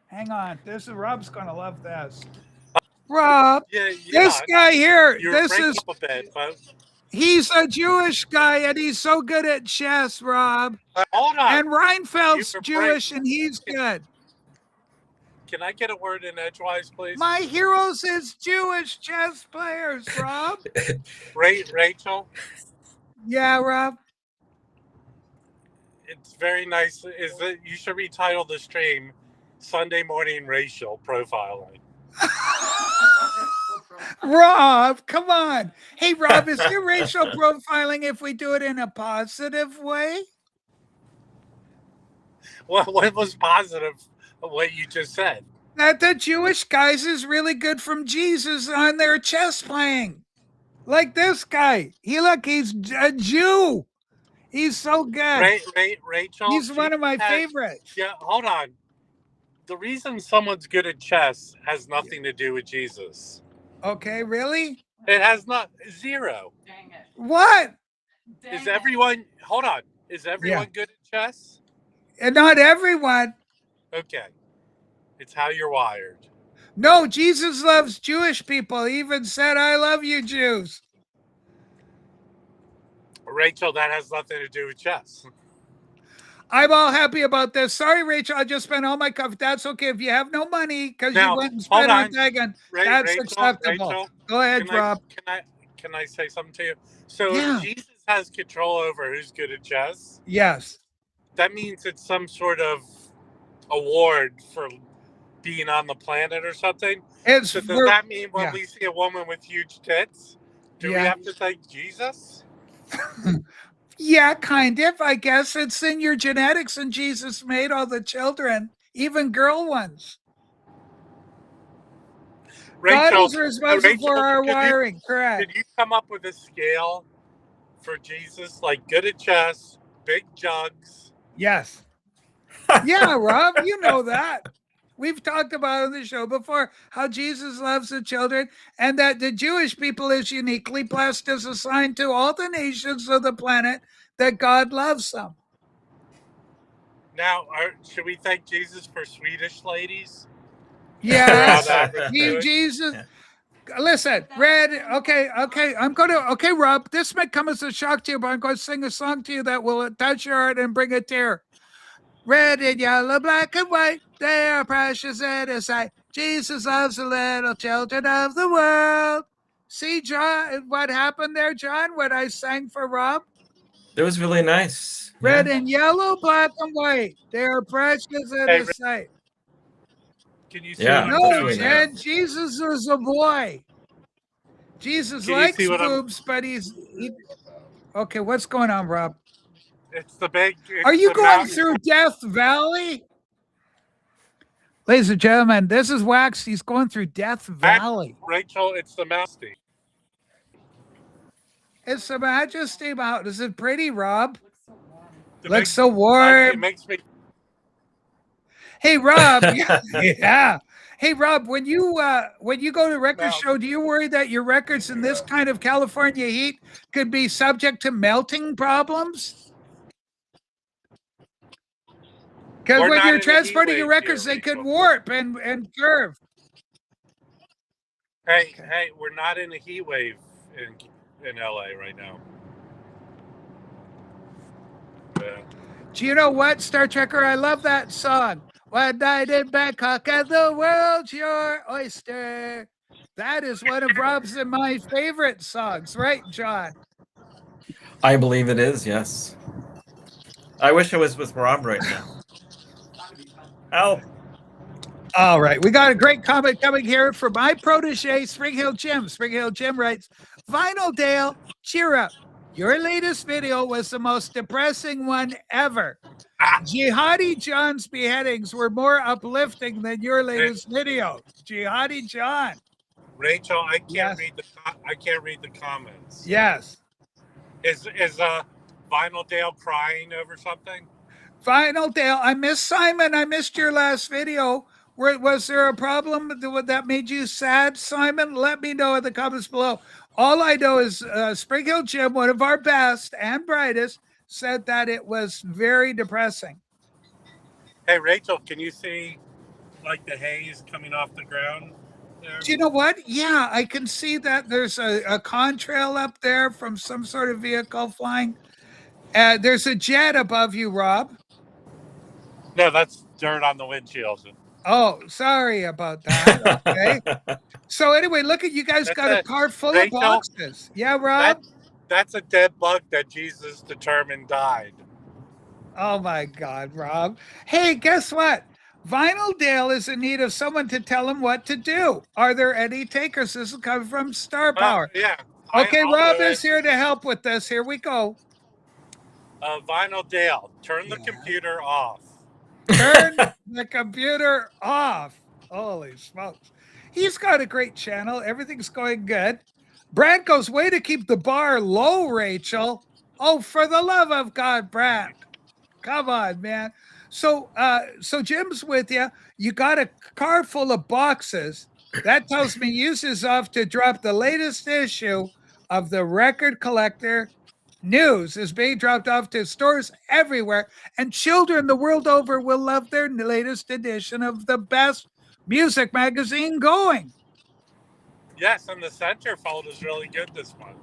Hang on. Rob's going to love this. Rob, this guy here, he's a Jewish guy and he's so good at chess, Rob. Hold on. And Reinfeldt's Jewish and he's good. Can I get a word in edgewise, please? My heroes is Jewish chess players, Rob. Rachel? Yeah, Rob? It's very nice. You should retitle the stream Sunday Morning Racial Profiling. Rob, come on. Hey, Rob, is there racial profiling if we do it in a positive way? What was positive of what you just said? That the Jewish guys is really good from Jesus on their chess playing. Like this guy. He's a Jew. He's so good. Rachel? He's one of my favorites. Yeah, hold on. The reason someone's good at chess has nothing to do with Jesus. Okay, really? It has not. Zero. Dang it. What? Is everyone good at chess? And not everyone. Okay. It's how you're wired. No, Jesus loves Jewish people. He even said, I love you, Jews. Rachel, that has nothing to do with chess. I'm all happy about this. Sorry, Rachel, I just spent all my coffee. That's okay. If you have no money because you went and spent on Dagon, that's acceptable. Rachel, go ahead, Rob. Can I say something to you? So Jesus has control over who's good at chess. Yes. That means it's some sort of award for being on the planet or something. So does that mean when we see a woman with huge tits, do we have to thank Jesus? Yeah, kind of. I guess it's in your genetics, and Jesus made all the children, even girl ones. Rachel, God is responsible for our wiring, correct. Did you come up with a scale for Jesus, like good at chess, big jugs? Yes. Yeah, Rob, you know that. We've talked about on the show before how Jesus loves the children and that the Jewish people is uniquely blessed as a sign to all the nations of the planet that God loves them. Now, should we thank Jesus for Swedish ladies? Yes. Jesus. Listen, Red. Okay. Okay, Rob. This might come as a shock to you, but I'm going to sing a song to you that will touch your heart and bring a tear. Red and yellow, black and white, they are precious in His sight. Jesus loves the little children of the world. See, John, what happened there, John, when I sang for Rob? It was really nice. Red and yellow, black and white, they are precious in His sight. Can you see? Yeah, No, really Ted, nice. Jesus is a boy. Jesus likes boobs, but okay, what's going on, Rob? It's the big. Are you going through Death Valley? Ladies and gentlemen, this is Wax. He's going through Death Valley. Rachel, it's the Majesty. It's the Majesty Mountain. Is it pretty, Rob? Looks so warm. Looks so warm. It makes me. Hey, Rob. Yeah. Hey, Rob. When you go to a record show, do you worry that your records in this kind of California heat could be subject to melting problems? Because when you're transporting your records, they could warp and curve. Hey, we're not in a heat wave in LA right now. Yeah. Do you know what, Star Trekker? I love that song. One night in Bangkok and the world's your oyster. That is one of Rob's and my favorite songs, right, John? I believe it is, yes. I wish I was with Rob right now. Help. All right. We got a great comment coming here from my protege, Spring Hill Jim. Spring Hill Jim writes, Vinyl Dale, cheer up. Your latest video was the most depressing one ever. Jihadi John's beheadings were more uplifting than your latest video. Jihadi John. Rachel, I can't read the comments. Yes. Is Vinyl Dale crying over something? Vinyl Dale, I miss Simon. I missed your last video. Was there a problem that made you sad, Simon? Let me know in the comments below. All I know is Spring Hill Jim, one of our best and brightest, said that it was very depressing. Hey, Rachel, can you see like the haze coming off the ground there? Do you know what? Yeah, I can see that there's a contrail up there from some sort of vehicle flying. There's a jet above you, Rob. No, that's dirt on the windshield. Oh, sorry about that. Okay. So anyway, look at you guys got a car full of boxes. Yeah, Rob? That's a dead bug that Jesus determined died. Oh my God, Rob. Hey, guess what? Vinyl Dale is in need of someone to tell him what to do. Are there any takers? This is coming from Star Power. Yeah. Okay, Rob is here to help with this. Here we go. Vinyl Dale, turn the computer off. Turn the computer off. Holy smokes. He's got a great channel. Everything's going good. Brant goes, way to keep the bar low, Rachel. Oh, for the love of God, Brant. Come on, man. So Jim's with you. You got a car full of boxes. That tells me Uses off to drop the latest issue of the Record Collector. News is being dropped off to stores everywhere, and children the world over will love their latest edition of the best music magazine going. Yes, and the centerfold is really good this month.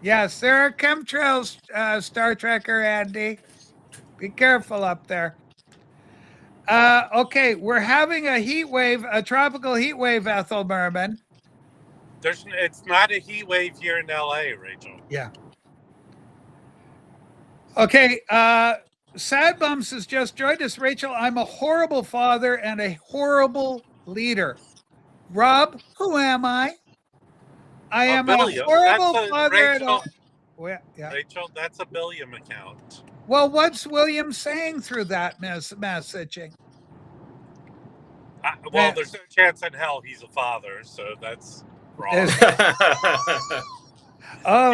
Yes, there are chemtrails, Star Trekker, Andy. Be careful up there. Okay, we're having a heat wave, a tropical heat wave, Ethel Merman. It's not a heat wave here in LA, Rachel. Yeah. Okay, Sad Bums has just joined us. Rachel, I'm a horrible father and a horrible leader. Rob, who am I? I am a horrible father. Rachel, that's a Billiam account. Well, what's William saying through that messaging? Well, there's no chance in hell he's a father, so that's wrong. Oh,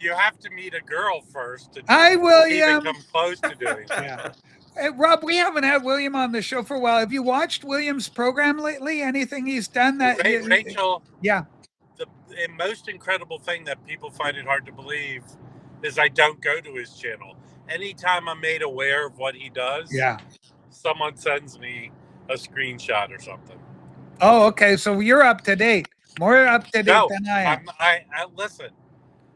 you have to meet a girl first to William. even come close to doing that. Yeah. Hey, Rob, we haven't had William on the show for a while. Have you watched William's program lately? Anything he's done that? Rachel. Yeah. The most incredible thing that people find it hard to believe is I don't go to his channel. Anytime I'm made aware of what he does, yeah, someone sends me a screenshot or something. Oh, okay. So you're up to date. More up to date No, than I am. I listen.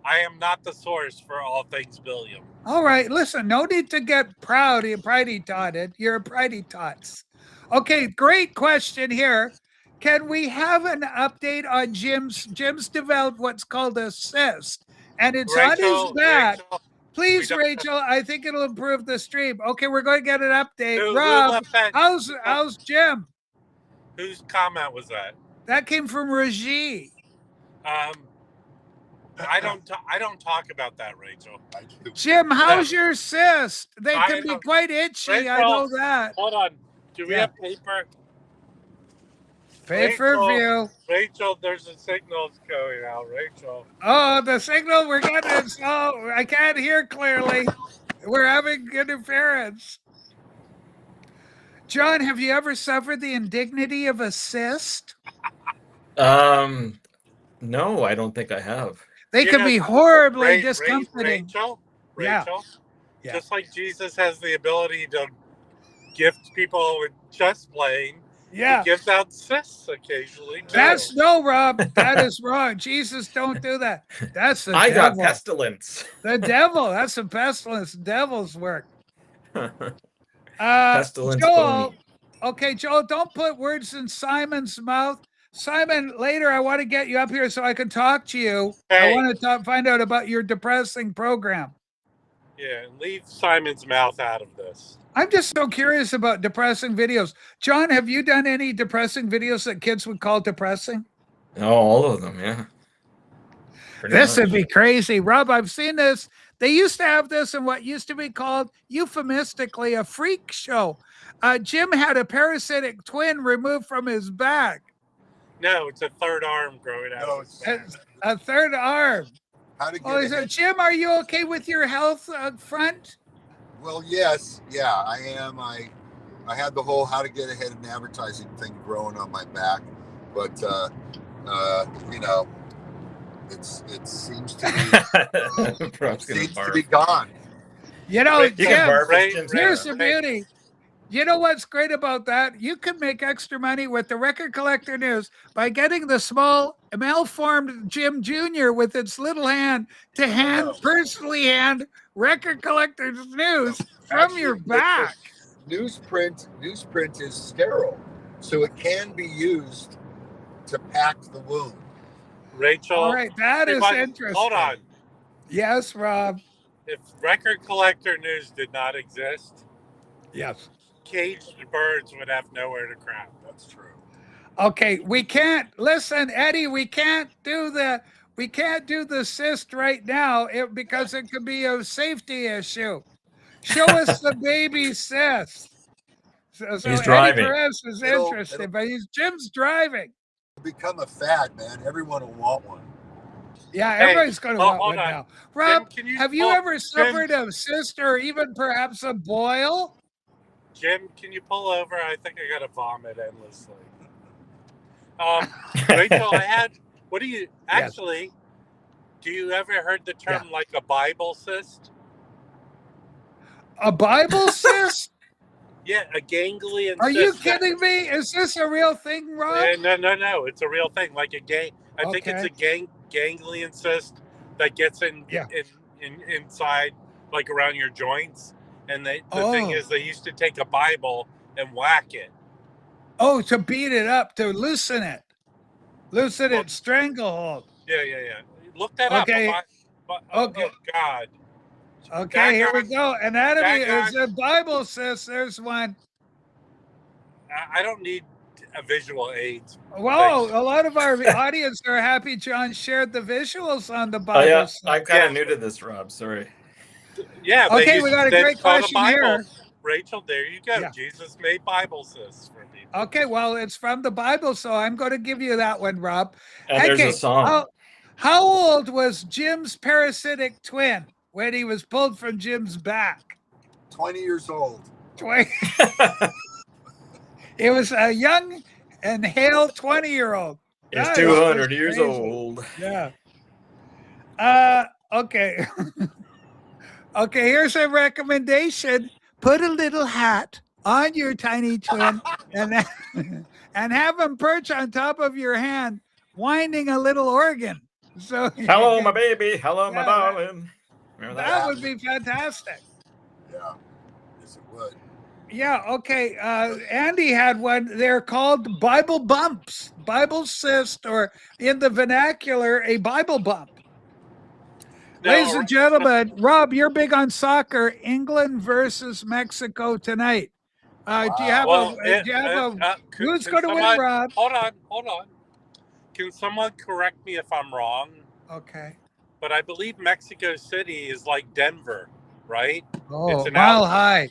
I am not the source for all things Billiam. All right. Listen, no need to get proud. You're pridey totted. You're a pridey tots. Okay, great question here. Can we have an update on Jim's developed what's called a cyst, and it's on his back. Rachel, Please, Rachel, I think it'll improve the stream. Okay, we're going to get an update. Rob, how's Jim? Whose comment was that? That came from Raji. I don't talk about that, Rachel. Jim, how's your cyst? They can be quite itchy. Rachel, I know that. Hold on. Do we have paper? Pay-per-view. Rachel, there's a signal going out. Rachel. Oh, the signal we're getting. Oh, I can't hear clearly. We're having interference. John, have you ever suffered the indignity of a cyst? No, I don't think I have. They can be horribly discomforting. Rachel, Yeah. just like Jesus has the ability to gift people with chess playing, he gives out cysts occasionally too. That's no, Rob. That is wrong. Jesus, don't do that. That's the I devil. got pestilence. The devil. That's the pestilence. Devil's work. Pestilence. Joel. Okay, Joel, don't put words in Simon's mouth. Simon, later I want to get you up here so I can talk to you. Hey. I want to find out about your depressing program. Yeah, leave Simon's mouth out of this. I'm just so curious about depressing videos. John, have you done any depressing videos that kids would call depressing? Oh, all of them, yeah. This would be crazy. Rob, I've seen this. They used to have this in what used to be called euphemistically a freak show. Jim had a parasitic twin removed from his back. No, it's a third arm growing out. No, It's A third arm. How to get Oh, is it Jim? Are you okay with your health front? Well, yes, yeah, I am. I had the whole how to get ahead in advertising thing growing on my back, but you know, it seems to be gone. You know, You can barf at Jim's here's hair. the beauty. You know what's great about that? You can make extra money with the Record Collector News by getting the small, malformed Jim Jr. with its little hand to personally hand Record Collector's News from your back. Newsprint is sterile, so it can be used to pack the wound. Rachel. All right, that is interesting. Hold on. Yes, Rob. If Record Collector News did not exist, yes, caged birds would have nowhere to crap. That's true. Okay, we can't listen, Eddie. We can't do the cyst right now because it could be a safety issue. Show us the baby cyst. So he's driving. Eddie Perez is interested, but Jim's driving. It'll become a fad, man. Everyone will want one. Yeah, everybody's going to want one on. now. Rob, Jim, have you ever suffered a cyst or even perhaps a boil? Jim, can you pull over? I think I got to vomit endlessly. Rachel, what do you, actually, do you ever heard the term like a Bible cyst? A Bible cyst? Yeah, a ganglion cyst. Are you kidding me? Is this a real thing, Rob? No. It's a real thing. Like I think it's a ganglion cyst that gets inside, like around your joints. And the thing is, they used to take a Bible and whack it. Oh, to beat it up, to loosen it. Stranglehold. Yeah. Look that up. Okay. Oh, God. Okay, here we go. Anatomy is a Bible cyst. There's one. I don't need a visual aids. Whoa, a lot of our audience are happy John shared the visuals on the Bible. Oh, yeah. I'm kind of new to this, Rob. Sorry. Yeah. Okay, we got a great question here. Rachel, there you go. Yeah. Jesus made Bible cysts for people. Okay, well, it's from the Bible, so I'm going to give you that one, Rob. And there's a song. How old was Jim's parasitic twin when he was pulled from Jim's back? 20 years old. 20. It was a young and hale 20-year-old. He's 200 years old. Yeah. Okay. Okay, here's a recommendation. Put a little hat on your tiny twin and have him perch on top of your hand, winding a little organ. So Hello, my baby. Hello, my Yeah, darling. Remember that would be fantastic. Yeah, yes, it would. Yeah, okay. Andy had one. They're called Bible bumps, Bible cyst, or in the vernacular, a Bible bump. No, Ladies and gentlemen, Rob, you're big on soccer. England versus Mexico tonight. Do you have who's going to win, Rob? Hold on. Can someone correct me if I'm wrong? Okay. But I believe Mexico City is like Denver, right? Oh, an mile altitude. high.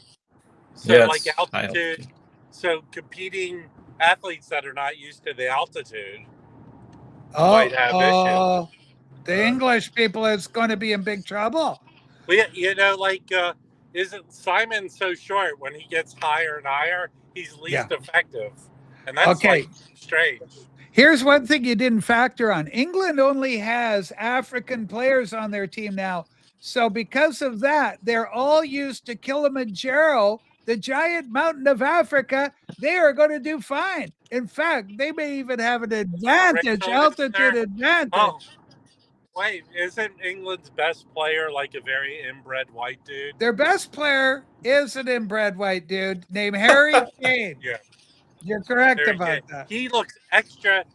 So Yes, like high altitude. altitude. So competing athletes that are not used to the altitude Oh, might have issues. The English people is going to be in big trouble. Well, you know, like isn't Simon so short? When he gets higher and higher, he's least effective, and that's like strange. Here's one thing you didn't factor on. England only has African players on their team now. So because of that, they're all used to Kilimanjaro, the giant mountain of Africa. They are going to do fine. In fact, they may even have an advantage, altitude advantage. Oh, wait, isn't England's best player like a very inbred white dude? Their best player is an inbred white dude named Harry Kane. Yeah. You're correct Harry about Kane. that. He looks extra.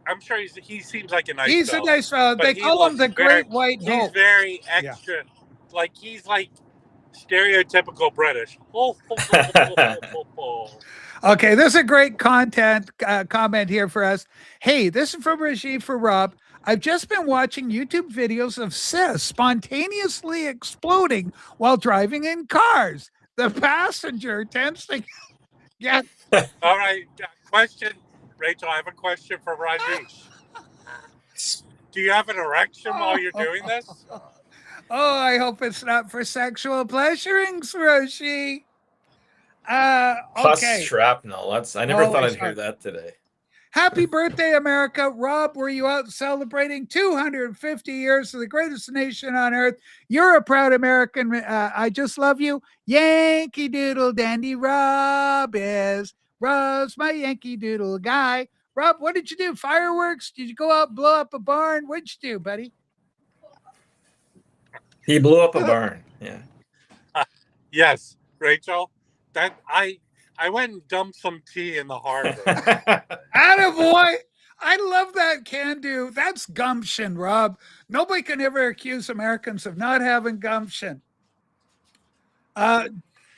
I'm sure he seems like a nice He's fellow, a nice fellow. but They he call him the looks very- Great White He's Hope. very extra. Like he's like stereotypical British. Okay, this is a great comment here for us. Hey, this is from Rajiv for Rob. I've just been watching YouTube videos of cis spontaneously exploding while driving in cars. The passenger tends to get. All right, question, Rachel. I have a question for Rajesh. Do you have an erection while you're doing this? Oh, I hope it's not for sexual pleasurings, Roshi. Plus Okay. shrapnel. I never thought Always I'd hear that today. Happy birthday, America. Rob, were you out celebrating 250 years of the greatest nation on earth? You're a proud American. I just love you. Yankee Doodle Dandy Rob is. Rob's my Yankee Doodle guy. Rob, what did you do? Fireworks? Did you go out and blow up a barn? What'd you do, buddy? He blew up a barn. Yeah. Yes, Rachel. That I went and dumped some tea in the harbor. Attaboy. I love that can do. That's gumption, Rob. Nobody can ever accuse Americans of not having gumption.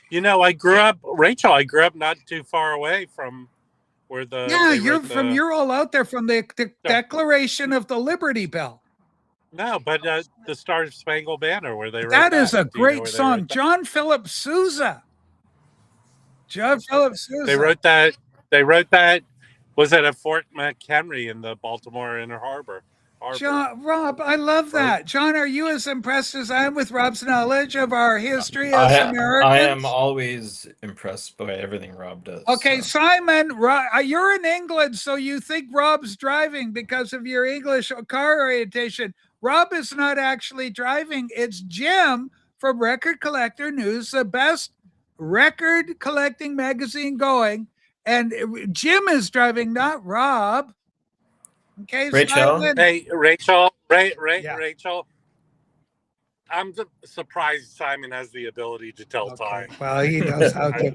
You know, I grew up not too far away from where the you're all out there from the Declaration of the Liberty Bell. No, but the Star Spangled Banner where they wrote that is a Do you know great where they song. wrote that? John Philip Sousa. They wrote that. Was it at Fort McHenry in the Baltimore Inner Harbor? John, Rob, I love that. John, are you as impressed as I am with Rob's knowledge of our history as Americans? I am always impressed by everything Rob does. Okay, so. Simon, you're in England, so you think Rob's driving because of your English car orientation. Rob is not actually driving. It's Jim from Record Collector News, the best record collecting magazine going. And Jim is driving, not Rob. Okay, Rachel. Simon. Hey, Rachel. Yeah. Rachel. I'm surprised Simon has the ability to tell time. Well, he knows how to.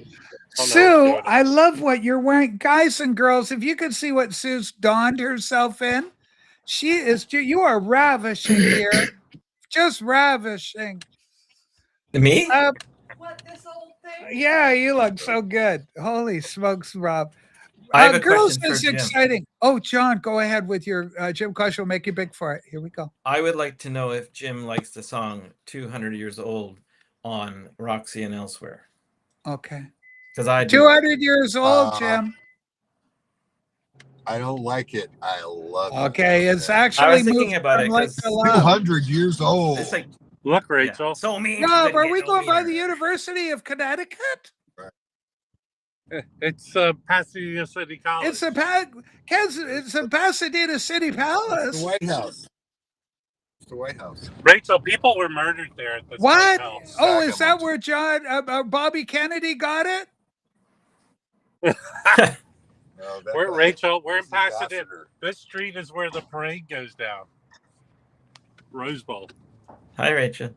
Sue, I love what you're wearing. Guys and girls, if you could see what Sue's donned herself in, you are ravishing here. Just ravishing. Me? What, this old thing? Yeah, you look so good. Holy smokes, Rob. I have a girls question for is Jim. exciting. Oh, John, go ahead with your Jim Kosh will make you big for it. Here we go. I would like to know if Jim likes the song 200 Years Old on Roxy and Elsewhere. Okay. Because I do. 200 years old, Jim. I don't like it. I love it. Okay, it's actually I was thinking about it. like 200 years old. It's like, look, Rachel. Yeah, so mean. Rob, are we going by the University of Connecticut? It's Pasadena City College. It's a Pasadena City Palace. The White House. It's the White House. Rachel, people were murdered there at the What? hotel. Oh, is that where John Bobby Kennedy got it? No, We're Rachel. We're in Pasadena. This street is where the parade goes down. Rose Bowl. Hi, Rachel.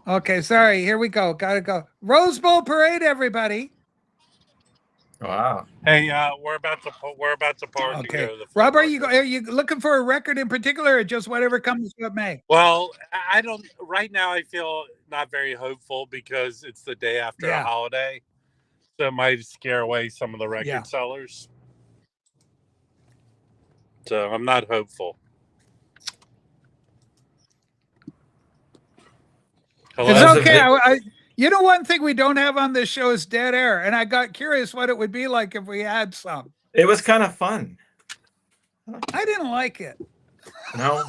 Okay, sorry. Here we go. Gotta go. Rose Bowl parade, everybody. Wow. Hey, we're about to park. Okay, To go to the Rob, are you looking for a record in particular, or just whatever comes what may? Well, I don't. Right now, I feel not very hopeful because it's the day after a holiday, so it might scare away some of the record sellers. So I'm not hopeful. Hello? It's okay. You know, one thing we don't have on this show is dead air, and I got curious what it would be like if we had some. It was kind of fun. I didn't like it. No,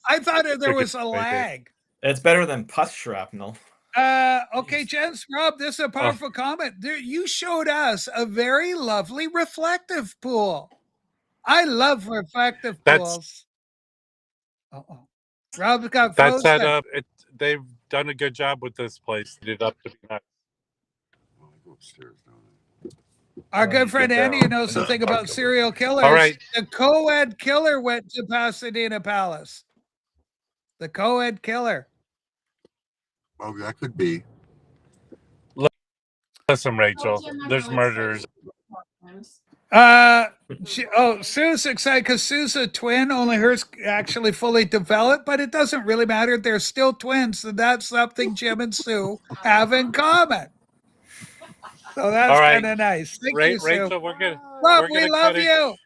I thought there was a lag. It's better than pus shrapnel. Okay, gents, Rob, this is a powerful comment. You showed us a very lovely reflective pool. I love reflective pools. Uh-oh. Rob's got that's set up. They've done a good job with this place. Did it up to be nice. Our good friend Andy knows something about serial killers. All right. The co-ed killer went to Pasadena Palace. The co-ed killer. Oh, that could be. Listen, Rachel, there's murderers. Sue's excited because Sue's a twin, only hers actually fully developed, but it doesn't really matter. They're still twins, and that's something Jim and Sue have in common. So that's kind of nice. Thank you, Sue. Rachel, Rob, we love you.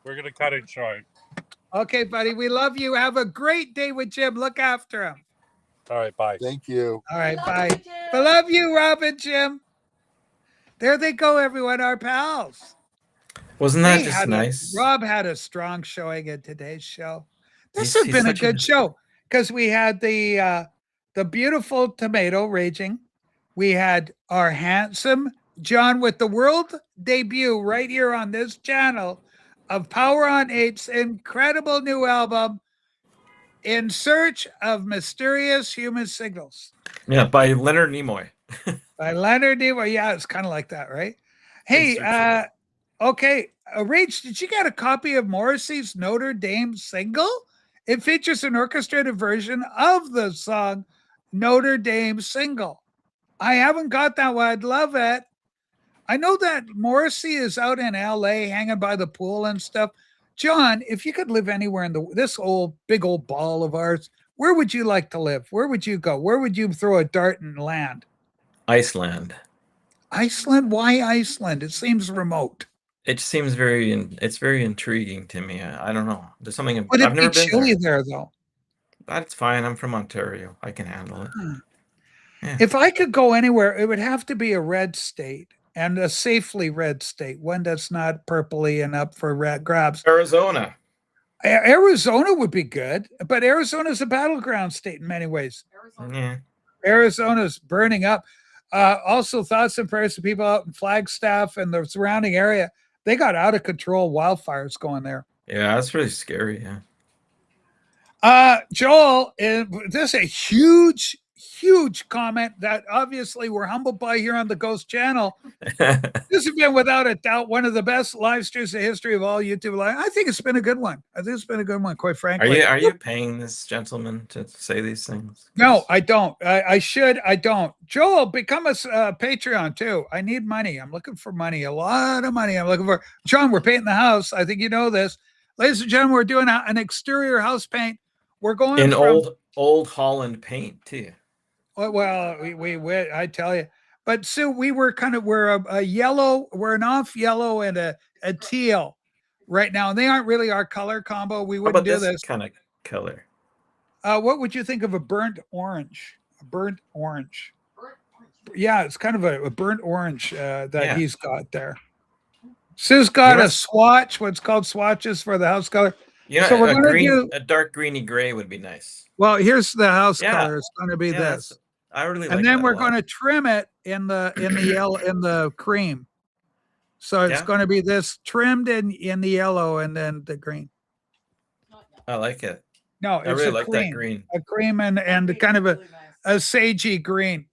We're gonna cut it short. Okay, buddy, we love you. Have a great day with Jim. Look after him. All right, bye. Thank you. All right, bye. I love you, Rob and Jim. There they go, everyone, our pals. Wasn't that just nice? Rob had a strong showing in today's show. This has been a good show because we had the beautiful tomato raging. We had our handsome John with the world debut right here on this channel of Power on 8's incredible new album, In Search of Mysterious Human Signals. Yeah, by Leonard Nimoy. By Leonard Nimoy. Yeah, it's kind of like that, right? Hey, okay. Rach, did you get a copy of Morrissey's Notre Dame single? It features an orchestrated version of the song Notre Dame single. I haven't got that one. I'd love it. I know that Morrissey is out in LA hanging by the pool and stuff. John, if you could live anywhere in this big old ball of ours, where would you like to live? Where would you go? Where would you throw a dart and land? Iceland. Iceland? Why Iceland? It seems remote. It seems very intriguing to me. I don't know. There's something. Would it be chilly there though? That's fine. I'm from Ontario. I can handle it. Yeah. If I could go anywhere, it would have to be a red state, and a safely red state, one that's not purpley and up for grabs. Arizona. Arizona would be good, but Arizona's a battleground state in many ways. Yeah. Arizona's burning up. Also, thoughts and prayers to people out in Flagstaff and the surrounding area. They got out of control wildfires going there. Yeah, that's really scary. Yeah. Joel, this is a huge comment that obviously we're humbled by here on the Ghost Channel. This has been without a doubt one of the best live streams in the history of all YouTube live. I think it's been a good one. Quite frankly. Are you paying this gentleman to say these things? No, I don't. I should. I don't. Joel, become a Patreon too. I need money. I'm looking for money. A lot of money. I'm looking for. John, we're painting the house. I think you know this. Ladies and gentlemen, we're doing an exterior house paint. We're going in old Holland paint too. Well, we I tell you. But Sue, we're a yellow, we're an off yellow and a teal right now. And they aren't really our color combo. We wouldn't do this kind of color. What would you think of a burnt orange? Yeah, it's kind of a burnt orange that he's got there. Sue's got a swatch, what's called swatches for the house color. Yeah, so we're a dark greeny gray would be nice. Well, here's the house color. It's going to be this. I really like and then we're going to trim it in the yellow, in the cream. So it's going to be this trimmed in the yellow and then the green. I like it. No, it's I really like that green. A cream and kind of a sagey green.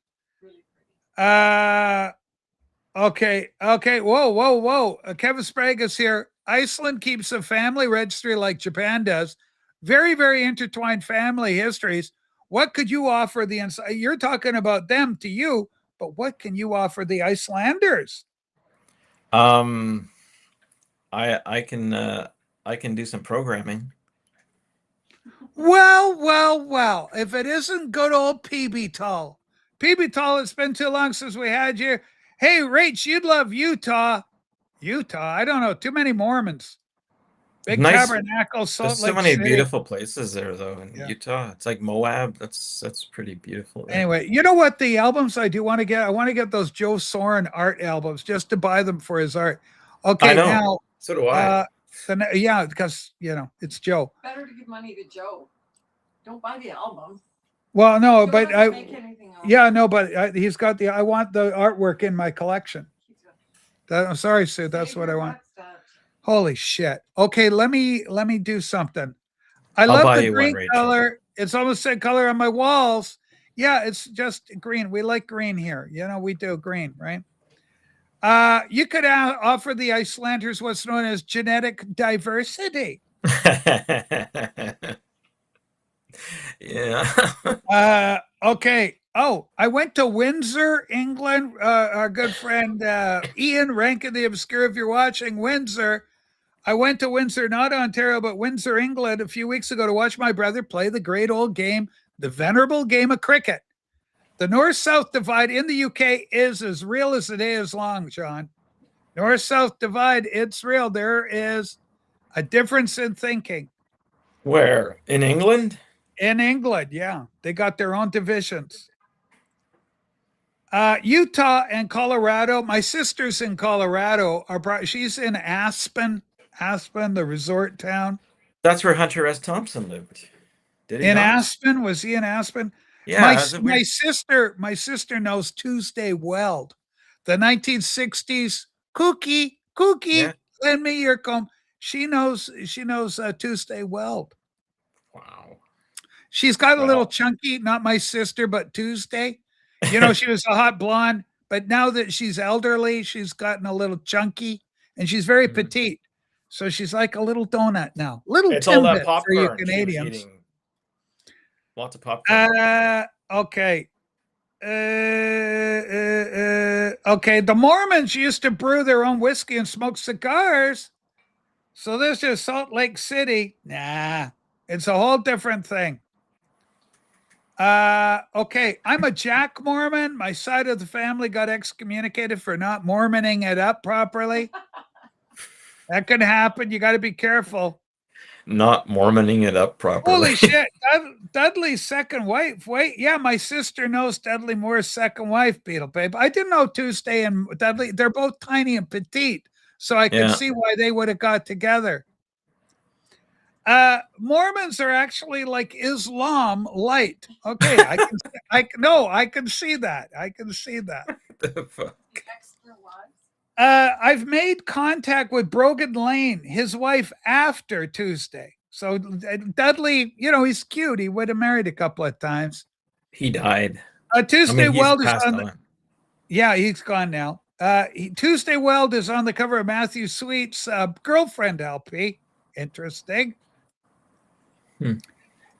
Okay. Whoa. Kevin Sprague is here. Iceland keeps a family registry like Japan does. Very, very intertwined family histories. What could you offer the inside? You're talking about them to you, but what can you offer the Icelanders? I can do some programming. Well. If it isn't good old PB Tall. PB Tall, it's been too long since we had you. Hey, Rach, you'd love Utah. I don't know. Too many Mormons. Big Nice. Tabernacle, Salt There's so Lake many City. beautiful places there, though, in Yeah. Utah. It's like Moab. That's pretty beautiful. There. Anyway, you know what? The albums I do want to get, I want to get those Joe Soren art albums just to buy them for his art. Okay, I know. now, So do I. yeah, because it's Joe. Better to give money to Joe. Don't buy the album. Well, no, Joe but doesn't make anything else. yeah, no, but he's got the. I want the artwork in my collection. I'm sorry, Sue. That's Save what I your want. butt stuff. Holy shit. Okay, let me do something. I I'll love buy the you one, green Rachel. color. It's almost the same color on my walls. Yeah, it's just green. We like green here. You know, we do green, right? You could offer the Icelanders what's known as genetic diversity. Yeah. Okay. Oh, I went to Windsor, England. Our good friend Ian Rankin the Obscure, if you're watching Windsor. I went to Windsor, not Ontario, but Windsor, England, a few weeks ago to watch my brother play the great old game, the venerable game of cricket. The North-South divide in the UK is as real as the day is long, John. North-South divide, it's real. There is a difference in thinking. Where? In England? In England, yeah. They got their own divisions. Utah and Colorado. My sister's in Colorado. She's in Aspen, the resort town. That's where Hunter S. Thompson lived. Did he In not? Aspen? Was he in Aspen? Yeah. My sister knows Tuesday Weld, the 1960s Cookie. Yeah. Lend me your comb. She knows Tuesday Weld. Wow. She's got a Wow. little chunky, not my sister, but Tuesday. You know, she was a hot blonde, but now that she's elderly, she's gotten a little chunky and she's very Mhm. petite. So she's like a little donut now. Little It's all that Timbit for you popcorn. she was Canadians. eating. Lots of popcorn. Okay. Okay. The Mormons used to brew their own whiskey and smoke cigars. So this is Salt Lake City. Nah, it's a whole different thing. Okay. I'm a Jack Mormon. My side of the family got excommunicated for not Mormoning it up properly. That can happen. You got to be careful. Not Mormoning it up properly. Holy shit. Dudley's second wife. Wait, yeah, my sister knows Dudley Moore's second wife, Beetle Babe. I didn't know Tuesday and Dudley, they're both tiny and petite. So I can see why they would have got together. Mormons are actually like Islam light. Okay, I can see that. I can see that. The fuck? The extra wives. I've made contact with Brogan Lane, his wife, after Tuesday. So Dudley, you know, he's cute. He would have married a couple of times. He died. Tuesday he's Weld is passed on. on. Yeah, he's gone now. Tuesday Weld is on the cover of Matthew Sweet's girlfriend LP. Interesting.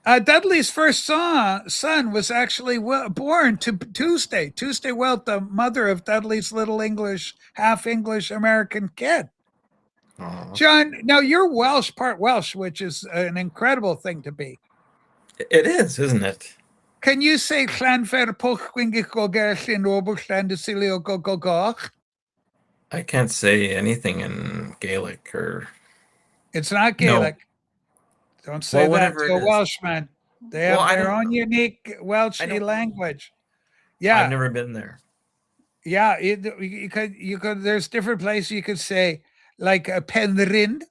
Dudley's first son was actually born to Tuesday. Tuesday Weld, the mother of Dudley's little half English American kid. Aw. John, now you're Welsh, part Welsh, which is an incredible thing to be. It is, isn't it? Can you say Llanfair Pwch Gwingich Goger Llyn Robl Llan Dysilio Gogogoch? I can't say anything in Gaelic or. It's not Gaelic. Don't say that whatever to it a is. Welshman. They have Well, I their don't own know. unique Welsh I don't know. language. Yeah, I've never been there. yeah. You could. There's different places you could say, like Penryn.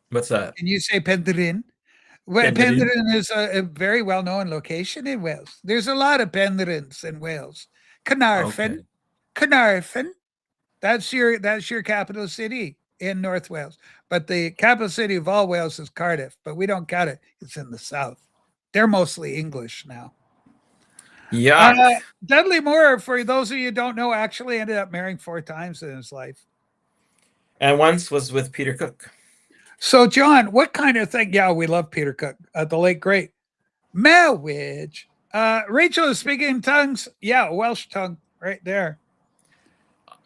What's that? Can you say Penryn? Well, Penryn? Penryn is a very well-known location in Wales. There's a lot of Penryns in Wales. Carnarvon. Okay. Carnarvon. That's your capital city in North Wales. But the capital city of all Wales is Cardiff, but we don't got it. It's in the south. They're mostly English now. Yeah. Dudley Moore, for those of you who don't know, actually ended up marrying 4 times in his life. And once was with Peter Cook. So, John, what kind of thing? Yeah, we love Peter Cook, the late great. Marriage. Rachel is speaking in tongues. Yeah, Welsh tongue right there.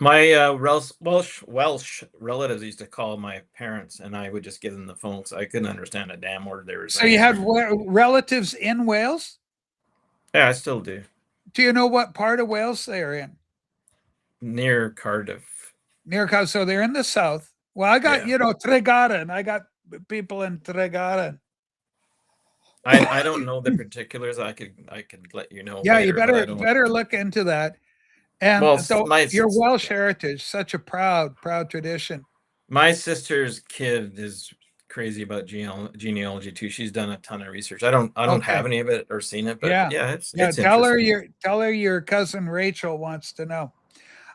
My Welsh relatives used to call my parents, and I would just give them the phone because I couldn't understand a damn word they were saying. So you had relatives in Wales? Yeah, I still do. Do you know what part of Wales they're in? Near Cardiff. Near Cardiff. So they're in the south. Well, I got, Tregaron. I got people in Tregaron. I don't know the particulars. I could let you know. Yeah, later, you better look into that. And your Welsh heritage, such a proud tradition. My sister's kid is crazy about genealogy too. She's done a ton of research. I don't have any of it or seen it, but it's tell her your cousin Rachel wants to know.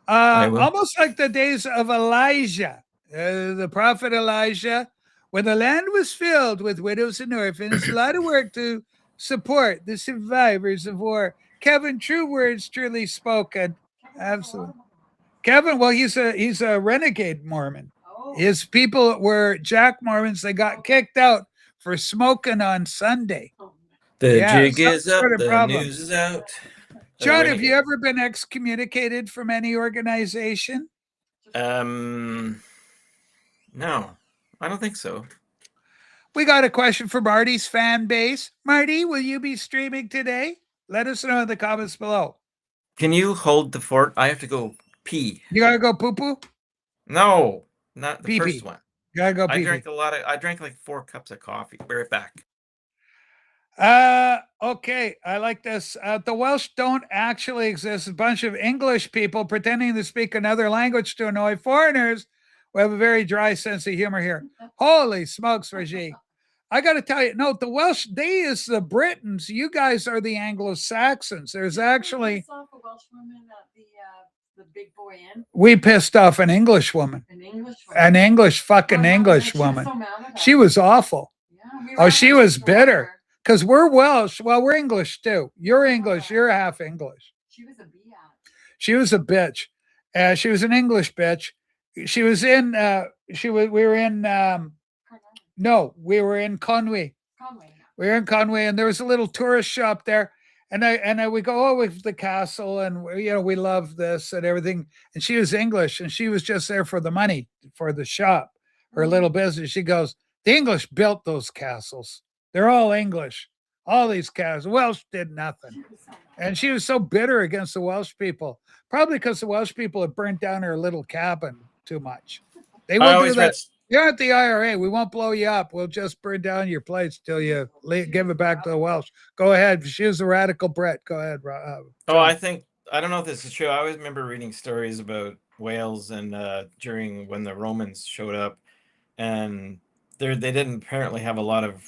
Almost like the days of Elijah, the prophet Elijah, when the land was filled with widows and orphans. A lot of work to support the survivors of war. Kevin, true words truly spoken. Absolutely. Kevin, well, he's a renegade Mormon. His people were Jack Mormons. They got kicked out for smoking on Sunday. The jig is up, the news is out. John, have you ever been excommunicated from any organization? No, I don't think so. We got a question for Marty's fan base. Marty, will you be streaming today? Let us know in the comments below. Can you hold the fort? I have to go pee. You gotta go poo-poo? No, not the pee-pee. First one. You gotta go pee-pee. I drank like 4 cups of coffee. Be right back. Okay, I like this. The Welsh don't actually exist. A bunch of English people pretending to speak another language to annoy foreigners. We have a very dry sense of humor here. Holy smokes, Reggie. I got to tell you, no, the Welsh, they is the Britons. You guys are the Anglo-Saxons. There's actually... The big boy in. We pissed off an English woman. An English fucking English woman. She was awful. Yeah, she was bitter. Because we're Welsh. Well, we're English too. You're English. You're half English. She was a biatch. She was a bitch. She was an English bitch. She was in. We were in. No, we were in Conway. We were in Conway, and there was a little tourist shop there. And we go, with the castle, and we love this and everything. And she was English, and she was just there for the money, for the shop, her little business. She goes, the English built those castles. They're all English. All these castles. Welsh did nothing. And she was so bitter against the Welsh people, probably because the Welsh people had burnt down her little cabin too much. They won't do that. You're at the IRA. We won't blow you up. We'll just burn down your place till you give it back to the Welsh. Go ahead. She was a radical Brit. Go ahead. I don't know if this is true. I always remember reading stories about Wales and during when the Romans showed up, and they didn't apparently have a lot of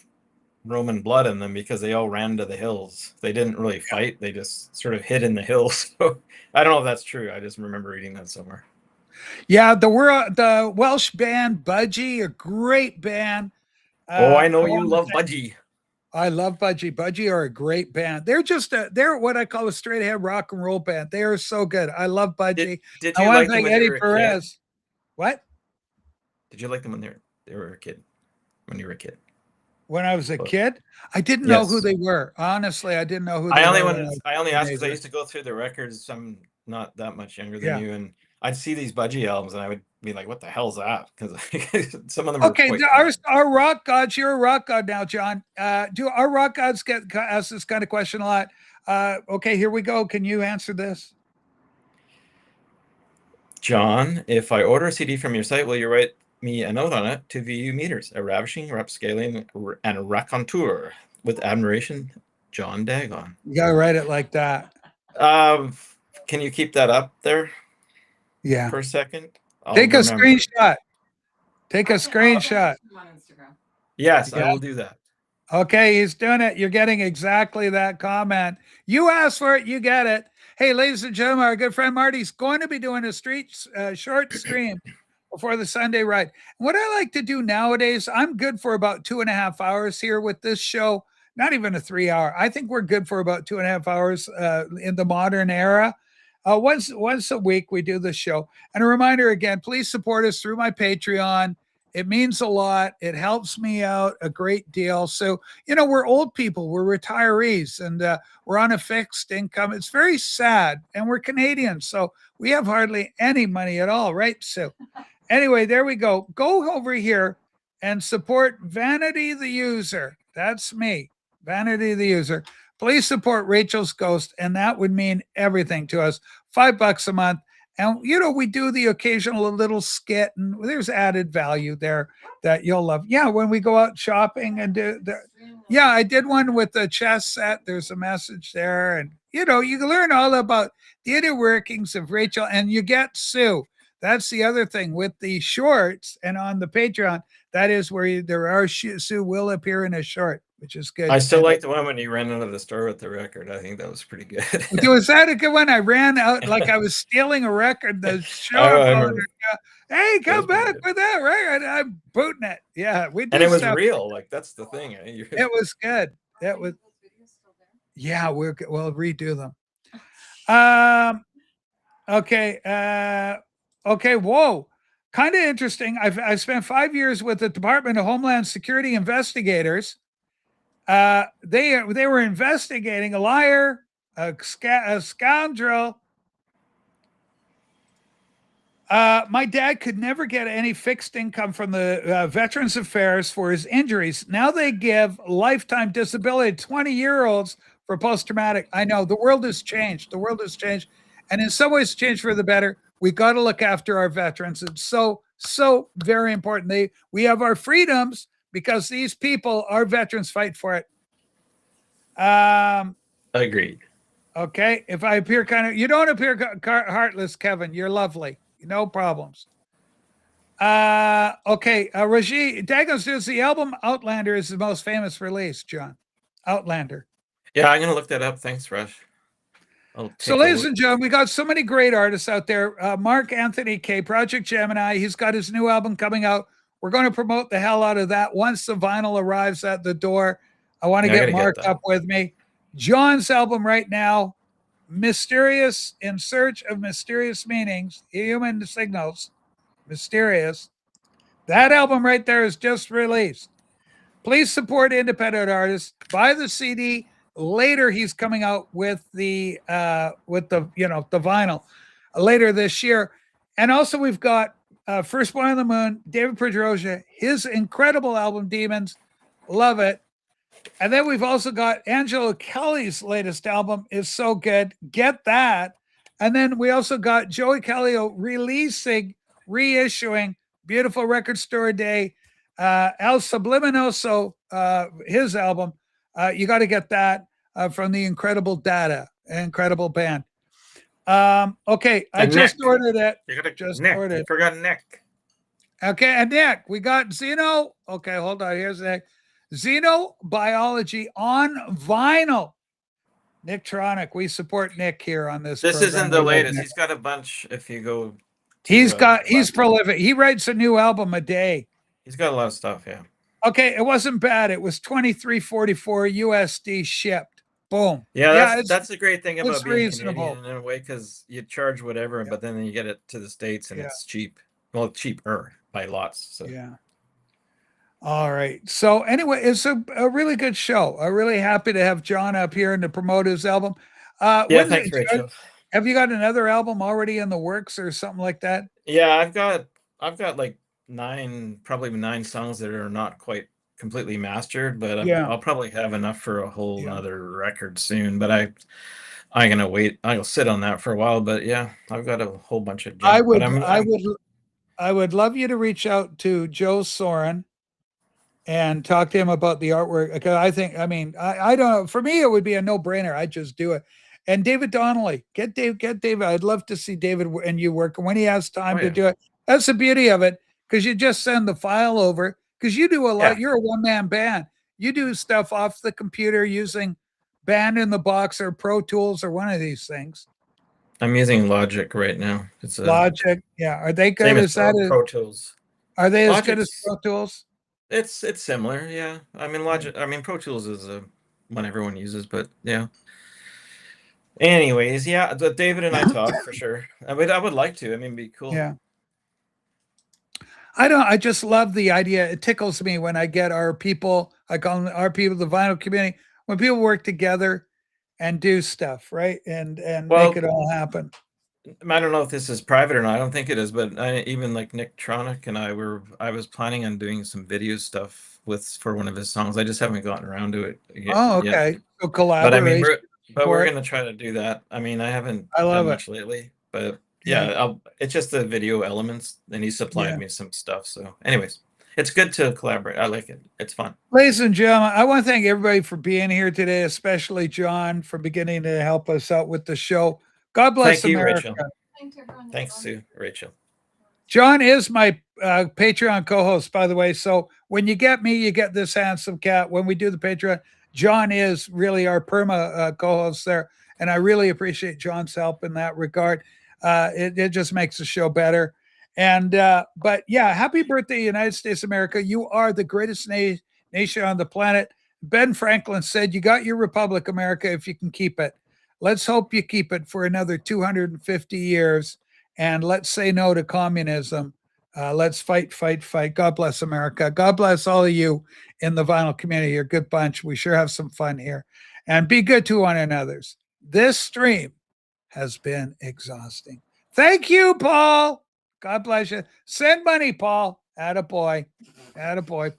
Roman blood in them because they all ran to the hills. They didn't really fight. They just sort of hid in the hills. So I don't know if that's true. I just remember reading that somewhere. Yeah, the Welsh band Budgie, a great band. I know you love Budgie. I love Budgie. Budgie are a great band. They're what I call a straight ahead rock and roll band. They are so good. I love Budgie. Did you like them when Eddie Perez. What? Did you like them when they were a kid? When you were a kid? When I was a kid, I didn't know who they were. Honestly, I didn't know who they were. I only asked because I used to go through the records. I'm not that much younger than you, and I'd see these Budgie albums, and I would be like, "What the hell's that?" Because some of them. Okay, our rock gods. You're a rock god now, John. Do our rock gods get asked this kind of question a lot? Okay, here we go. Can you answer this? John, if I order a CD from your site, will you write me a note on it to VU meters, a ravishing, rapscaling, and a raconteur with admiration, John Dagon. You gotta write it like that. Can you keep that up there? Yeah. For a second. Take a screenshot. Take a screenshot. Yes, I will do that. Okay, he's doing it. You're getting exactly that comment. You asked for it, you get it. Hey, ladies and gentlemen, our good friend Marty's going to be doing a short stream before the Sunday ride. What I like to do nowadays, I'm good for about 2.5 hours here with this show. not even a 3 hour. I think we're good for about 2.5 hours in the modern era. Once a week we do the show. And a reminder again, please support us through my Patreon. It means a lot. It helps me out a great deal. So, we're old people, we're retirees, and we're on a fixed income. It's very sad. And we're Canadians, so we have hardly any money at all, right, Sue? Anyway, there we go. Go over here and support Vanity the User. That's me, Vanity the User. Please support Rachel's Ghost, and that would mean everything to us. $5 a month. And, we do the occasional little skit, and there's added value there that you'll love. Yeah, when we go out shopping and yeah, I did one with the chess set. There's a message there. And, you can learn all about the inner workings of Rachel, and you get Sue. That's the other thing with the shorts and on the Patreon. That is where Sue will appear in a short, which is good. I still like the one when you ran out of the store with the record. I think that was pretty good. Was that a good one? I ran out like I was stealing a record. The show, hey, come back with that record. I'm booting it. Yeah, we did. And it was real. Like, that's the thing. It was good. That was. Yeah, we'll redo them. Okay. Okay. Whoa. Kind of interesting. I've spent 5 years with the Department of Homeland Security investigators. They were investigating a liar, a scoundrel. My dad could never get any fixed income from the Veterans Affairs for his injuries. Now they give lifetime disability to 20-year-olds for post-traumatic. I know the world has changed. The world has changed. And in some ways changed for the better. We got to look after our veterans. It's so very important. We have our freedoms because these people, our veterans, fight for it. Agreed. Okay. If I appear you don't appear heartless, Kevin. You're lovely. No problems. Okay. Raji, Dagon says the album Outlander is the most famous release, John. Outlander. Yeah, I'm going to look that up. Thanks, Rush. So, ladies and gentlemen, we got so many great artists out there. Mark Anthony K, Project Gemini, he's got his new album coming out. We're going to promote the hell out of that once the vinyl arrives at the door. I want to get Mark up with me. John's album right now, Mysterious, In Search of Mysterious Meanings, Human Signals, Mysterious. That album right there is just released. Please support independent artists. Buy the CD. Later, he's coming out with the vinyl later this year. And also we've got First Boy on the Moon, David Pedrosa, his incredible album, Demons. Love it. And then we've also got Angelo Kelly's latest album is so good. Get that. And then we also got Joey Callio reissuing Beautiful Record Store Day, El Subliminoso, his album. You got to get that from the Incredible Data, incredible band. Okay, I just ordered it. You forgot Nick. Okay, and Nick, we got Xeno. Okay, hold on. Here's Nick. Xenobiology on vinyl. Nick Tronic. We support Nick here on this. This isn't the latest. He's got a bunch. If you go, he's prolific. He writes a new album a day. He's got a lot of stuff. Yeah. Okay, it wasn't bad. It was $23.44 USD shipped. Boom. Yeah, that's the great thing about being reasonable Canadian in a way, because you charge whatever, but then you get it to the States and it's cheap. Well, cheaper by lots. So. Yeah. All right. So anyway, it's a really good show. I'm really happy to have John up here and to promote his album. Thanks, Rachel. Have you got another album already in the works or something like that? Yeah, I've got like probably nine songs that are not quite completely mastered, but I'll probably have enough for a whole other record soon. But I'm gonna wait. I'll sit on that for a while. But yeah, I've got a whole bunch of. I would love you to reach out to Joe Soren and talk to him about the artwork. Because I don't know. For me, it would be a no-brainer. I'd just do it. And David Donnelly, get David. I'd love to see David and you work when he has time to do it. That's the beauty of it, because you just send the file over. Because you do a lot. You're a one-man band. You do stuff off the computer using Band in the Box or Pro Tools or one of these things. I'm using Logic right now. It's Logic. Yeah. Are they good? Is that Pro Tools? Are they as good as Pro Tools? It's similar. Yeah. I mean, Logic. I mean, Pro Tools is one everyone uses, but yeah. Anyways, yeah, David and I talk for sure. I would like to. I mean, it'd be cool. Yeah. I just love the idea. It tickles me when I get our people, I call them our people, the vinyl community, when people work together and do stuff, right? And make it all happen. I don't know if this is private or not. I don't think it is, but even like Nick Tronick and I was planning on doing some video stuff for one of his songs. I just haven't gotten around to it yet. Oh, okay. So collaboration. But we're going to try to do that. I mean, I haven't done much lately, but yeah, it's just the video elements, and he supplied me some stuff. So anyways, it's good to collaborate. I like it. It's fun. Ladies and gentlemen, I want to thank everybody for being here today, especially John for beginning to help us out with the show. God bless America. Thanks, Sue, Rachel. John is my Patreon co-host, by the way. So when you get me, you get this handsome cat. When we do the Patreon, John is really our perma co-host there. And I really appreciate John's help in that regard. It just makes the show better. And but yeah, happy birthday, United States of America. You are the greatest nation on the planet. Ben Franklin said, you got your republic, America, if you can keep it. Let's hope you keep it for another 250 years. And let's say no to communism. Let's fight, fight, fight. God bless America. God bless all of you in the vinyl community. You're a good bunch. We sure have some fun here. And be good to one another. This stream has been exhausting. Thank you, Paul. God bless you. Send money, Paul. Attaboy. Attaboy.